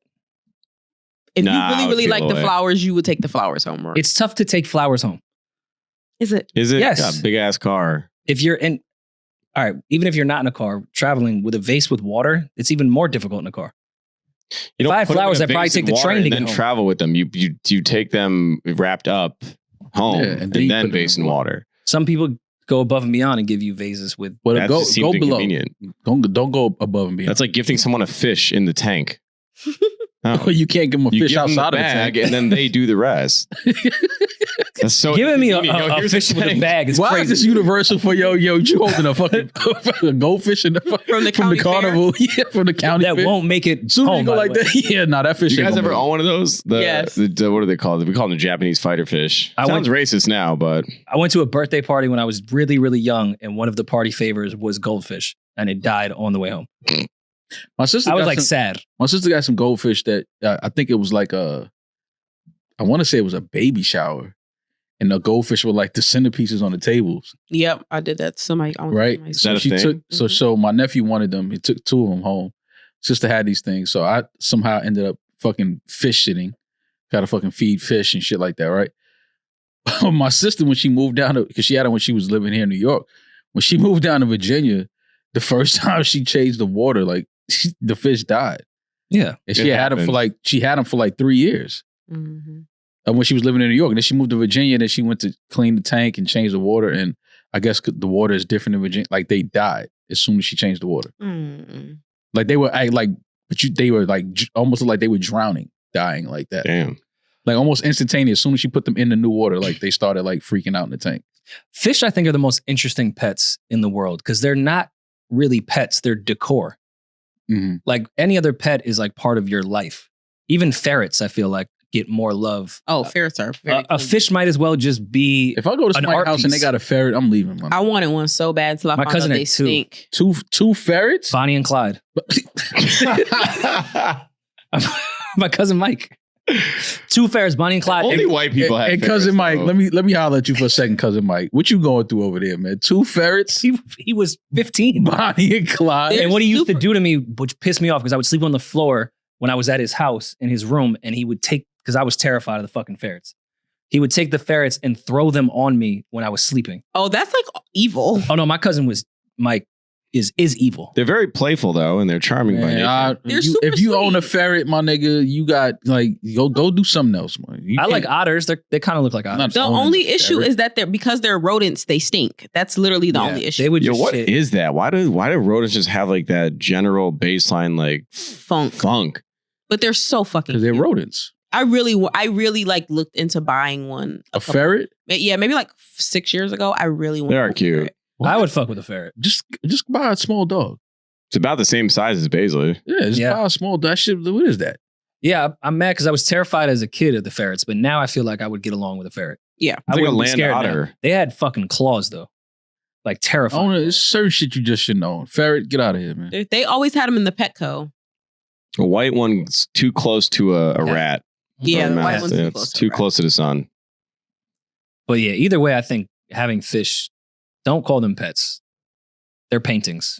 If Nah, I you really, would really feel like the away. flowers, you would take the flowers home. Rory. It's tough to take flowers home. Is it? Is it? Yes. Got a big ass car. If you're in, all right, even if you're not in a car, traveling with a vase with water, it's even more difficult in a car. You If I had put them in flowers, a I'd probably vase take of the water train to and get then home. travel with them. You take them wrapped up home Yeah, and and then you then put them vase in in water. Some people go above and beyond and give you vases with. But That go just seems below. inconvenient. Don't go above and beyond. That's like gifting someone a fish in the tank. No. You can't give them a You fish give them outside the of the bag tank. and then they do the rest. That's so Giving me a inconvenient. Yo, here's fish with a tank. bag is Why crazy. is this universal for you holding a fucking a goldfish in the From the county fair? carnival? Yeah, from the county that fair. won't make it Soon as you home. go by like the way. that, yeah, nah, that fish. You ain't guys gonna ever make it. own one of those? Yes. What are they called? We call them the Japanese fighter fish. I Sounds racist now, but I went to a birthday party when I was really, really young, and one of the party favors was goldfish, and it died on the way home. My sister I was got like some, sad. my sister got some goldfish that I think it was like I want to say it was a baby shower, and the goldfish were like the centerpieces on the tables. Yep, I did that. Somebody, I went to Right. somebody's- Is that a She thing? took Mhm. so my nephew wanted them. He took 2 of them home. Sister had these things, so I somehow ended up fucking fish sitting. Got to fucking feed fish and shit like that, right? My sister, when she moved down to, because she had it when she was living here in New York, when she moved down to Virginia, the first time she changed the water, like the fish died, Yeah. and she It had them for happens. like 3 years. Mhm. And when she was living in New York, and then she moved to Virginia, and then she went to clean the tank and change the water, and I guess the water is different in Virginia. Like they died as soon as she changed the water. Mm. Like they were they were like almost like they were drowning, dying like that. damn. Like almost instantaneous. As soon as she put them in the new water, like they started like freaking out in the tank. Fish, I think, are the most interesting pets in the world because they're not really pets; they're decor. Mm-hmm. Like any other pet is like part of your life. Even ferrets, I feel like, get more love. Oh, ferrets are very A cool. fish might as well just be. If I go to An somebody's art house and they piece. got a ferret, I'm leaving. Man. I wanted one so bad till I My found cousin out had they two. stink. Two ferrets? Bonnie and Clyde. My cousin Mike. 2 ferrets, Bonnie and Clyde. Only white people have. And cousin ferrets, Mike, though. let me holler at you for a second, cousin Mike. What you going through over there, man? 2 ferrets, He was 15. Bonnie and Clyde. They're And what he used to super- do to me, which pissed me off, because I would sleep on the floor when I was at his house in his room, and he would take, because I was terrified of the fucking ferrets. He would take the ferrets and throw them on me when I was sleeping. Oh, that's like evil. Oh no, my cousin was Mike is evil. They're very playful though, and they're charming by nature. They're super if you own a sweet. ferret, my nigga, you got like go do something else, man. You I like can't- otters. They kind of look like I'm otters. not The owning only a issue ferret. is that because they're rodents, they stink. That's literally the Yeah, only issue. They would Yo, just what shit. is that? Why do rodents just have like that general baseline like funk? But they're so fucking because they're cute. rodents. I really like looked into buying one. A couple- ferret? Yeah, maybe like 6 years ago. I really want. They are cute. I would fuck with a ferret. Just buy a small dog. It's about the same size as Baisley. Yeah, just Yeah. buy a small dog. That shit, what is that? Yeah, I'm mad because I was terrified as a kid of the ferrets, but now I feel like I would get along with a ferret. Yeah, It's like a wouldn't be land scared now. otter. They had fucking claws though, like terrifying. Owner, it's certain shit you just shouldn't own. Ferret, get out of here, man. they always had them in the Petco. A white one's too close to a Yeah. rat. Yeah, Or the a white mouse. one's Yeah, too it's close to too a rat. close to the sun. But yeah, either way, I think having fish, don't call them pets. They're paintings.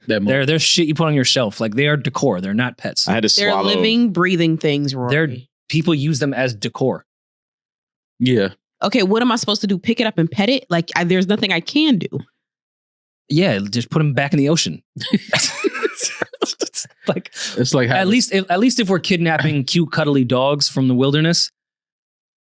They're shit you put on your shelf. Like they are decor. They're not pets. I had to They're swallow. living, breathing things. Rory. They're people use them as decor. Yeah. Okay, what am I supposed to do? Pick it up and pet it? Like there's nothing I can do. Yeah, just put them back in the ocean. Like It's like at least if we're kidnapping cute cuddly dogs from the wilderness,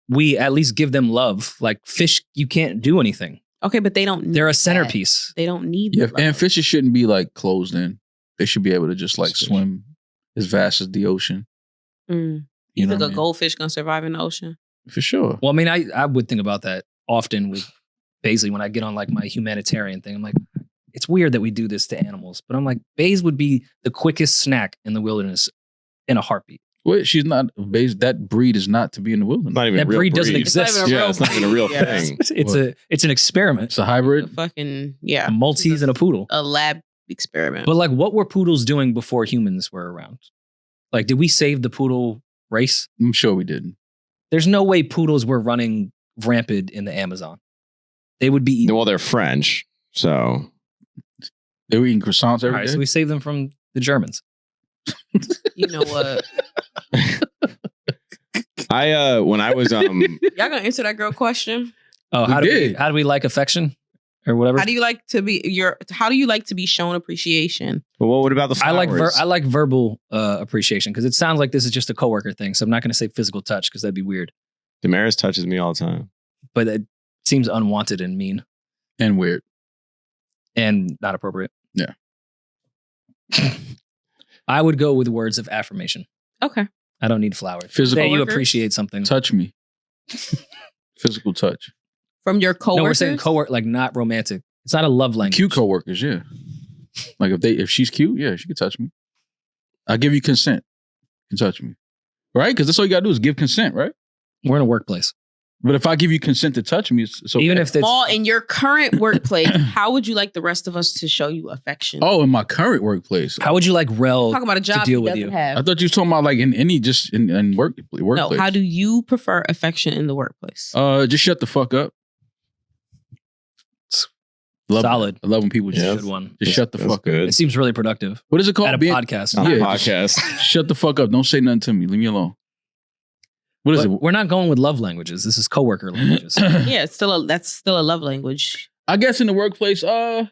we at least give them love. Like fish, you can't do anything. Okay, but they don't. Need They're a that. centerpiece. They don't need. Yeah, the and love. fishes shouldn't be like closed in. They should be able to just like Fish. swim as vast as the ocean. Mm. You You know think what a I mean? goldfish gonna survive in the ocean? For sure. Well, I mean, I would think about that often with Baisley when I get on like my humanitarian thing. I'm like, it's weird that we do this to animals, but I'm like, Bays would be the quickest snack in the wilderness in a heartbeat. Wait, she's not based. That breed is not to be in the wilderness. Not even That a real breed doesn't exist. It's not even a real it's not even a real Yeah. thing. It's an experiment. It's a hybrid. A fucking A Maltese and a poodle. a lab experiment. But like, what were poodles doing before humans were around? Like, did we save the poodle race? I'm sure we didn't. There's no way poodles were running rampant in the Amazon. They would be eating. Well, they're French, so They were eating croissants All every right, day. so we saved them from the Germans. You know what? when I was Y'all gonna answer that girl question? Oh, We how did. do we like affection or whatever? How do you like to be shown appreciation? well, what about the flowers? I like verbal appreciation because it sounds like this is just a coworker thing. So I'm not going to say physical touch because that'd be weird. Damaris touches me all the time. But it seems unwanted and mean And weird. and not appropriate. Yeah. I would go with words of affirmation. Okay. I don't need flowers. Physical Say you Coworkers? appreciate something. touch me. Physical touch. From your coworkers? No, we're saying coworker, like not romantic. It's not a love language. Cute coworkers, yeah. Like if she's cute, yeah, she can touch me. I'll give you consent. You can touch me. Right? Because that's all you gotta do is give consent, right? We're in a workplace. But if I give you consent to touch me, it's okay. Even if it's Paul, in your current workplace, how would you like the rest of us to show you affection? Oh, in my current workplace. how would you like Rel talking about a job to deal he with doesn't you? I have. thought you were talking about like in any just in workplace. No, how do you prefer affection in the workplace? Just shut the fuck up. Love Solid. I love when people It's just, a good one. just shut the That's fuck up. good. It seems really productive What is it called? at a podcast. On a Yeah, podcast. Shut the fuck up. Don't say nothing to me. Leave me alone. What is But it? we're not going with love languages. This is coworker languages. Yeah, that's still a love language. I guess in the workplace, what's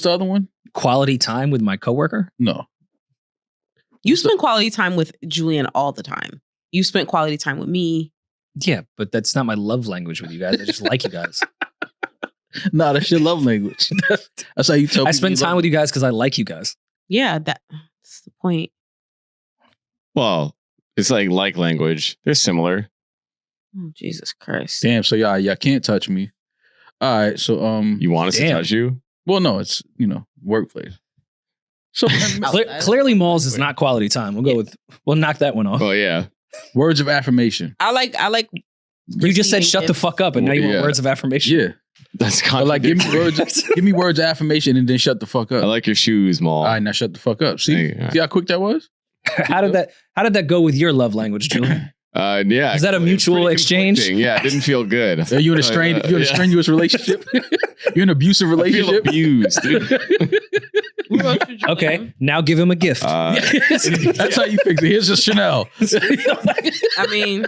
the other one? Quality time with my coworker. No. You spend quality time with Julian all the time. You spent quality time with me. Yeah, but that's not my love language with you guys. I just like you guys. No, that's your love language. That's how you tell I people spend you time love with you guys because I like you guys. Yeah, that's the point. Well, it's like language. They're similar. Oh, Jesus Christ. Damn, so y'all can't touch me. All right, so You want us to Damn. touch you? well, no, it's workplace. So Clearly, malls is not quality time. We'll knock that one off. Oh yeah. words of affirmation. I like You just said shut the fuck up, and now you want Yeah. words of affirmation. Yeah, That's but like give me contradictory. words of affirmation and then shut the fuck up. I like your shoes, Maul. All right, now shut the fuck up. See, Hey, see how quick that was? How did that go with your love language, Julian? Yeah. Is that a it's mutual pretty exchange? conflicting. Yeah, it didn't feel good. Are you in a strenuous relationship? You're in an abusive I feel relationship. abused, dude. Okay, now give him a gift. That's how you fix it. Here's a Chanel. I mean,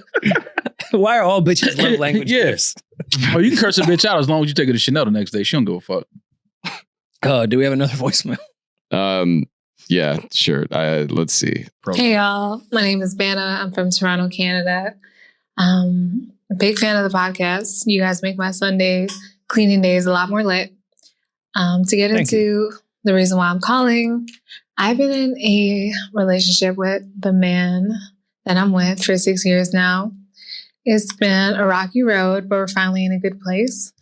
Why are all bitches love language Yeah. gifts? Oh, you can curse a bitch out as long as you take her to Chanel the next day. She don't give a fuck. Do we have another voicemail? Yeah, sure. Let's see. Hey y'all, my name is Vanna. I'm from Toronto, Canada. A big fan of the podcast. You guys make my Sundays, cleaning days a lot more lit. To get Thank into the reason why I'm calling, I've been in a relationship with the man that I'm with for 6 years now. It's been a rocky road, but we're finally in a good place.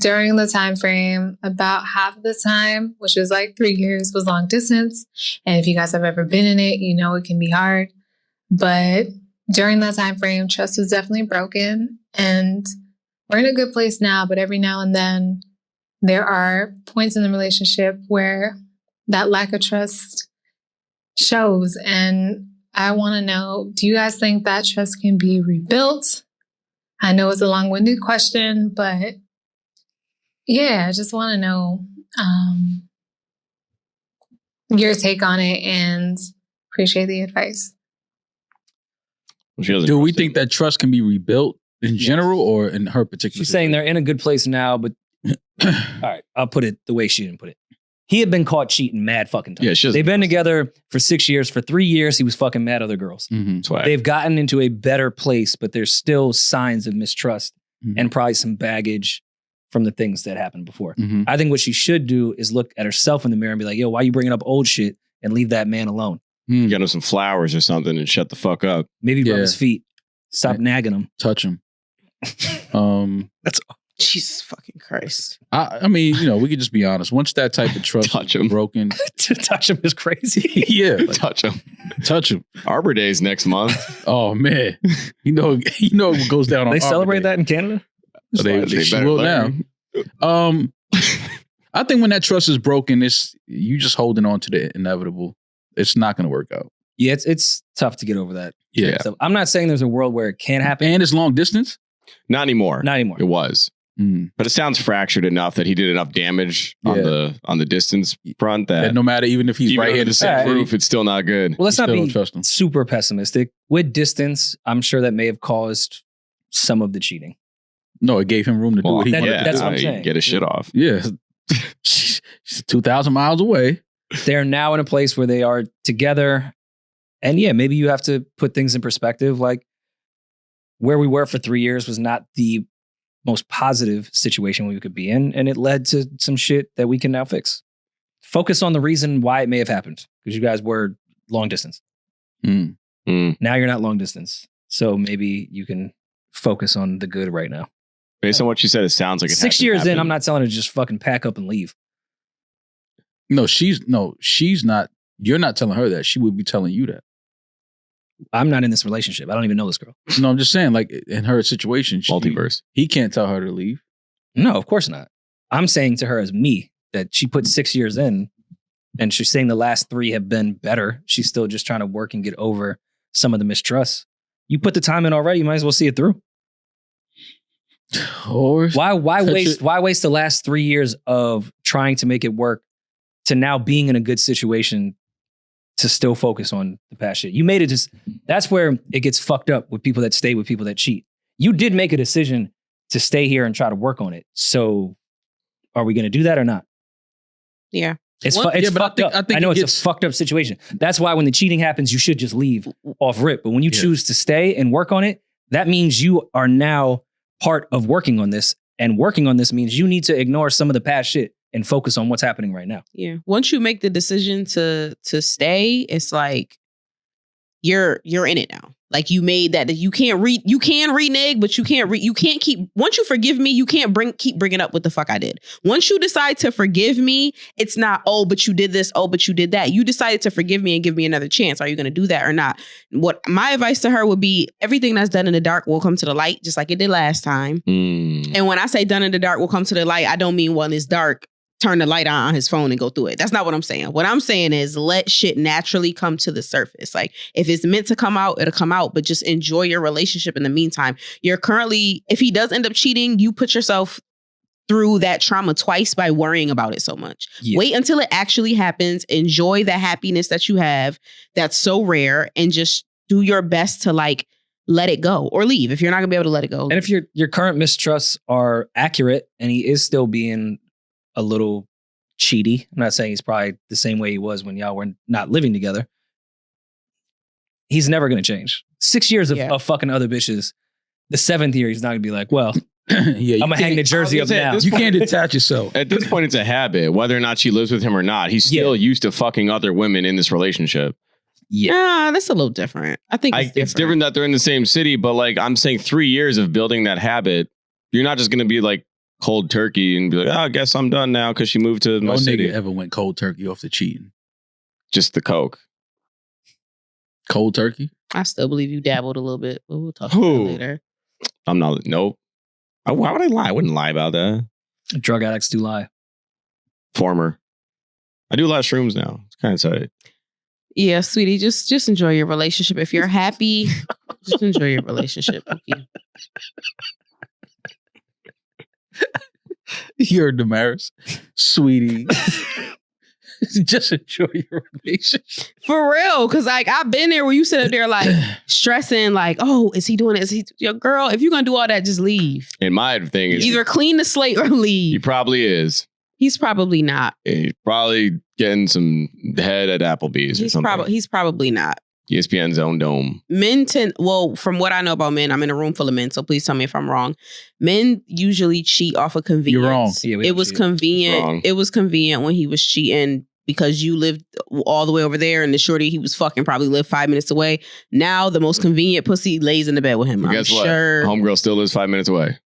During the time frame, about half of the time, which was like 3 years, was long distance. And if you guys have ever been in it, you know it can be hard. But during that time frame, trust was definitely broken. And we're in a good place now, but every now and then there are points in the relationship where that lack of trust shows. And I want to know, do you guys think that trust can be rebuilt? I know it's a long-winded question, but yeah, I just want to know your take on it and appreciate the advice. Do we think that trust can be rebuilt in general or in her particular? She's saying they're in a good place now, but all right, I'll put it the way she didn't put it. He had been caught cheating mad fucking times. Yeah, they've been together for 6 years. For 3 years, he was fucking mad other girls. Mm-hmm. Swag. They've gotten into a better place, but there's still signs of mistrust and probably some baggage from the things that happened before. Mm-hmm. I think what she should do is look at herself in the mirror and be like, yo, why are you bringing up old shit and leave that man alone? Get him some flowers or something and shut the fuck up. Maybe rub Yeah. his feet. Stop nagging him. Touch him. That's Jesus fucking Christ. I mean, we could just be honest. Once that type of trust Touch is him. broken, To touch him is crazy. yeah, like, Touch him. touch him. Arbor Day's next month. Oh man, what goes down on. They Arbor celebrate Day. that in Canada? They better will learn. now. I think when that trust is broken, it's you just holding on to the inevitable. It's not going to work out. Yeah, it's tough to get over that. Yeah, So I'm not saying there's a world where it can't happen. and it's long distance. Not anymore. Not anymore. It was. But it sounds fractured enough that he did enough damage on the distance front that no matter, even if he's even right under here, the same roof, it's still not good. Well, let's You not still don't be trust him. super pessimistic. With distance, I'm sure that may have caused some of the cheating. No, it gave him room to do what he wanted. that's to what do. I'm saying. Get his shit off. Yeah, she's 2,000 miles away. They're now in a place where they are together. And yeah, maybe you have to put things in perspective. Like where we were for 3 years was not the most positive situation we could be in. And it led to some shit that we can now fix. Focus on the reason why it may have happened. Because you guys were long distance. Now you're not long distance. So maybe you can focus on the good right now. Based on what you said, it sounds like it 6 hasn't years in, happened. I'm not telling her to just fucking pack up and leave. No, she's not. You're not telling her that. She would be telling you that. I'm not in this relationship. I don't even know this girl. No, I'm just saying, like in her situation, Multiverse. He can't tell her to leave. No, of course not. I'm saying to her as me that she put 6 years in and she's saying the last 3 have been better. She's still just trying to work and get over some of the mistrust. You put the time in already, you might as well see it through. Or Why waste the last 3 years of trying to make it work to now being in a good situation to still focus on the past shit? You made it just, that's where it gets fucked up with people that stay with people that cheat. You did make a decision to stay here and try to work on it. So are we going to do that or not? Yeah. It's Well, yeah, but fucked up. I think I know it it's gets- a fucked up situation. That's why when the cheating happens, you should just leave off rip. But when you choose to stay and work on it, that means you are now part of working on this. And working on this means you need to ignore some of the past shit and focus on what's happening right now. Yeah. Once you make the decision to stay, it's like you're in it now. Like you made that you can renege, but you can't keep, once you forgive me, you can't keep bringing up what the fuck I did. Once you decide to forgive me, it's not, oh, but you did this, oh, but you did that. You decided to forgive me and give me another chance. Are you going to do that or not? What my advice to her would be, everything that's done in the dark will come to the light, just like it did last time. And when I say done in the dark will come to the light, I don't mean when it's dark, turn the light on his phone and go through it. That's not what I'm saying. What I'm saying is let shit naturally come to the surface. Like if it's meant to come out, it'll come out, but just enjoy your relationship in the meantime. You're currently, if he does end up cheating, you put yourself through that trauma twice by worrying about it so much. Yeah. Wait until it actually happens. Enjoy the happiness that you have. That's so rare, and just do your best to like let it go or leave if you're not gonna be able to let it go. And if your current mistrusts are accurate and he is still being a little cheaty, I'm not saying he's probably the same way he was when y'all were not living together. He's never going to change. 6 years of fucking other bitches. The 7th year, he's not going to be like, well, yeah, I'm going to hang the jersey up now. You can't detach yourself. At this point, it's a habit. Whether or not she lives with him or not, he's still used to fucking other women in this relationship. Yeah. That's a little different. I think It's different that they're in the same city, but like I'm saying 3 years of building that habit, you're not just going to be like cold turkey and be like, oh, I guess I'm done now because she moved to my No city. nigga ever went cold turkey off the cheating. Just the coke. Cold turkey? I still believe you dabbled a little bit, but we'll talk about Who? that later. I'm not. Nope. Why would I lie? I wouldn't lie about that. Drug addicts do lie. Former. I do a lot of shrooms now. It's kind of tight. Yeah, sweetie, just enjoy your relationship. If you're happy, just enjoy your relationship. Okay. You're Damaris, sweetie. Just enjoy your relationship. For real, because like I've been there where you sit up there like stressing, like, oh, is he doing it? Is he your girl? If you're gonna do all that, just leave. And my thing is, Either clean the slate or he leave. probably is. He's probably not. He's probably getting some head at Applebee's or something. He's probably not. ESPN's own dome. Men from what I know about men, I'm in a room full of men, so please tell me if I'm wrong. Men usually cheat off of convenience. You're wrong. Yeah, It was convenient. It was convenient when he was cheating because you lived all the way over there and the shorty he was fucking probably lived 5 minutes away. Now the most convenient pussy lays in the bed with him. But I'm guess what? sure. Homegirl still lives 5 minutes away.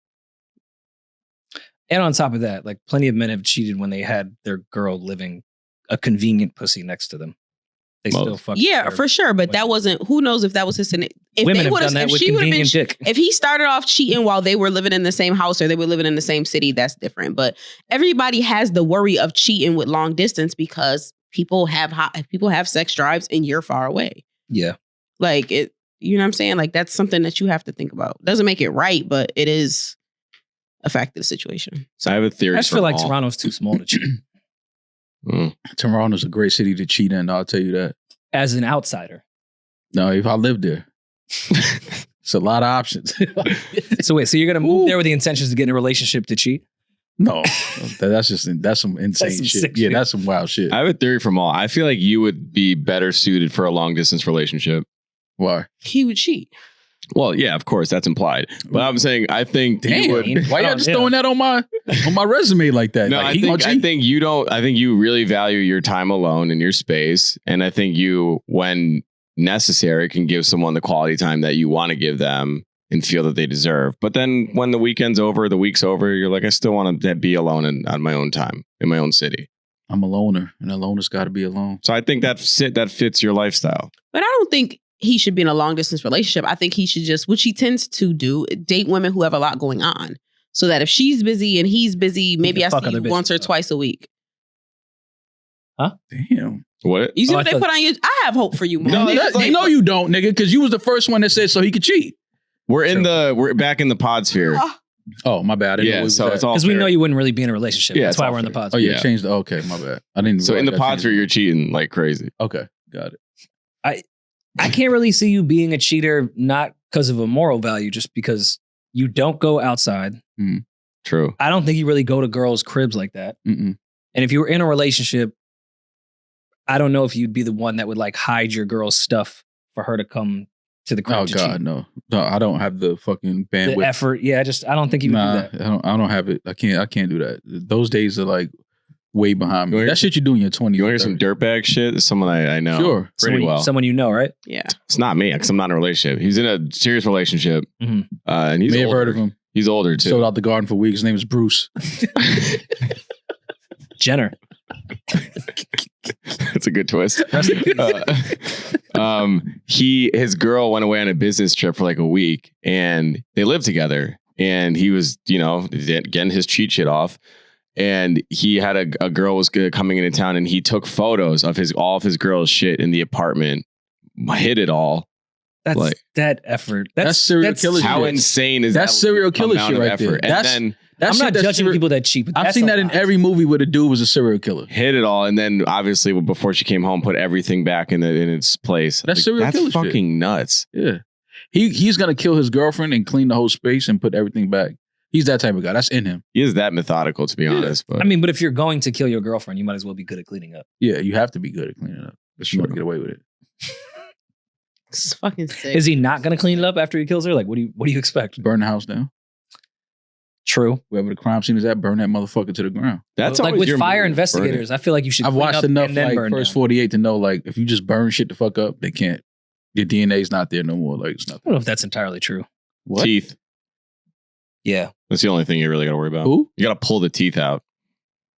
And on top of that, like plenty of men have cheated when they had their girl living a convenient pussy next to them. They still fuck. Yeah, for sure. But that wasn't, who knows if that was his, if women they have done that if with she would have been, convenient dick. if he started off cheating while they were living in the same house or they were living in the same city, that's different. But everybody has the worry of cheating with long distance because people have sex drives and you're far away. Yeah. Like it, you know what I'm saying? Like that's something that you have to think about. Doesn't make it right, but it is a fact of the situation. So I have a theory. I just feel like Toronto's too small to cheat. Toronto's a great city to cheat in. I'll tell you that. As an outsider. No, if I lived there, it's a lot of options. So wait, so you're gonna move there with the intentions to get in a relationship to cheat? No, that's some insane some shit. sick Yeah, shit. that's some wild shit. I have a theory from all. I feel like you would be better suited for a long distance relationship. Why? He would cheat. Well, yeah, of course, that's implied. But I'm saying, I think you would. Why y'all just throwing that on my resume like that? No, like, I think you don't. I think you really value your time alone and your space, and I think you, when necessary, can give someone the quality time that you want to give them and feel that they deserve. But then, when the weekend's over, the week's over, you're like, I still want to be alone and on my own time in my own city. I'm a loner, and a loner's got to be alone. So I think that fits your lifestyle. But I don't think he should be in a long distance relationship. I think he should just, which he tends to do, date women who have a lot going on. So that if she's busy and he's busy, maybe I see you once or twice a week. Huh? Damn. What? You see what they put on you? I have hope for you. No, no, you don't, nigga, because you was the first one that said so he could cheat. We're back in the pod sphere. Oh, my bad. Yeah, so it's all because we know you wouldn't really be in a relationship. Yeah, That's why we're in the pod. Oh yeah, Yeah. changed. Okay, my bad. I didn't. So in the realize that pod sphere, changed. you're cheating like crazy. Okay, got it. I can't really see you being a cheater, not because of a moral value, just because you don't go outside. True. I don't think you really go to girls' cribs like that. Mm-mm. And if you were in a relationship, I don't know if you'd be the one that would like hide your girl's stuff for her to come to the crib. Oh to God, cheat. no, I don't have the fucking bandwidth. The effort, yeah, I don't think you would Nah, do that. I don't have it. I can't do that. Those days are like way behind me. You That shit you do in your 20s. You want to hear some dirtbag shit? It's someone I know. Sure. Pretty well. Someone you know, right? Yeah. It's not me because I'm not in a relationship. He's in a serious relationship. Mhm. And he's May have older. heard of him. He's older too. Sold out the garden for weeks. His name is Bruce. Jenner. That's a good twist. His girl went away on a business trip for like a week, and they lived together. And he was, getting his cheat shit off. And he had a girl was coming into town, and he took photos of all of his girl's shit in the apartment, hid it all. That's Like- that effort. That's serial killer How shit. insane is That's that? serial killer amount shit of right there. effort? And then That's I'm not judging people that cheat. But I've that's seen a that in lot. every movie where the dude was a serial killer. hid it all, and then obviously before she came home, put everything back in its place. That's serial killer shit. fucking nuts. Yeah. He's gonna kill his girlfriend and clean the whole space and put everything back. He's that type of guy. That's in him. He is that methodical, to be honest. But I mean, but if you're going to kill your girlfriend, you might as well be good at cleaning up. Yeah, you have to be good at cleaning up. If you want to get away with it. It's fucking sick. Is he not going to clean it up after he kills her? Like, what do you expect? Burn the house down. True. Wherever the crime scene is at, burn that motherfucker to the ground. that's like always with your fire move, investigators. I feel like you should. I've clean watched up enough and then like burn first down. 48 to know like if you just burn shit the fuck up, they can't. Your DNA's not there no more. Like it's I nothing. don't know if that's entirely true. What? Teeth. Yeah. That's the only thing you really got to worry about. Who? You got to pull the teeth out.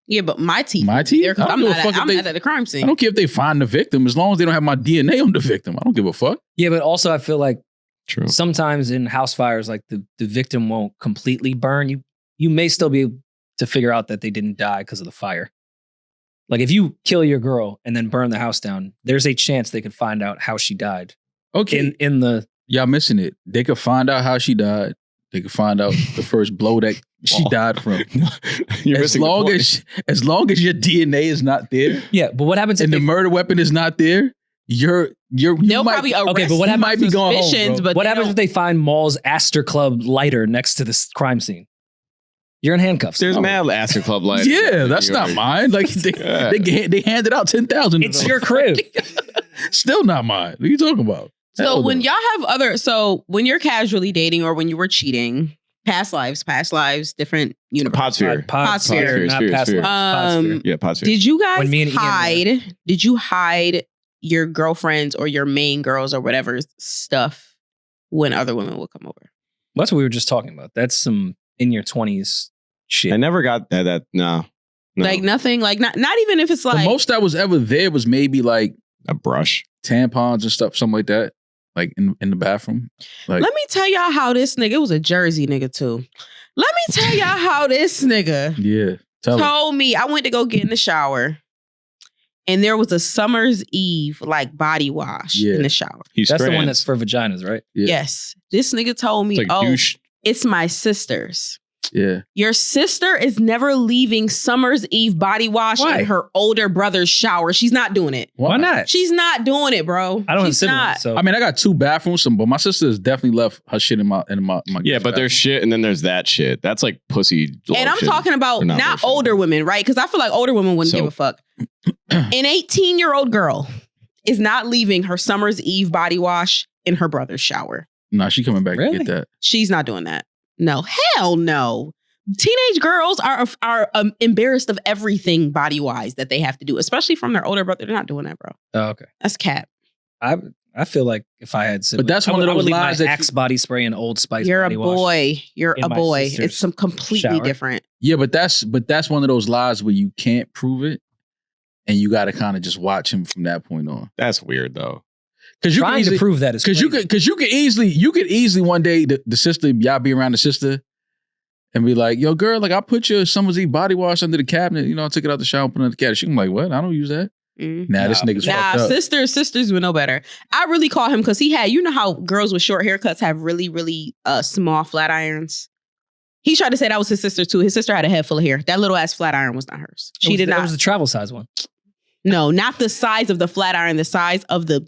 Yeah, but my teeth. My teeth? There, 'cause I don't I'm give a not, fuck if I'm they- not at the crime I scene. don't care if they find the victim as long as they don't have my DNA on the victim. I don't give a fuck. Yeah, but also I feel like True. sometimes in house fires, like the victim won't completely burn. You may still be able to figure out that they didn't die because of the fire. Like if you kill your girl and then burn the house down, there's a chance they could find out how she died. Okay. In the Y'all missing it. They could find out how she died. They could find out the first blow that she died from. You're as missing the long point. as long as your DNA is not there yeah, but what happens if and the they, murder weapon is not there, you They'll might, probably arrest okay, but what you happens- on might be going home, suspicions, bro. but what they happens don't- if they find Maul's Astor Club lighter next to this crime scene? You're in handcuffs. There's No. mad Astor Club lights. yeah, that's not mine. Like they handed out 10,000. It's your crib. Still not mine. What are you talking about? So Hell when no. y'all have when you're casually dating or when you were cheating, past lives, different universe. Podsphere. Podsphere, not sphere, past sphere. lives, podsphere. Yeah, Podsphere. Did you guys When me and Ian hide? Did you hide your girlfriends or your main girls or whatever stuff when other women would come over? That's what we were just talking about. That's some in your 20s shit. I never got that. No. Like nothing, like not even if it's like The most that was ever there was maybe like A brush. tampons and stuff, something like that, like in the bathroom. Like, let me tell y'all how this nigga, it was a Jersey nigga too. Let me tell y'all how this nigga yeah, tell her. told me. I went to go get in the shower and there was a summer's eve like body wash in the shower. That's the one that's for vaginas, right? Yeah. Yes. This nigga told me, It's like douche. it's my sister's. Yeah. Your sister is never leaving Summer's Eve body wash Why? in her older brother's shower. She's not doing it. Why not? She's not doing it, bro. I don't have She's siblings, not. so I mean, I got 2 bathrooms, but my sister has definitely left her shit in my Yeah, but there's shit and then there's that shit. That's like pussy. And I'm lotion. talking about Or not lotion. older women, right? Because I feel like older women wouldn't give a fuck. An 18-year-old girl is not leaving her Summer's Eve body wash in her brother's shower. Nah, she coming back to get that. She's not doing that. No, hell no. Teenage girls are embarrassed of everything body wise that they have to do, especially from their older brother. They're not doing that, bro. Oh, okay. That's cap. I feel like if I had siblings, But that's one of I would those leave lies my that Axe body spray and Old Spice. You're a body wash boy. You're in a my boy. sister's It's some completely shower. different. Yeah, but that's one of those lies where you can't prove it, and you got to kind of just watch him from that point on. That's weird though. Because you Trying to prove that is because you could easily one day the sister, y'all be around the sister and be like, yo, girl, like I put your Summer's Eve body wash under the cabinet. You know, I took it out the shower and put it under the cabinet. She can be like, what? I don't use that. Nah, this nigga's fucked up. Sisters would know better. I really call him because he had, you know how girls with short haircuts have really, really small flat irons. He tried to say that was his sister too. His sister had a head full of hair. That little ass flat iron was not hers. She did not. That was the travel size one. No, not the size of the flat iron. The size of the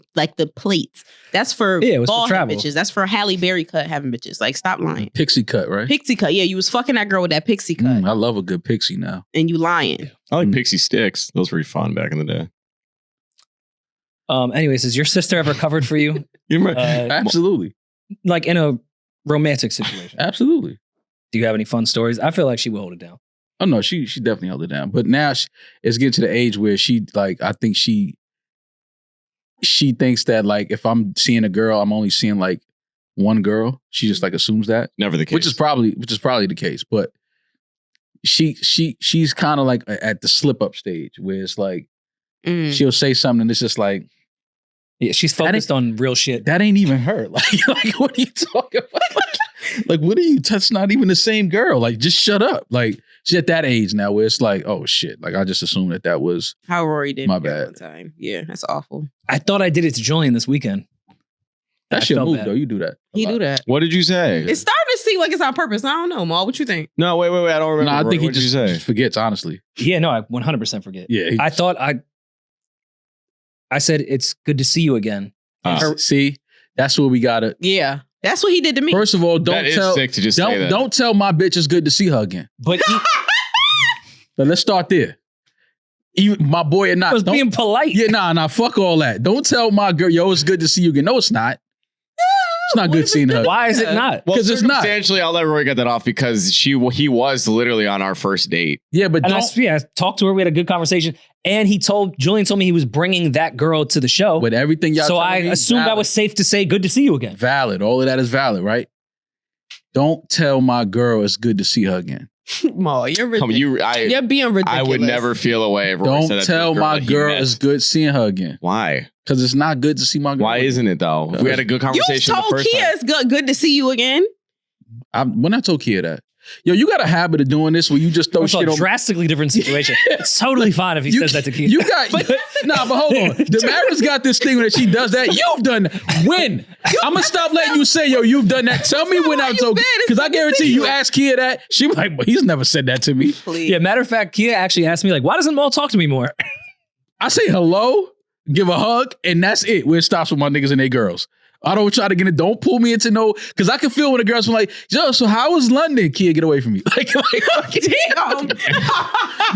plates. That's for bald head bitches. That's for Halle Berry cut having bitches. Like, stop lying. Pixie cut, right? Pixie cut. Yeah, you was fucking that girl with that pixie cut. I love a good pixie now. And you lying. I like pixie sticks. Those were fun back in the day. Anyways, has your sister ever covered for you? Absolutely. Like in a romantic situation? Absolutely. Do you have any fun stories? I feel like she will hold it down. Oh no, she definitely held it down. But now it's getting to the age where she like, I think she thinks that like if I'm seeing a girl, I'm only seeing like one girl. She just like assumes that. Never the case. Which is probably the case. But she's kind of like at the slip up stage where it's like she'll say something and it's just like, yeah, she's focused on real shit. That ain't even her. Like what are you talking about? Like, what are you? That's not even the same girl. Like, just shut up. Like, she's at that age now where it's like, oh shit. Like, I just assumed that was how Rory did. My me bad. one time. Yeah, that's awful. I thought I did it to Julian this weekend. That's your move, though. You do that. He do that. What did you say? It's starting to seem like it's on purpose. I don't know, Maul. What you think? No, wait. I don't remember. No, I think he what did you just say? forgets, honestly. Yeah, no, I 100% forget. Yeah. I thought I said, it's good to see you again. See, that's what we gotta. Yeah. That's what he did to me. First of all, That is sick to just say that. Don't tell my bitch it's good to see her again. But let's start there. Even my boy or not. I was being polite. Yeah, nah, fuck all that. Don't tell my girl, yo, it's good to see you again. No, it's not. It's not good seeing her. Why is it not? Well, Because it's not. Circumstantially, I'll let Rory get that off because he was literally on our first date. Yeah, but I talked to her. We had a good conversation. And Julian told me he was bringing that girl to the show. With everything y'all So telling I me, assumed I valid. was safe to say, good to see you again. Valid. All of that is valid, right? Don't tell my girl it's good to see her again. Maul, you're ridiculous. You're being ridiculous. I would never feel away if Rory said Don't that tell to a my that he girl met. it's good seeing her again. Why? Because it's not good to see my girl. Why isn't it though? If we had a good You conversation the told first Kia time. it's good to see you again. When I told Kia that. Yo, you got a habit of doing this where you just throw It's shit a on. drastically different situation. It's totally fine if he says that to Kia. You got but hold on. Damaris got this thing when she does that. You've done when? I'm gonna stop letting you say, yo, you've done that. Tell me when I told, because I guarantee you ask Kia that, she be like, well, he's never said that to me. Please. Yeah, matter of fact, Kia actually asked me, like, why doesn't Maul talk to me more? I say hello, give a hug, and that's it. Where it stops with my niggas and they girls. I don't try to get it. Don't pull me into because I can feel when the girls are like, yo, so how was London? Kia, get away from me. Damn.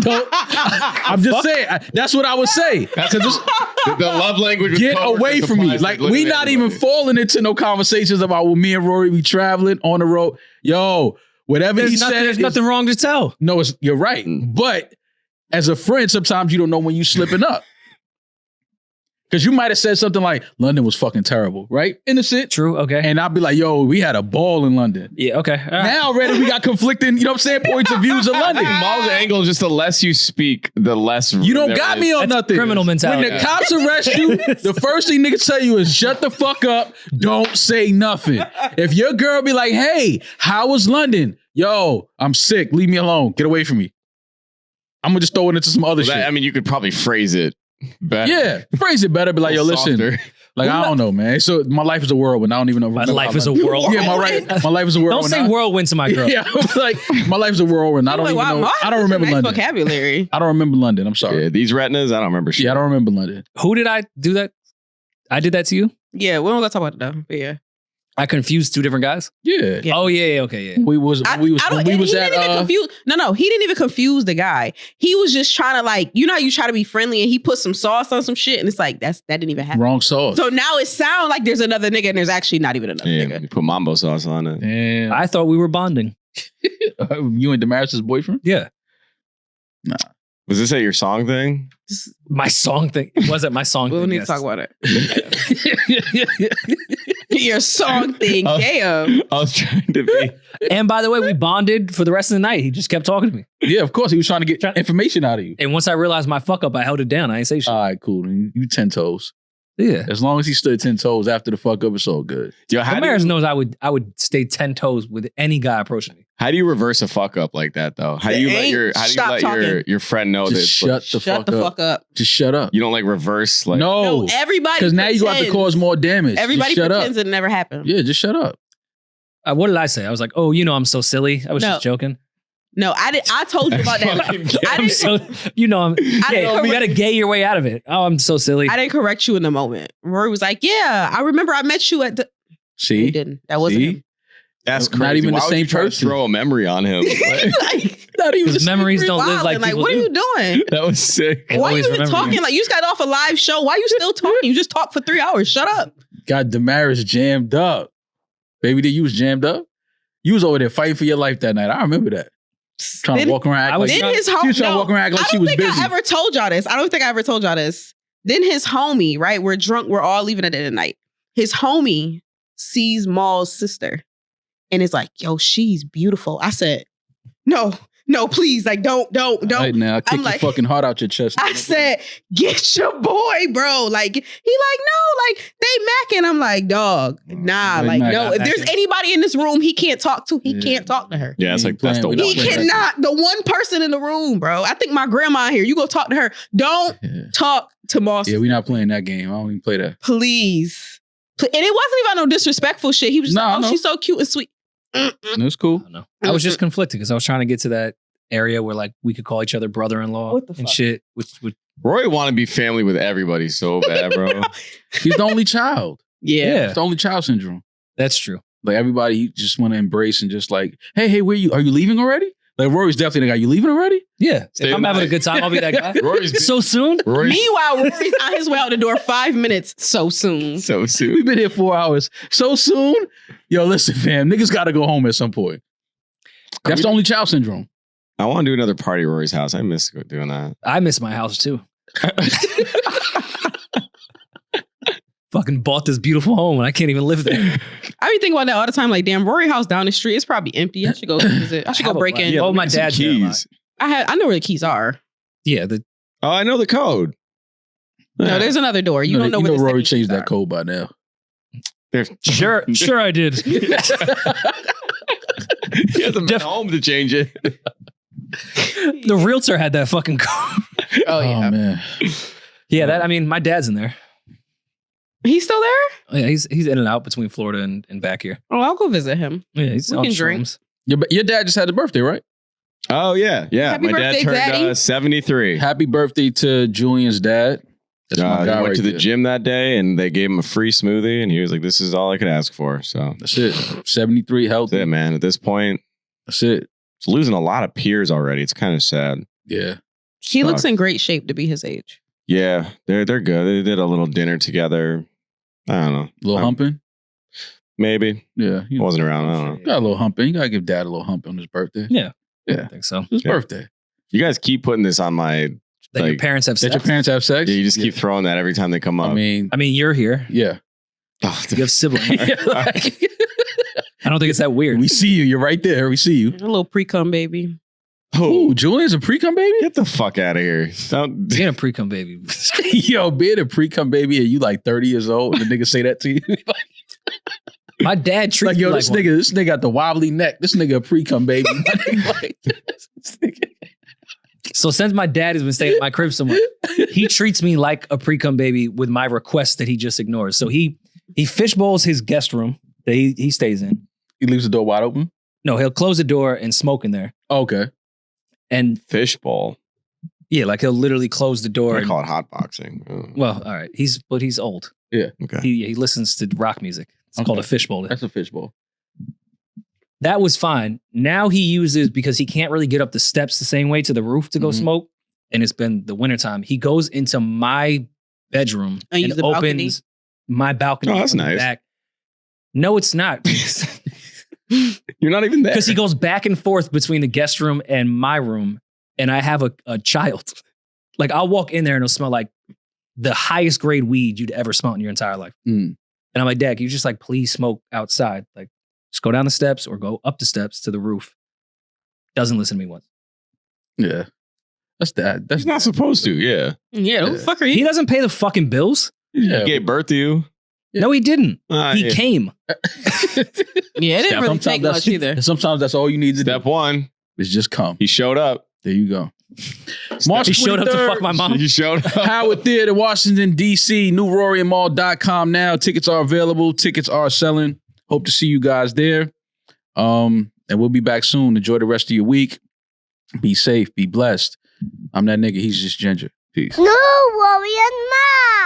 I'm just saying. That's what I would say. The love language. with Get coworkers away from me. applies to Like, looking we at not everybody. even falling into no conversations about when me and Rory be traveling on the road. Yo, whatever he said. There's nothing wrong to tell. No, you're right. But as a friend, sometimes you don't know when you slipping up. Because you might have said something like, London was fucking terrible, right? Innocent. True. Okay. And I'll be like, yo, we had a ball in London. Yeah. Okay. All right. Now already we got conflicting, you know what I'm saying, points of views of I London. think Maul's angle is just the less you speak, the less You don't there got is. me on That's nothing. criminal mentality. When the cops arrest you, the first thing niggas tell you is shut the fuck up. Don't say nothing. If your girl be like, hey, how was London? Yo, I'm sick. Leave me alone. Get away from me. I'm gonna just throw it into some other shit. I mean, you could probably phrase it better. Yeah, phrase it better. Be like, yo, listen. Softer. Like, I don't know, man. So my life is a whirlwind. I don't even know. My life is a whirlwind. Yeah, my life is a whirlwind. Don't say whirlwind to my girl. Yeah, like my life is a whirlwind. I don't Like, even wow, know. I don't remember nice London. vocabulary. I don't remember London. I'm sorry. Yeah, these retinas, I don't remember shit. Yeah, I don't remember London. Who did I do that? I did that to you? Yeah, we don't gotta talk about it though. But yeah. I confused two different guys? Yeah. Yeah. Oh, yeah. Okay. Yeah. We was I when we don't, was he at didn't even confuse. No, he didn't even confuse the guy. He was just trying to like, you know how you try to be friendly and he put some sauce on some shit and it's like that didn't even happen. wrong sauce. So now it sounds like there's another nigga and there's actually not even another Yeah, nigga. you put mambo sauce on it. Damn. I thought we were bonding. You and Damaris's boyfriend? Yeah. Was this at your song thing? My song thing. It wasn't my song We'll thing. need yes. to talk about it. Your song thing, damn. I was trying to be. And by the way, we bonded for the rest of the night. He just kept talking to me. Yeah, of course. He was trying to get information out of you. And once I realized my fuck up, I held it down. I ain't say shit. All right, cool. Then you 10 toes. Yeah. As long as he stood 10 toes after the fuck up, it's all good. Yo, how do Damaris you, knows I would stay 10 toes with any guy approaching me. how do you reverse a fuck up like that though? How do you Stop let talking. your friend know Just that shut the fuck up. Just shut up. you don't like reverse like No. Everybody Because now you got to pretends. cause more damage. Everybody just shut pretends up. it never happened. Yeah, just shut up. What did I say? I was like, oh, you know, I'm so silly. I was No. just joking. No, I told you about that. I I'm didn't, so, you know, you got to gay your way out of it. Oh, I'm so silly. I didn't correct you in the moment. Rory was like, yeah, I remember I met you at the... He See? didn't. That wasn't See? him. that's Not crazy. even Why the would same you try to person. throw a memory on him. Like, Like, Not even Because memories don't live like like, people what do. are you doing? that was sick. I'll Why are always you even remember talking? you. Like, you just got off a live show. Why are you still talking? You just talked for 3 hours. Shut up. got Damaris jammed up. Baby, did you was jammed up? You was over there fighting for your life that night. I remember that. Trying to walk around act like Then his she was trying to walk around act like I she don't was think busy. I ever told y'all this. I don't think I ever told y'all this. Then his homie, right? We're drunk. We're all leaving at the end of the night. His homie sees Maul's sister and is like, yo, she's beautiful. I said, no, please. Like, don't. Right now, kick I'm your like- fucking heart out your chest. I said, get your boy, bro. Like, he like, no, like, they macking. I'm like, dog, nah, They like, macking. no. If there's Macking. anybody in this room he can't talk to, he Yeah. can't talk to her. Yeah, it's He like that's the playing one. He with that. cannot. The one person in the room, bro. I think my grandma here. You go talk to her. Don't Yeah. talk to Moss. Yeah, we not playing that game. I don't even play that. Please. And it wasn't even no disrespectful shit. He was just No, like, oh, no. she's so cute and sweet. It's cool. I don't know. I was just conflicted because I was trying to get to that area where like we could call each other brother-in-law What the and fuck? shit. Which Rory want to be family with everybody so bad, bro. He's the only child. Yeah. It's the only child syndrome. that's true. Like everybody you just want to embrace and just like, hey, where you? Are you leaving already? Like Rory's definitely the guy. You leaving already? Yeah. Stay If I'm the having a night. good time, I'll be that guy. Rory's been- So soon? Rory's Meanwhile, Rory's on his way out the door 5 minutes so soon. so soon. We've been here 4 hours. So soon? Yo, listen, fam. Niggas got to go home at some point. That's the only child syndrome. I want to do another party at Rory's house. I miss doing that. I miss my house too. Fucking bought this beautiful home and I can't even live there. I be thinking about that all the time. Like, damn, Rory house down the street is probably empty. I should go visit. I should go break in. Yeah, Oh, let me my get some dad's there a lot. keys. I know where the keys are. Yeah, Oh, I know the code. No, there's another door. You don't know where the Rory second changed keys that are. code by now. There's sure I did. He hasn't been home to change it. The realtor had that fucking code. Oh, yeah. Man. Yeah, that. I mean, my dad's in there. He's still there? Oh, yeah, he's in and out between Florida and back here. Oh, I'll go visit him. Yeah, he's We on can drink. shrooms. Your dad just had a birthday, right? Oh, yeah. Yeah. Happy My dad birthday, turned Zaddy. 73. Happy birthday to Julian's dad. That's my He guy went right to the there. gym that day and they gave him a free smoothie and he was like, this is all I could ask for. So That's it. 73 that's healthy. it, man. At this point, That's it. it's losing a lot of peers already. It's kind of sad. Yeah. He looks Sucks. in great shape to be his age. Yeah, they're good. They did a little dinner together. I don't know. Little humping. Maybe. Yeah. I wasn't around. I don't know. Got a little humping. You got to give ddad a little hump on his birthday. Yeah. Yeah. I think so. His Yeah. birthday. You guys keep putting this on my That your Like, parents have That sex. your parents have sex? Yeah, you just keep throwing that every time they come up. I mean, You're here. yeah. Oh, You have siblings. Like, I don't think it's that weird. we see you. You're right there. We see you. A little pre-cum baby. Ooh, Julian's a pre-cum baby? Get the fuck out of here. Don't, Being a pre-cum baby. Yo, being a pre-cum baby and you like 30 years old and the nigga say that to you. My dad treats Like, me yo, like this one. nigga got the wobbly neck. This nigga a pre-cum baby. Like, this nigga- So since my dad has been staying at my crib so much, he treats me like a pre-cum baby with my requests that he just ignores. So he fishbowls his guest room that he stays in. He leaves the door wide open? No, he'll close the door and smoke in there. Okay. And fishbowl. yeah, like he'll literally close the door. I And, call it hotboxing. Oh, well, all right. He's old. okay. He listens to rock music. It's called a fishbowl. That's a fishbowl. That was fine. Now he uses, because he can't really get up the steps the same way to the roof to go Mhm. smoke, and it's been the wintertime, he goes into my bedroom And use and the balcony? opens my balcony. Oh, that's on the nice. back. No, it's not. You're not even there. Because he goes back and forth between the guest room and my room, and I have a child. Like, I'll walk in there and it'll smell like the highest grade weed you'd ever smell in your entire life. Mm. And I'm like, Dad, can you just like please smoke outside? Like, just go down the steps or go up the steps to the roof. Doesn't listen to me once. Yeah. That's that. That's He's not supposed to. Yeah. Yeah, who the fuck are He you? doesn't pay the fucking bills. Yeah. He gave birth to you. No, he didn't. He Yeah. came. Yeah, it didn't really take Sometimes much either. Sometimes that's all you need to Step do. one. Is just come. He showed up. There you go. March He showed up to 23rd, fuck my mom. He showed up. Howard Theater, Washington, D.C. NewRoryandMall.com now. Tickets are available. Tickets are selling. Hope to see you guys there. And we'll be back soon. Enjoy the rest of your week. Be safe. Be blessed. I'm that nigga. He's just Ginger. Peace. No worry and mom.